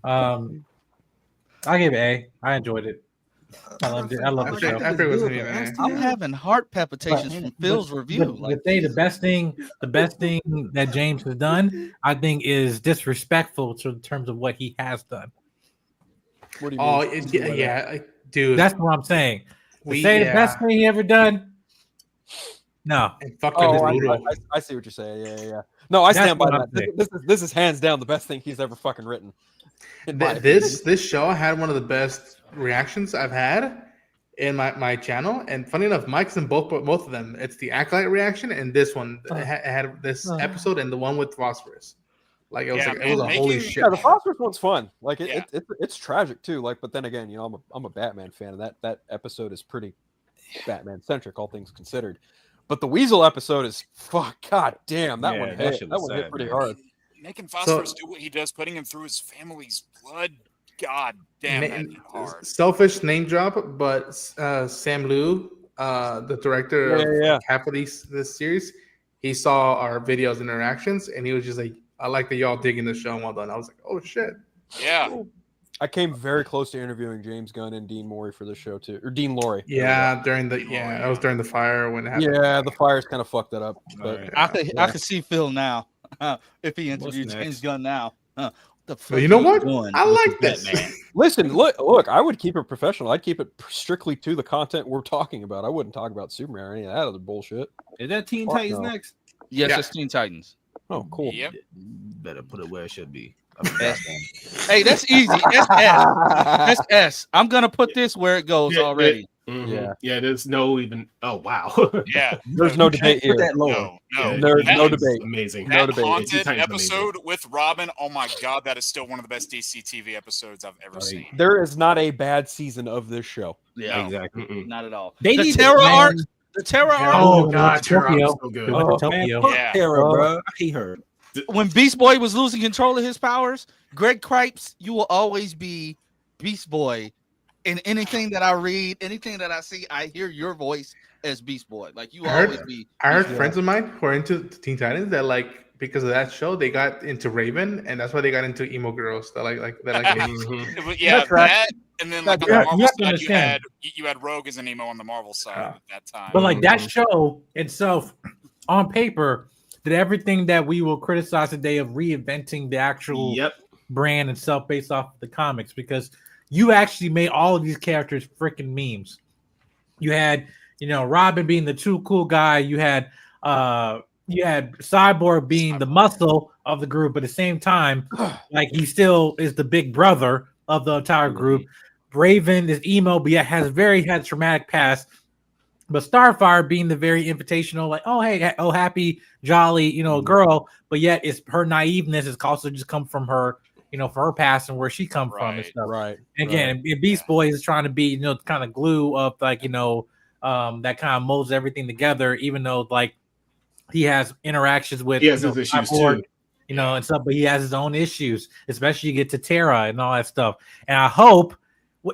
I gave it A. I enjoyed it. I loved it. I love the show. I'm having heart palpitations from Phil's review. The best thing that James has done, I think, is disrespectful in terms of what he has done. What do you mean? Yeah, dude. That's what I'm saying. The best thing he ever done. No. I see what you're saying. Yeah. No, I stand by that. This is hands down the best thing he's ever fucking written. This show had one of the best reactions I've had in my channel, and funny enough, Mike's in both of them. It's the Acolyte reaction and this one. It had this episode and the one with Phosphorus. Like it was a holy shit. Yeah, the Phosphorus one's fun. Like it's tragic too. Like, but then again, I'm a Batman fan, and that episode is pretty Batman centric, all things considered. But the Weasel episode is god damn, that one hit pretty hard. Making Phosphorus do what he does, putting him through his family's blood. God damn, that hard. Selfish name drop, but Sam Liu, the director of half of this series, he saw our videos and interactions, and he was just like, I like that y'all digging the show and well done. I was like, oh shit. Yeah. I came very close to interviewing James Gunn and Dean Morey for this show too, or Dean Laurie. Yeah, that was during the fire when it happened. Yeah, the fires kind of fucked that up. But I could see Phil now if he interviewed James Gunn now. Well, you know what? I like this. Listen, look, I would keep it professional. I'd keep it strictly to the content we're talking about. I wouldn't talk about Superman or any of that other bullshit. Is that Teen Titans next? Yes, it's Teen Titans. Oh, cool. Yep. Better put it where it should be. Hey, that's easy. That's S. I'm gonna put this where it goes already. Yeah. There's no even. Oh wow. Yeah. There's no debate here. No. There's no debate. Amazing. That haunted episode with Robin. Oh my god, that is still one of the best DC TV episodes I've ever seen. There is not a bad season of this show. Yeah, exactly. Not at all. They the need terror arc. The Terra Yeah, arc. Oh went to God, Terra Tokyo. was so They good. went to Oh, man, Tokyo. fuck Yeah. Tara, bro. I hate her. When Beast Boy was losing control of his powers, Greg Cripes, you will always be Beast Boy. In anything that I read, anything that I see, I hear your voice as Beast Boy. Like you will always be. I heard Beast Boy. friends of mine who are into Teen Titans that like because of that show they got into Raven and that's why they got into emo girls that like Yeah, That's right. that and then like on Yeah, the you Marvel have to side, understand. you had Rogue as an emo on the Marvel side at that time. But like that show itself, on paper, did everything that we will criticize today of reinventing the actual brand and stuff based off the comics, because you actually made all of these characters freaking memes. You had, Robin being the true cool guy. You had Cyborg being the muscle of the group, but at the same time, like he still is the big brother of the entire group. Raven is emo, but yet had traumatic past. But Starfire being the very invitational, like, oh hey, oh happy, jolly, girl, but yet it's her naiveness is also just come from her, for her past and where she come from and stuff. Right. And again, Beast Boy is trying to be, kind of glue of like, that kind of molds everything together, even though like he has interactions with He has his issues Cyborg, too. And stuff, but he has his own issues, especially you get to Terra and all that stuff. And I hope,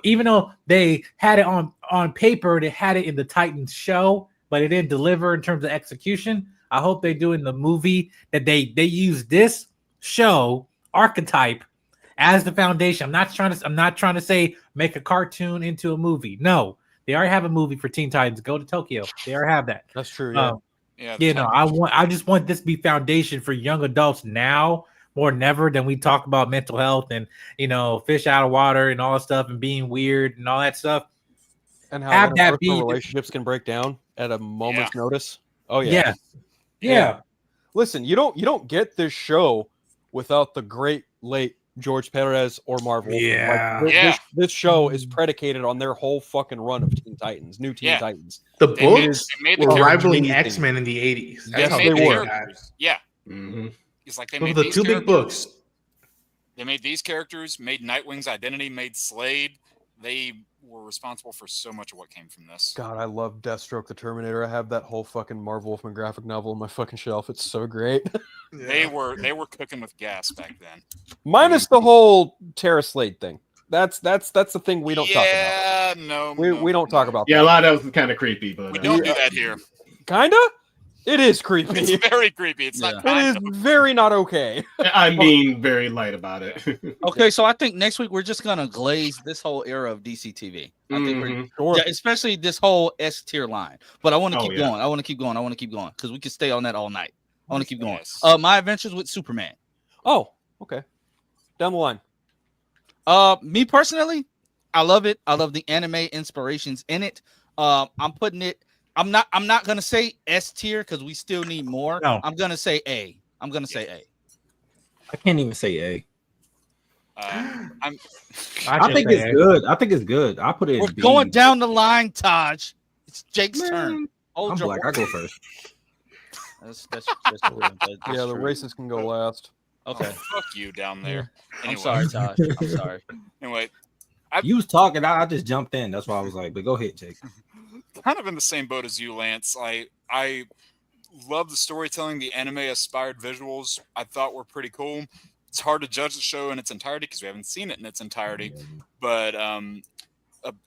even though they had it on paper, they had it in the Titans show, but it didn't deliver in terms of execution. I hope they do in the movie that they use this show archetype as the foundation. I'm not trying to say make a cartoon into a movie. No, they already have a movie for Teen Titans. Go to Tokyo. They already have that. That's true. Yeah. I just want this to be foundation for young adults now more than ever. Than we talk about mental health and fish out of water and all that stuff and being weird and all that stuff. And how that relationships can break down at a moment's notice. Oh yeah. Listen, you don't get this show without the great late George Perez or Marvel. This show is predicated on their whole fucking run of Teen Titans, new Teen Titans. The books were rivaling X-Men in the 80s. Yes, they were. Yeah. Mm-hmm. It's like they made the two big books. They made these characters, made Nightwing's identity, made Slade. They were responsible for so much of what came from this. God, I love Deathstroke the Terminator. I have that whole fucking Marv Wolfman graphic novel on my fucking shelf. It's so great. They were cooking with gas back then. Minus the whole Terra Slade thing. That's the thing we don't talk about. We don't talk about that. Yeah, a lot of that was kind of creepy, but we don't do that here. Kinda? It is creepy. It's very creepy. It's not. It is very not okay. I'm being very light about it. Okay, so I think next week we're just gonna glaze this whole era of DC TV. I think especially this whole S tier line. But I want to keep going. I want to keep going because we can stay on that all night. I want to keep going. My Adventures with Superman. Oh, okay. Down the line. Me personally, I love it. I love the anime inspirations in it. I'm putting it. I'm not gonna say S tier because we still need more. No. I'm gonna say A. I can't even say A. I think it's good. I think it's good. I put it. We're in B. going down the line, Taj. It's Jake's turn. I'm black. I go first. That's yeah, the racists can go last. Okay. Fuck you down there. Anyway. I'm sorry, Taj. I'm sorry. Anyway, you was talking. I just jumped in. That's why I was like, but go ahead, Jake. Kind of in the same boat as you, Lance. I love the storytelling. The anime-aspired visuals I thought were pretty cool. It's hard to judge the show in its entirety because we haven't seen it in its entirety. But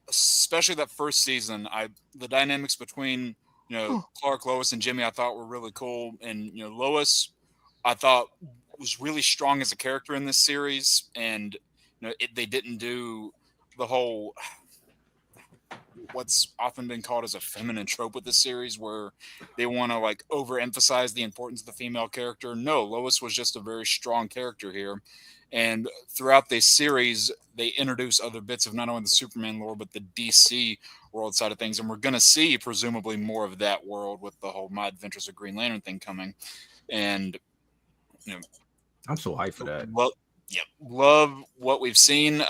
especially that first season, the dynamics between Clark, Lois, and Jimmy I thought were really cool. And Lois I thought was really strong as a character in this series. And they didn't do the whole what's often been called as a feminine trope with this series where they want to overemphasize the importance of the female character. No, Lois was just a very strong character here. And throughout this series, they introduce other bits of not only the Superman lore, but the DC world side of things. And we're going to see presumably more of that world with the whole My Adventures of Green Lantern thing coming. And, I'm so hyped for that. Well, yeah, love what we've seen.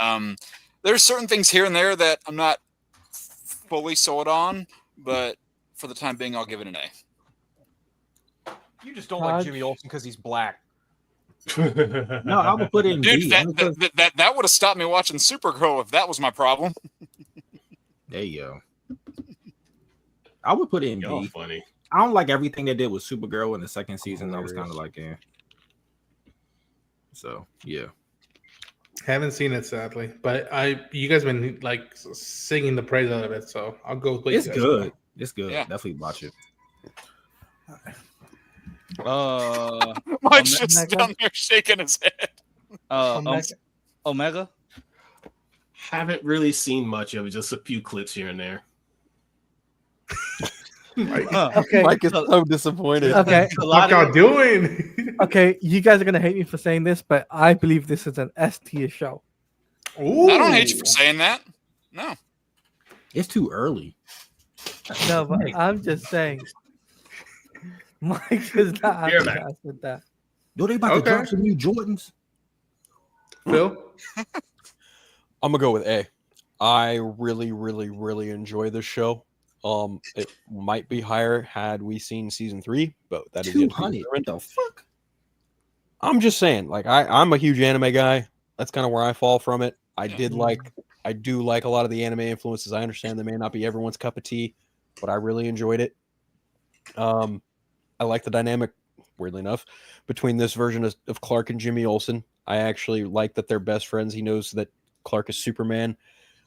There's certain things here and there that I'm not fully sold on, but for the time being, I'll give it an A. You just don't like Jimmy Olsen because he's black. No, I would put it in B. That would have stopped me watching Supergirl if that was my problem. There you go. I would put it in Y'all B. funny. I don't like everything they did with Supergirl in the second season. I was kind of like, eh. So yeah. Haven't seen it sadly, but you guys been like singing the praise out of it, so I'll go with what It's you guys good. go. It's good. Yeah. Definitely watch it. Mike's just down there shaking his head. Omega. Haven't really seen much of it, just a few clips here and there. Okay. Mike is so disappointed. Okay. What y'all doing? Okay, you guys are gonna hate me for saying this, but I believe this is an S tier show. Ooh. I don't hate you for saying that. No. It's too early. No, but I'm just saying. Mike is not You're happy with that. Yo, they about to drop some new Jordans. Phil? I'm gonna go with A. I really, really, really enjoy this show. It might be higher had we seen season 3, but that is yet to be 200. determined. The fuck? I'm just saying, like I'm a huge anime guy. That's kind of where I fall from it. I do like a lot of the anime influences. I understand they may not be everyone's cup of tea, but I really enjoyed it. I like the dynamic, weirdly enough, between this version of Clark and Jimmy Olsen. I actually like that they're best friends. He knows that Clark is Superman.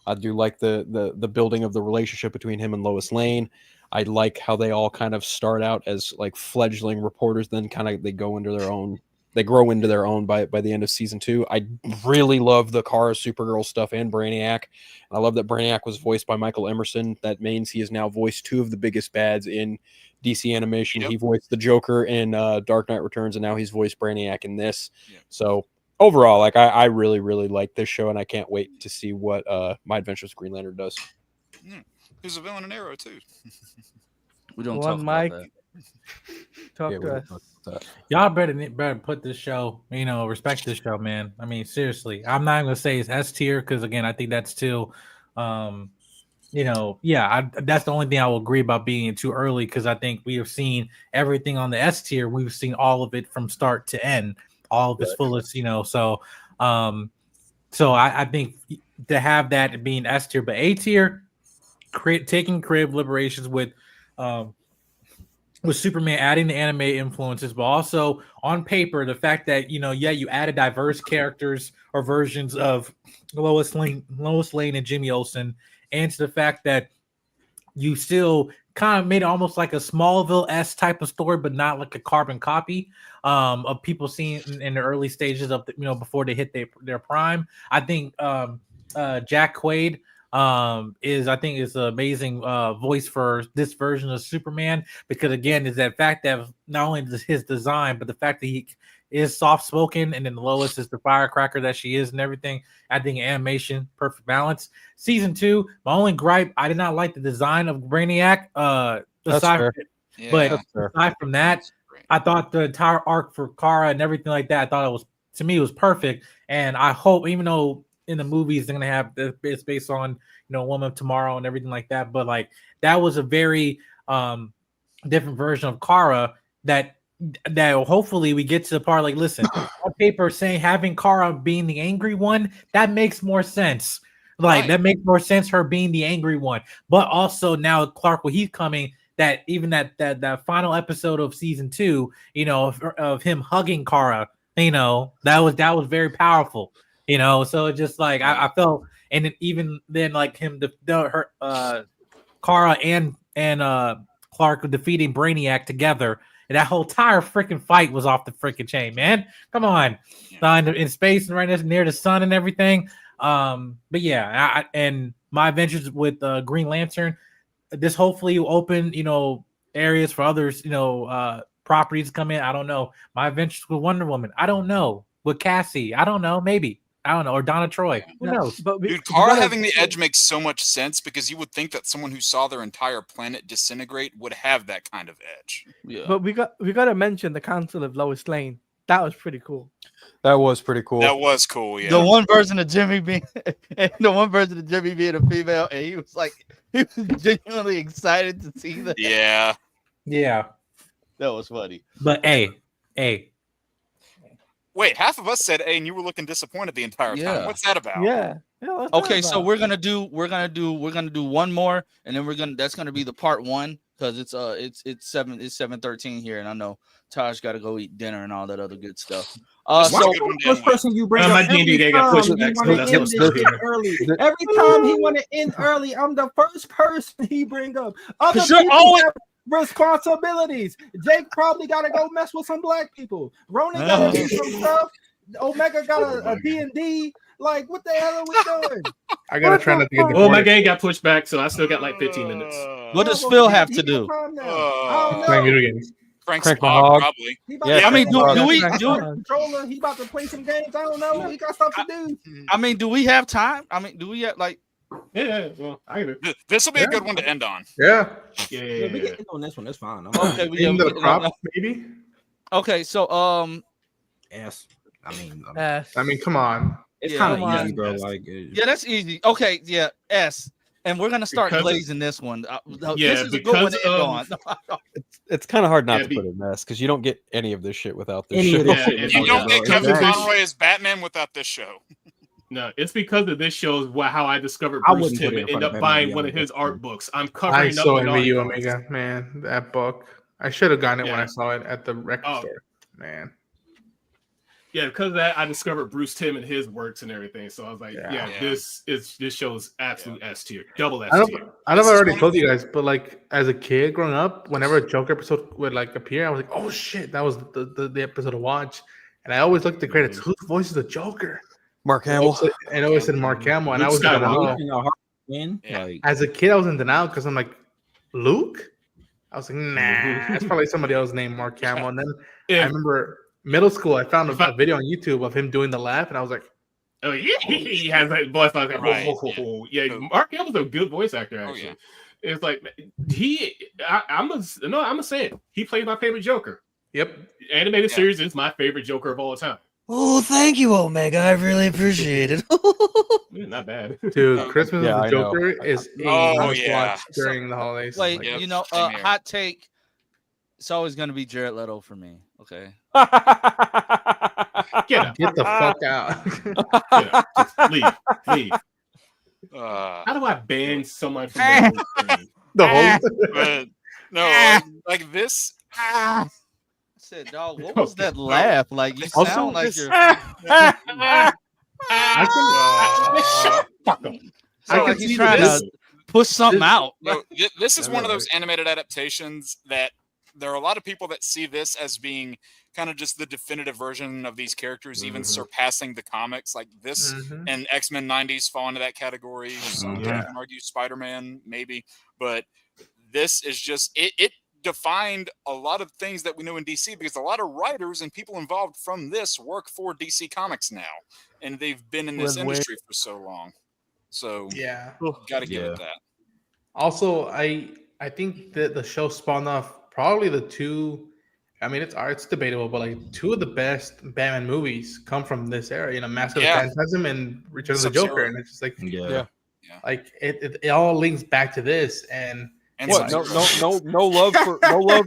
I do like the building of the relationship between him and Lois Lane. I like how they all kind of start out as like fledgling reporters, then kind of they grow into their own by the end of season 2. I really love the Kara Supergirl stuff and Brainiac. And I love that Brainiac was voiced by Michael Emerson. That means he has now voiced 2 of the biggest bads in DC animation. He voiced the Joker in Dark Knight Returns, and now he's voiced Brainiac in this. So overall, like I really, really like this show, and I can't wait to see what My Adventures with Green Lantern does. Who's a villain in Arrow too? We don't One talk Mike. about Talk Yeah, to us. Y'all better put this show, respect this show, man. I mean, seriously, I'm not gonna say it's S tier because again, I think that's still, that's the only thing I will agree about being too early because I think we have seen everything on the S tier. We've seen all of it from start to end, all of its fullest, So, I think to have that being S tier, but A tier, taking creative liberations with Superman adding the anime influences, but also on paper, the fact that you added diverse characters or versions of Lois Lane and Jimmy Olsen, and to the fact that you still kind of made it almost like a Smallville-esque type of story, but not like a carbon copy of people seeing in the early stages of before they hit their prime. I think Jack Quaid is an amazing voice for this version of Superman because again is that fact that not only his design but the fact that he is soft spoken and then Lois is the firecracker that she is and everything. I think animation perfect balance. Season 2, my only gripe, I did not like the design of Brainiac. Aside from that, I thought the entire arc for Kara and everything like that, I thought it was perfect. And I hope, even though in the movies they're gonna have it's based on Woman of Tomorrow and everything like that, but like that was a very different version of Kara that hopefully we get to the part like listen on paper saying having Kara being the angry one that makes more sense, that makes more sense, her being the angry one, but also now Clark when he's coming that even that final episode of season 2 of him hugging Kara that was very powerful. So it's just like I felt, and then even then, like him, Kara and Clark defeating Brainiac together, and that whole entire freaking fight was off the freaking chain, man. Come on, in space and right near the sun and everything. But yeah, and My Adventures with Green Lantern, this hopefully will open areas for others, properties to come in. I don't know. My Adventures with Wonder Woman, I don't know. With Cassie, I don't know. Maybe. I don't know, or Donna Troy. Who knows? Dude, Kara having the edge makes so much sense because you would think that someone who saw their entire planet disintegrate would have that kind of edge. Yeah. But we got to mention the Council of Lois Lane. That was pretty cool. That was pretty cool. That was cool. Yeah. The one version of Jimmy being a female, and he was genuinely excited to see that. Yeah. Yeah. That was funny. But A. Wait, half of us said A, and you were looking disappointed the entire time. What's that about? Yeah. Okay, so we're gonna do one more, and then that's gonna be the part 1. because it's 7:13 here, and I know Taj got to go eat dinner and all that other good stuff. Why So the first person you bring up my every D&D game got time pushed he back, so want to that's end what's this still shit here. early. Every time he want to end early, I'm the first person he bring up. Other 'Cause you're people always- have responsibilities. Jake probably got to go mess with some black people. Ronan got to do some stuff. Omega got a D&D. Like, what the hell are we doing? I gotta try not to get Well, my deported. game got pushed back, so I still got like 15 minutes. What does Well, Phil shit, have he to got do? time now. I don't Playing know. video games. Frank's Crank my hog, hog. probably. He about Yeah, to I mean, play do we some do? controller? He about to play some games. I don't know. He got stuff to do. I mean, do we have time? I mean, do we have like? Yeah, well, I can do. This will be a good one to end on. Yeah. Yeah, we get on this one. That's fine. Okay, we End of the getting crop, on- maybe. Okay, so Yes. I mean, I mean, come on. it's yeah, kind come of on. easy, bro. Like, yeah, that's easy. Okay, yeah, S, and we're gonna start Because- glazing this one. Yeah, This is a good one to end because on. It's kind of hard not Yeah, to put in mess because you don't get any of this shit without this Any show. of this Yeah, shit if without You don't bro. get Kevin Exactly. Conroy as Batman without this show. No, it's because of this show is how I discovered I Bruce wouldn't Timm put it in and front end of up Batman buying one of Beyond. his art books. I'm I covering up so the envy you, Narnia. Omega. Man, that book. I should have gotten it when Yeah. I saw it at the record Oh. store. Man. Yeah, because of that, I discovered Bruce Timm and his works and everything. So I was like, Yeah. yeah, this show is absolute S tier, double S I tier. don't know if I This is already one told of you guys, but like as a kid growing up, whenever a Joker episode would like appear, I was like, oh shit, that was the episode to watch. And I always looked at the credits. Who voices the Joker? Mark And Hamill. I always said Mark Hamill, and I Luke was in Skywalker. denial. Yeah. Like, As a kid, I was in denial because I'm like, Luke? I was like, nah, that's probably somebody else named Mark Hamill. And then I Yeah. remember middle school, I found a video on YouTube of him doing the laugh, and I was like, Oh yeah, he has that voice. I was like, Right, yeah. Mark Hamill's a good voice actor. Oh, Actually, yeah. it's like I'm gonna say it. He played my favorite Joker. yep. Animated Yeah. series is my favorite Joker of all time. Oh, thank you, Omega. I really appreciate it. Not bad, Dude, Christmas Yeah, with I the know. Joker is a Oh, must yeah. watch during the holidays. Wait, Yep, you know, same here. hot take. It's always gonna be Jared Leto for me. Okay. Get up, Get the fuck out. get up. Just leave. Uh, How do I ban someone from the whole thing? the whole but no, like this. I said, dog, what was that laugh? Like you Also, sound like this- you're. I Fuck 'em. Sound can like he's see trying this. to push something out. No, this is I one of know, those animated adaptations that there are a lot of people that see this as being kind of just the definitive version of these characters, even surpassing the comics. Like this Mhm. and X-Men 90s fall into that category. Some people Yeah. can argue Spider-Man, maybe, but this is just it defined a lot of things that we know in DC because a lot of writers and people involved from this work for DC Comics now, and they've been in this With industry for so long. So Yeah. got to give it that. Also, I think that the show spawned off probably the two. I mean, it's debatable, but like two of the best Batman movies come from this era. You know, Mask of Yeah. the Phantasm and Return of the Sub-Zero. Joker, and it's just like, yeah. like it all links back to this. And And What? No, Sub-Zero. no love for no love.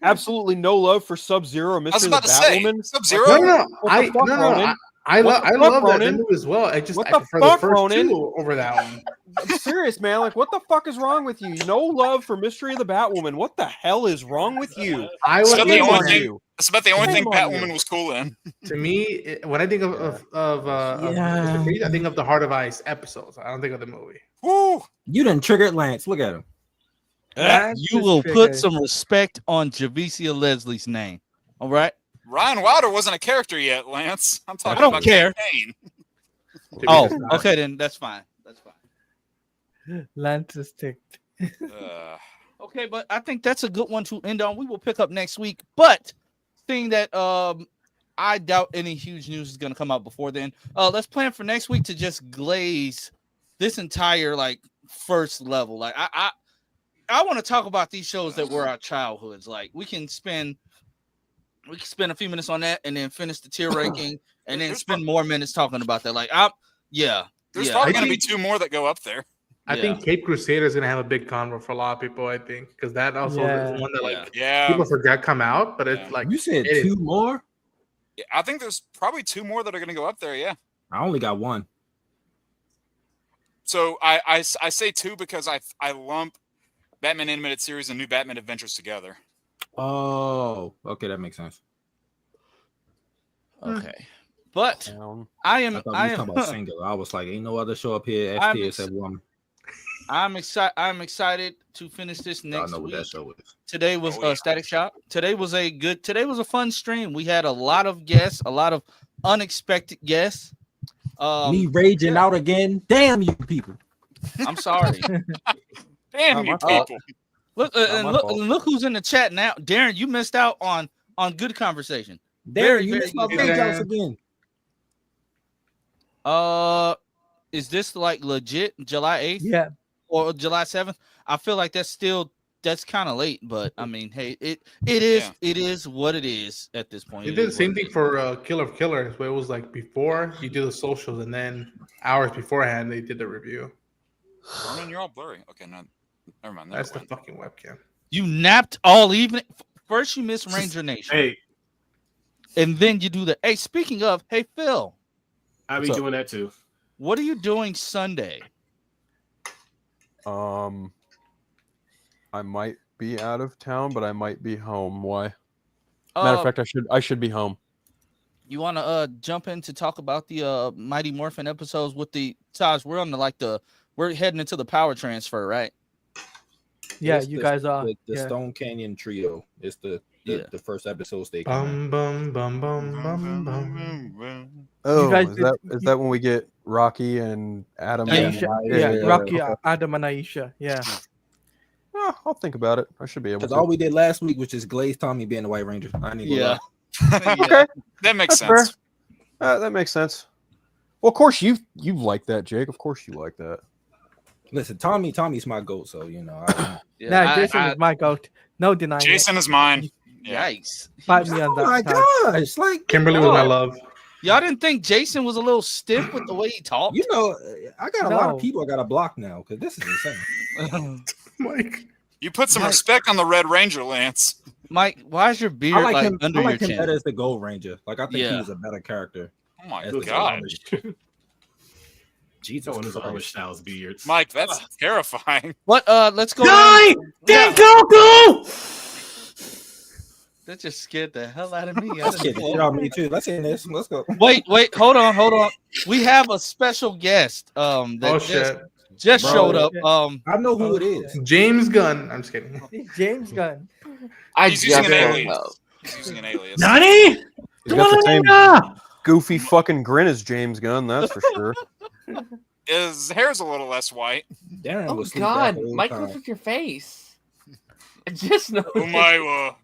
Absolutely no love for Sub-Zero, I was Mystery of about the to say Batwoman. Sub-Zero. no, What the fuck, Ronan? I What the fuck, love that Ronan? movie as well. I just What I the prefer fuck, the first Ronan? two over that one. I'm serious, man. Like, what the fuck is wrong with you? No love for Mystery of the Batwoman. What the hell is wrong with you? I It's was about the Shame only on thing. you. That's about the only thing Shame on Batwoman you. was cool in. To me, when I think of Mr. Freeze, I think of the Heart of Ice episodes. I don't think of the movie. Woo! You done triggered Lance. Look at him. You will put some respect on Javicia Leslie's name. All right. Ryan Wilder wasn't a character yet, Lance. I'm talking I don't about care. campaign. Oh, okay, then that's fine. That's fine. Lance is ticked. Okay, but I think that's a good one to end on. We will pick up next week. But seeing that I doubt any huge news is gonna come out before then. Let's plan for next week to just glaze this entire like first level. Like I want to talk about these shows that were our childhoods. Like we can spend a few minutes on that and then finish the tier ranking and then spend more minutes talking about that. Like There's probably going to be two more that go up there. I think Cape Crusader is going to have a big convo for a lot of people. I think because that also is one that like people forget come out, but it's like you said two more. Yeah, I think there's probably two more that are going to go up there. Yeah. I only got one. So I say two because I lump Batman animated series and New Batman Adventures together. Oh, okay, that makes sense. Okay, but I thought we was talking about singular. I was like, ain't no other show up here. ST except one. I'm excited to finish this next know what week. that show is. Today was Static Shock. Today was a fun stream. We had a lot of guests, a lot of unexpected guests. Me raging out again. Damn you people. I'm sorry. Damn you people. Look who's in the chat now. Darren, you missed out on good conversation. Darren, you missed my rage outs again. Is this like legit July 8th? Yeah. Or July 7th? I feel like that's kind of late, but I mean, hey, it is what it is at this point. They did the same thing for Killer of Killers, where it was like before you do the socials, and then hours beforehand they did the review. Ronan, you're all blurry. Okay, no, never mind. That's the fucking webcam. You napped all evening. First, you miss Ranger Nation. Hey, and then you do the. Hey, speaking of, hey Phil, I'll be doing that too. What are you doing Sunday? I might be out of town, but I might be home. Why? Matter of fact, I should be home. You want to jump in to talk about the Mighty Morphin episodes with the Taj? We're on we're heading into the power transfer, right? Yeah, you guys are the Stone Canyon trio. It's the first episode they bum bum bum bum bum bum. Oh, is that when we get Rocky and Adam? Aisha, Rocky, Adam, and Aisha. Yeah. Oh, I'll think about it. I should be able to. Because all we did last week was just Glaze Tommy being the White Ranger. I need to Okay, that makes That's sense. That makes sense. Well, of course you like that, Jake. Of course you like that. Listen, Tommy's my goat, so you know. Jason is my goat. No denying. Jason is mine. Yikes! Fight me on that. Oh my gosh! Like Kimberly was my love. Y'all didn't think Jason was a little stiff with the way he talked? You know, I got a lot of people I got to block now because this is insane. Mike, you put some respect on the Red Ranger, Lance. Mike, why is your beard I like him, under I like your him chin? better as the Gold Ranger. Like I think he's a better character. Oh my god! Jesus, one is all Styles beards. Mike, that's terrifying. What? Let's go. Die! Damn Goku! That just scared the hell out of me. That scared the shit out of me too. Let's end this. Let's go. Wait, hold on. We have a special guest. That just showed up. I know who it is. James Gunn. I'm just kidding. James Gunn. He's using an alias. He's using an alias. Nani? He's got the same goofy fucking grin as James Gunn. That's for sure. His hair's a little less white. Darren Oh God, Mike, look at your face. I just know. Umaewa.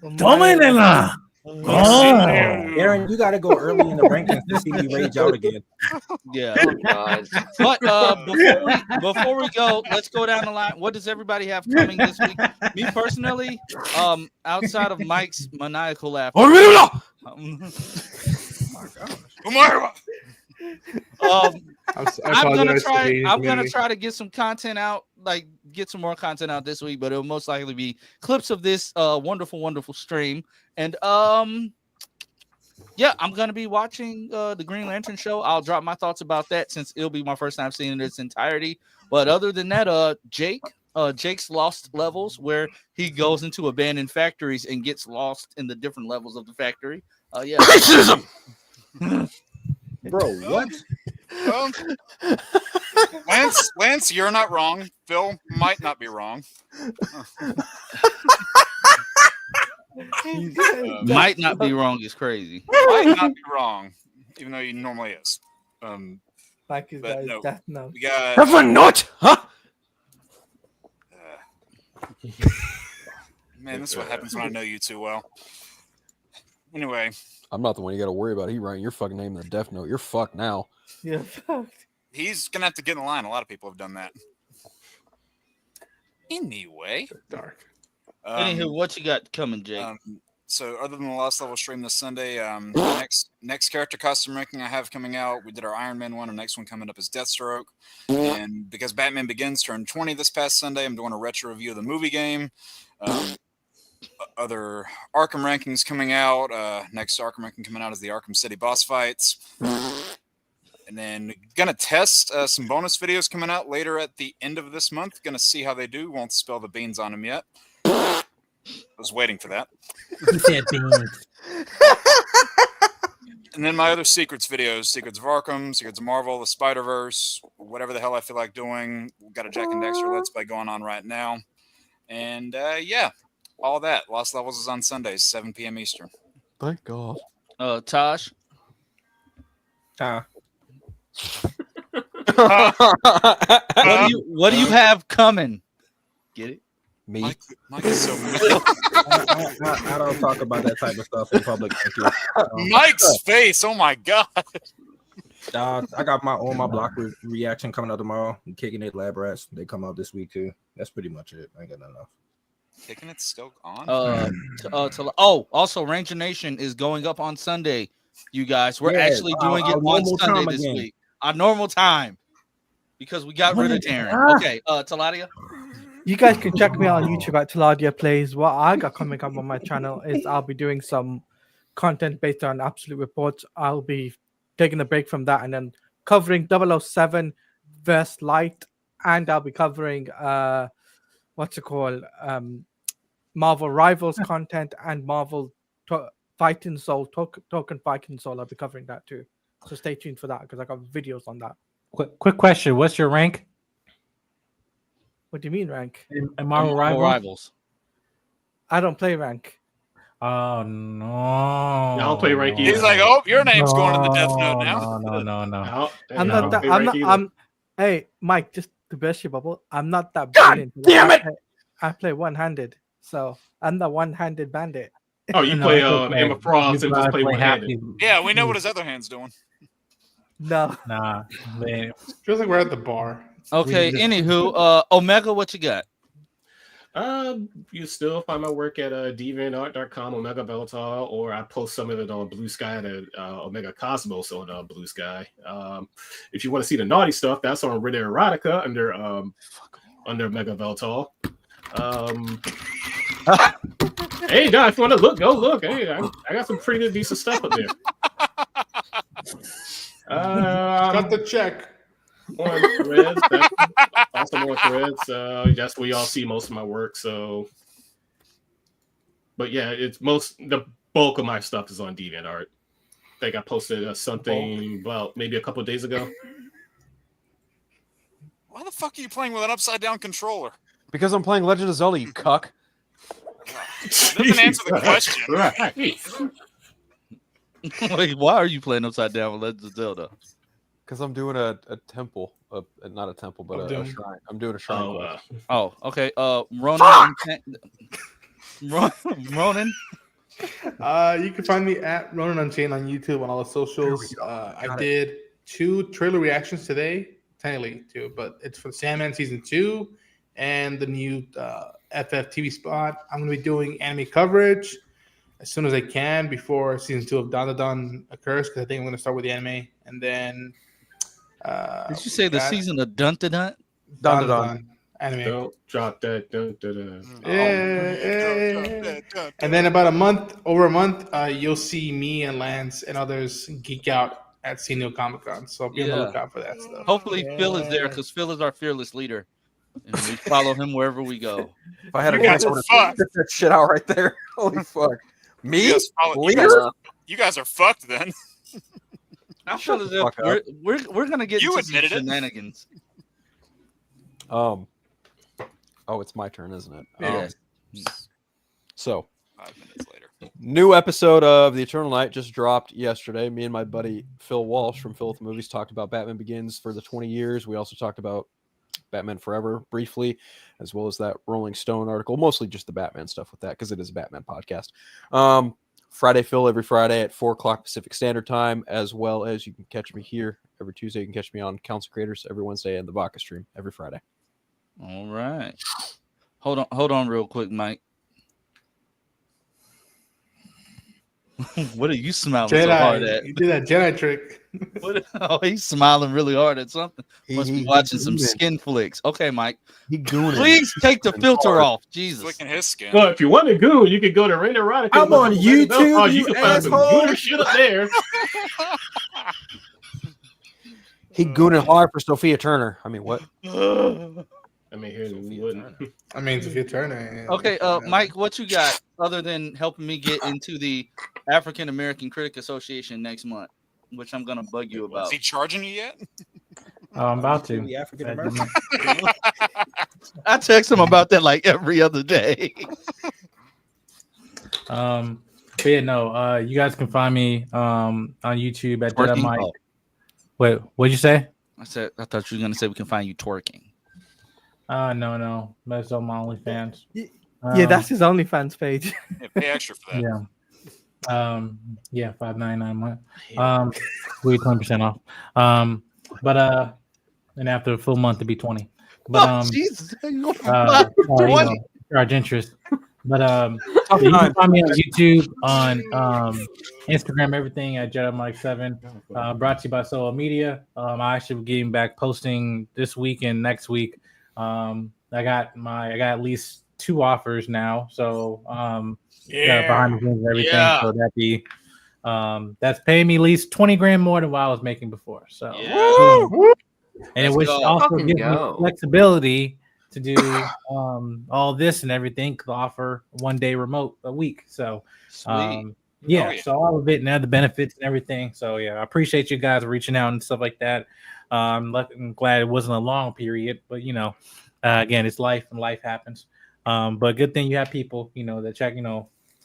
Dominela. Darren, you got to go early in the rankings to see me rage out again. Yeah. Oh God. But before we go, let's go down the line. What does everybody have coming this week? Me personally, outside of Mike's maniacal laugh. Umaewa. I'm gonna try to get some content out, like get some more content out this week, but it'll most likely be clips of this wonderful stream. And yeah, I'm gonna be watching the Green Lantern show. I'll drop my thoughts about that since it'll be my first time seeing it in its entirety. But other than that, Jake's Lost Levels, where he goes into abandoned factories and gets lost in the different levels of the factory. Yeah. Racism. Bro, what? Lance, you're not wrong. Phil might not be wrong. Might not be wrong is crazy. Might not be wrong, even though he normally is. Like his guys, no. that no. We got. Have a nut, huh? Man, this is what happens when I know you too well. Anyway. I'm not the one you got to worry about. He writing your fucking name in the Death Note. You're fucked now. Yeah, fucked. He's gonna have to get in line. A lot of people have done that. Anyway, dark. Anywho, what you got coming, Jake? So, other than the Lost Level stream this Sunday, next character costume ranking I have coming out. We did our Iron Man one. Our next one coming up is Deathstroke. And because Batman Begins turned 20 this past Sunday, I'm doing a retro review of the movie game. Other Arkham rankings coming out. Next Arkham ranking coming out is the Arkham City boss fights. And then gonna test some bonus videos coming out later at the end of this month. Gonna see how they do. Won't spill the beans on them yet. Was waiting for that. He said beans. And then my other Secrets videos, Secrets of Arkham, Secrets of Marvel, the Spider-Verse, whatever the hell I feel like doing. We've got a Jack and Dexter Let's Play going on right now. And yeah, all that. Lost Levels is on Sundays, 7 p.m. Eastern. Thank God. Tosh? What do you have coming? Get it? Me. Mike is so I don't talk about that type of stuff in public. Thank you. Mike's face. Oh my God. I got my block reaction coming out tomorrow. Kicking It Lab Rats. They come out this week too. That's pretty much it. I ain't got nothing else. Kicking It still on? Also Ranger Nation is going up on Sunday, you guys. We're actually doing it on Sunday this week. Our normal time. Because we got rid of Darren. Okay, Taladia. You guys can check me out on YouTube at Taladia Plays. What I got coming up on my channel is I'll be doing some content based on Absolute Reports. I'll be taking a break from that and then covering 007 Verse Light, and I'll be covering Marvel Rivals content and Marvel Fighting Soul, Token Fighting Soul. I'll be covering that too. So stay tuned for that because I got videos on that. Quick question. What's your rank? What do you mean rank? In Marvel Rivals? I don't play rank. Oh no! Y'all play rank either. He's like, oh, your name's going in the Death Note now. No. I'm not that. Hey, Mike, just to burst your bubble, I'm not that brilliant. Damn it! I play one-handed, so I'm the one-handed bandit. Oh, you play Emma Frost and just play one-handed. Yeah, we know what his other hand's doing. No. Nah, man. Feels like we're at the bar. Okay, anywho, Omega, what you got? You still find my work at deviantart.com, Omega Bellatar, or I post some of it on Blue Sky at Omega Cosmos on Blue Sky. If you want to see the naughty stuff, that's on Rita Erotica under Omega Bellatar. Hey, now if you want to look, go look. Hey, I got some pretty good, decent stuff up there. Cut the check. On Threads, also more Threads. That's where y'all see most of my work. So, but yeah, the bulk of my stuff is on DeviantArt. I think I posted something about maybe a couple of days ago. Why the fuck are you playing with an upside down controller? Because I'm playing Legend of Zelda, you cuck. That doesn't answer the question. Right. Wait, why are you playing upside down with Legend of Zelda? Because I'm doing a temple, not a temple, but a shrine. I'm doing a shrine. Oh, okay. Ronan. Ronan. You can find me at Ronan Unchained on YouTube on all the socials. I did 2 trailer reactions today, technically 2, but it's for Sandman Season 2 and the new FF TV spot. I'm going to be doing anime coverage as soon as I can before Season 2 of Dandadan occurs, because I think I'm going to start with the anime. And then... did you say the season of Dun-Dun-Dun? Dun anime? Don't drop that. Yeah. And then about over a month, you'll see me and Lance and others geek out at San Diego Comic Con. So be on the lookout for that stuff. Hopefully Phil is there, because Phil is our fearless leader, and we follow him wherever we go. If I had a guess, I would have took that shit out right there. Holy fuck! Me? You guys are fucked then. I feel as if we're gonna get into some shenanigans. Oh, it's my turn, isn't it? Yeah. So 5 minutes later, new episode of The Eternal Night just dropped yesterday. Me and my buddy Phil Walsh from Phil with the Movies talked about Batman Begins for the 20 years. We also talked about Batman Forever briefly, as well as that Rolling Stone article. Mostly just the Batman stuff with that, because it is a Batman podcast. Friday Phil every Friday at 4 o'clock Pacific Standard Time, as well as you can catch me here every Tuesday. You can catch me on Council Creators every Wednesday, and the Vodka stream every Friday. All right. Hold on real quick, Mike. What are you smiling so hard at? You did that Jedi trick. He's smiling really hard at something. Must be watching some skin flicks. Okay, Mike. Please take the filter off. Jesus. Flicking his skin. Well, if you want to go, you can go to Rain Erotica. I'm on YouTube. You can find some good shit up there. He gooning hard for Sophia Turner. I mean, what? I mean, here's wouldn't. I mean, Sophia Turner. Okay, Mike, what you got other than helping me get into the African American Critic Association next month, which I'm gonna bug you about? Is he charging you yet? Oh, I'm about to. The African American. I text him about that like every other day. But yeah, no. You guys can find me on YouTube at Jedi Mike. Wait, what'd you say? I thought you were gonna say we can find you twerking. No. That's on my OnlyFans. Yeah, that's his OnlyFans page. Yeah, pay extra for that. Yeah. Yeah, $5.99 a month. We 20% off. But and after a full month to be 20. But Jesus, charge interest. But you can find me on YouTube, on Instagram, everything at Jedi Mike 7. Brought to you by Solo Media. I actually be getting back posting this week and next week. I got at least 2 offers now. So behind the scenes and everything. Yeah. So that's paying me at least 20 grand more than what I was making before. So and it also gives me flexibility to do all this and everything. To offer 1 day remote a week. So so all of it and other benefits and everything. So yeah, I appreciate you guys reaching out and stuff like that. I'm glad it wasn't a long period, but again, it's life and life happens. But good thing you have people, that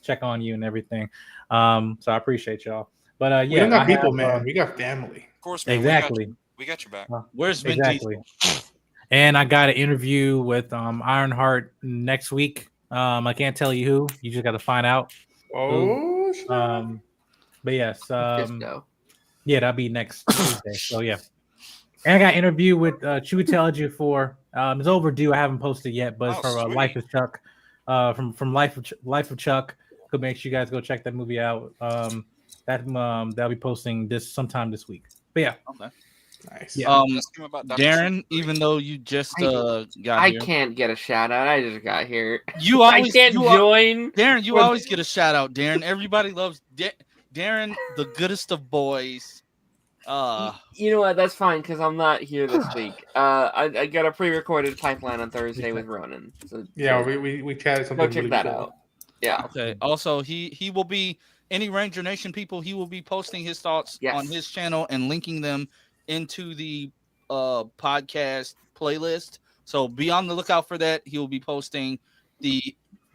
check on you and everything. So I appreciate y'all. But we don't got people, man. We got family. Of course, man. Exactly. We got your back. Where's Vin Exactly. Diesel? And I got an interview with Ironheart next week. I can't tell you who. You just got to find out. Oh. But yes. Disco. Yeah, that'll be next Tuesday. So yeah. And I got an interview with True Intelligence 4. It's overdue. I haven't posted yet, but it's from Life of Chuck. From Life of Chuck. So make sure you guys go check that movie out. That'll be posting sometime this week. But yeah. Okay. Nice. Yeah. Darren, even though you just got I here, can't get a shout out. I just got here. You always I can't join. Darren, you always get a shout out. Darren, everybody loves Darren, the goodest of boys. You know what? That's fine because I'm not here this week. I got a pre-recorded pipeline on Thursday with Ronan. So we chatted something. Go check that out. Yeah. Okay. Also, he will be any Ranger Nation people. He will be posting his thoughts on his channel and linking them into the podcast playlist. So be on the lookout for that. He will be posting the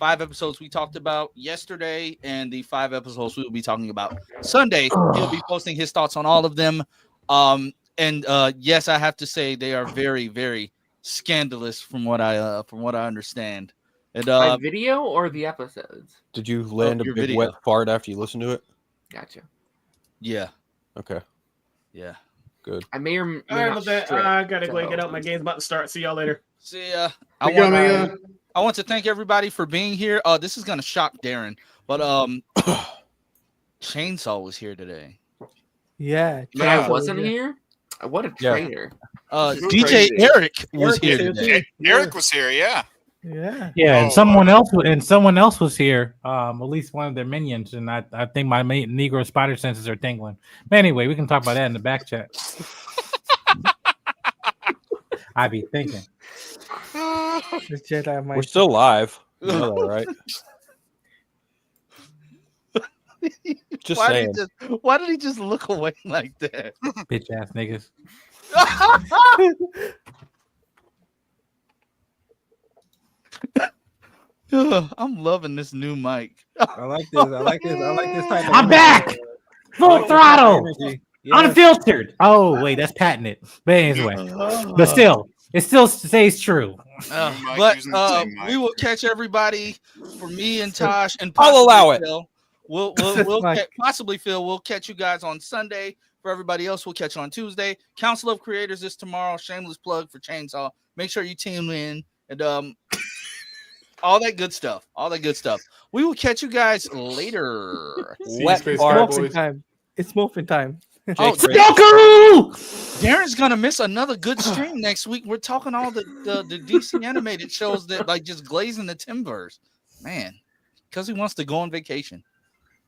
5 episodes we talked about yesterday and the 5 episodes we will be talking about Sunday. He'll be posting his thoughts on all of them. And yes, I have to say they are very, very scandalous from what I understand. And my video or the episodes? Did you land a big video. wet fart after you listened to it? Gotcha. Yeah. Okay. Yeah. Good. I may or may All right, not with that, strip, I gotta go so- get out. My game's about to start. See y'all later. See ya. I want to thank everybody for being here. This is gonna shock Darren, but Chainsaw was here today. Yeah. But I wasn't here. What a traitor. DJ Eric was here today. Eric was here. Yeah. Yeah, and someone else was here. At least one of their minions, and I think my Negro spider senses are tingling. But anyway, we can talk about that in the back chat. I be thinking. We're still live. You know that, right? Just saying. Why did he just look away like that? Bitch ass niggas. I'm loving this new mic. I like this. I like this type of I'm back. Full throttle. Unfiltered. Oh wait, that's patented. But anyway, but still, it still stays true. But we will catch everybody. For me and Tosh and I'll allow it. Phil. We'll possibly Phil. We'll catch you guys on Sunday. For everybody else, we'll catch you on Tuesday. Council of Creators is tomorrow. Shameless plug for Chainsaw. Make sure you tune in and all that good stuff. We will catch you guys later. Morphin time. It's morphin time. Oh, Goku! Darren's gonna miss another good stream next week. We're talking all the DC animated shows that like just glazing the timbers, man, because he wants to go on vacation.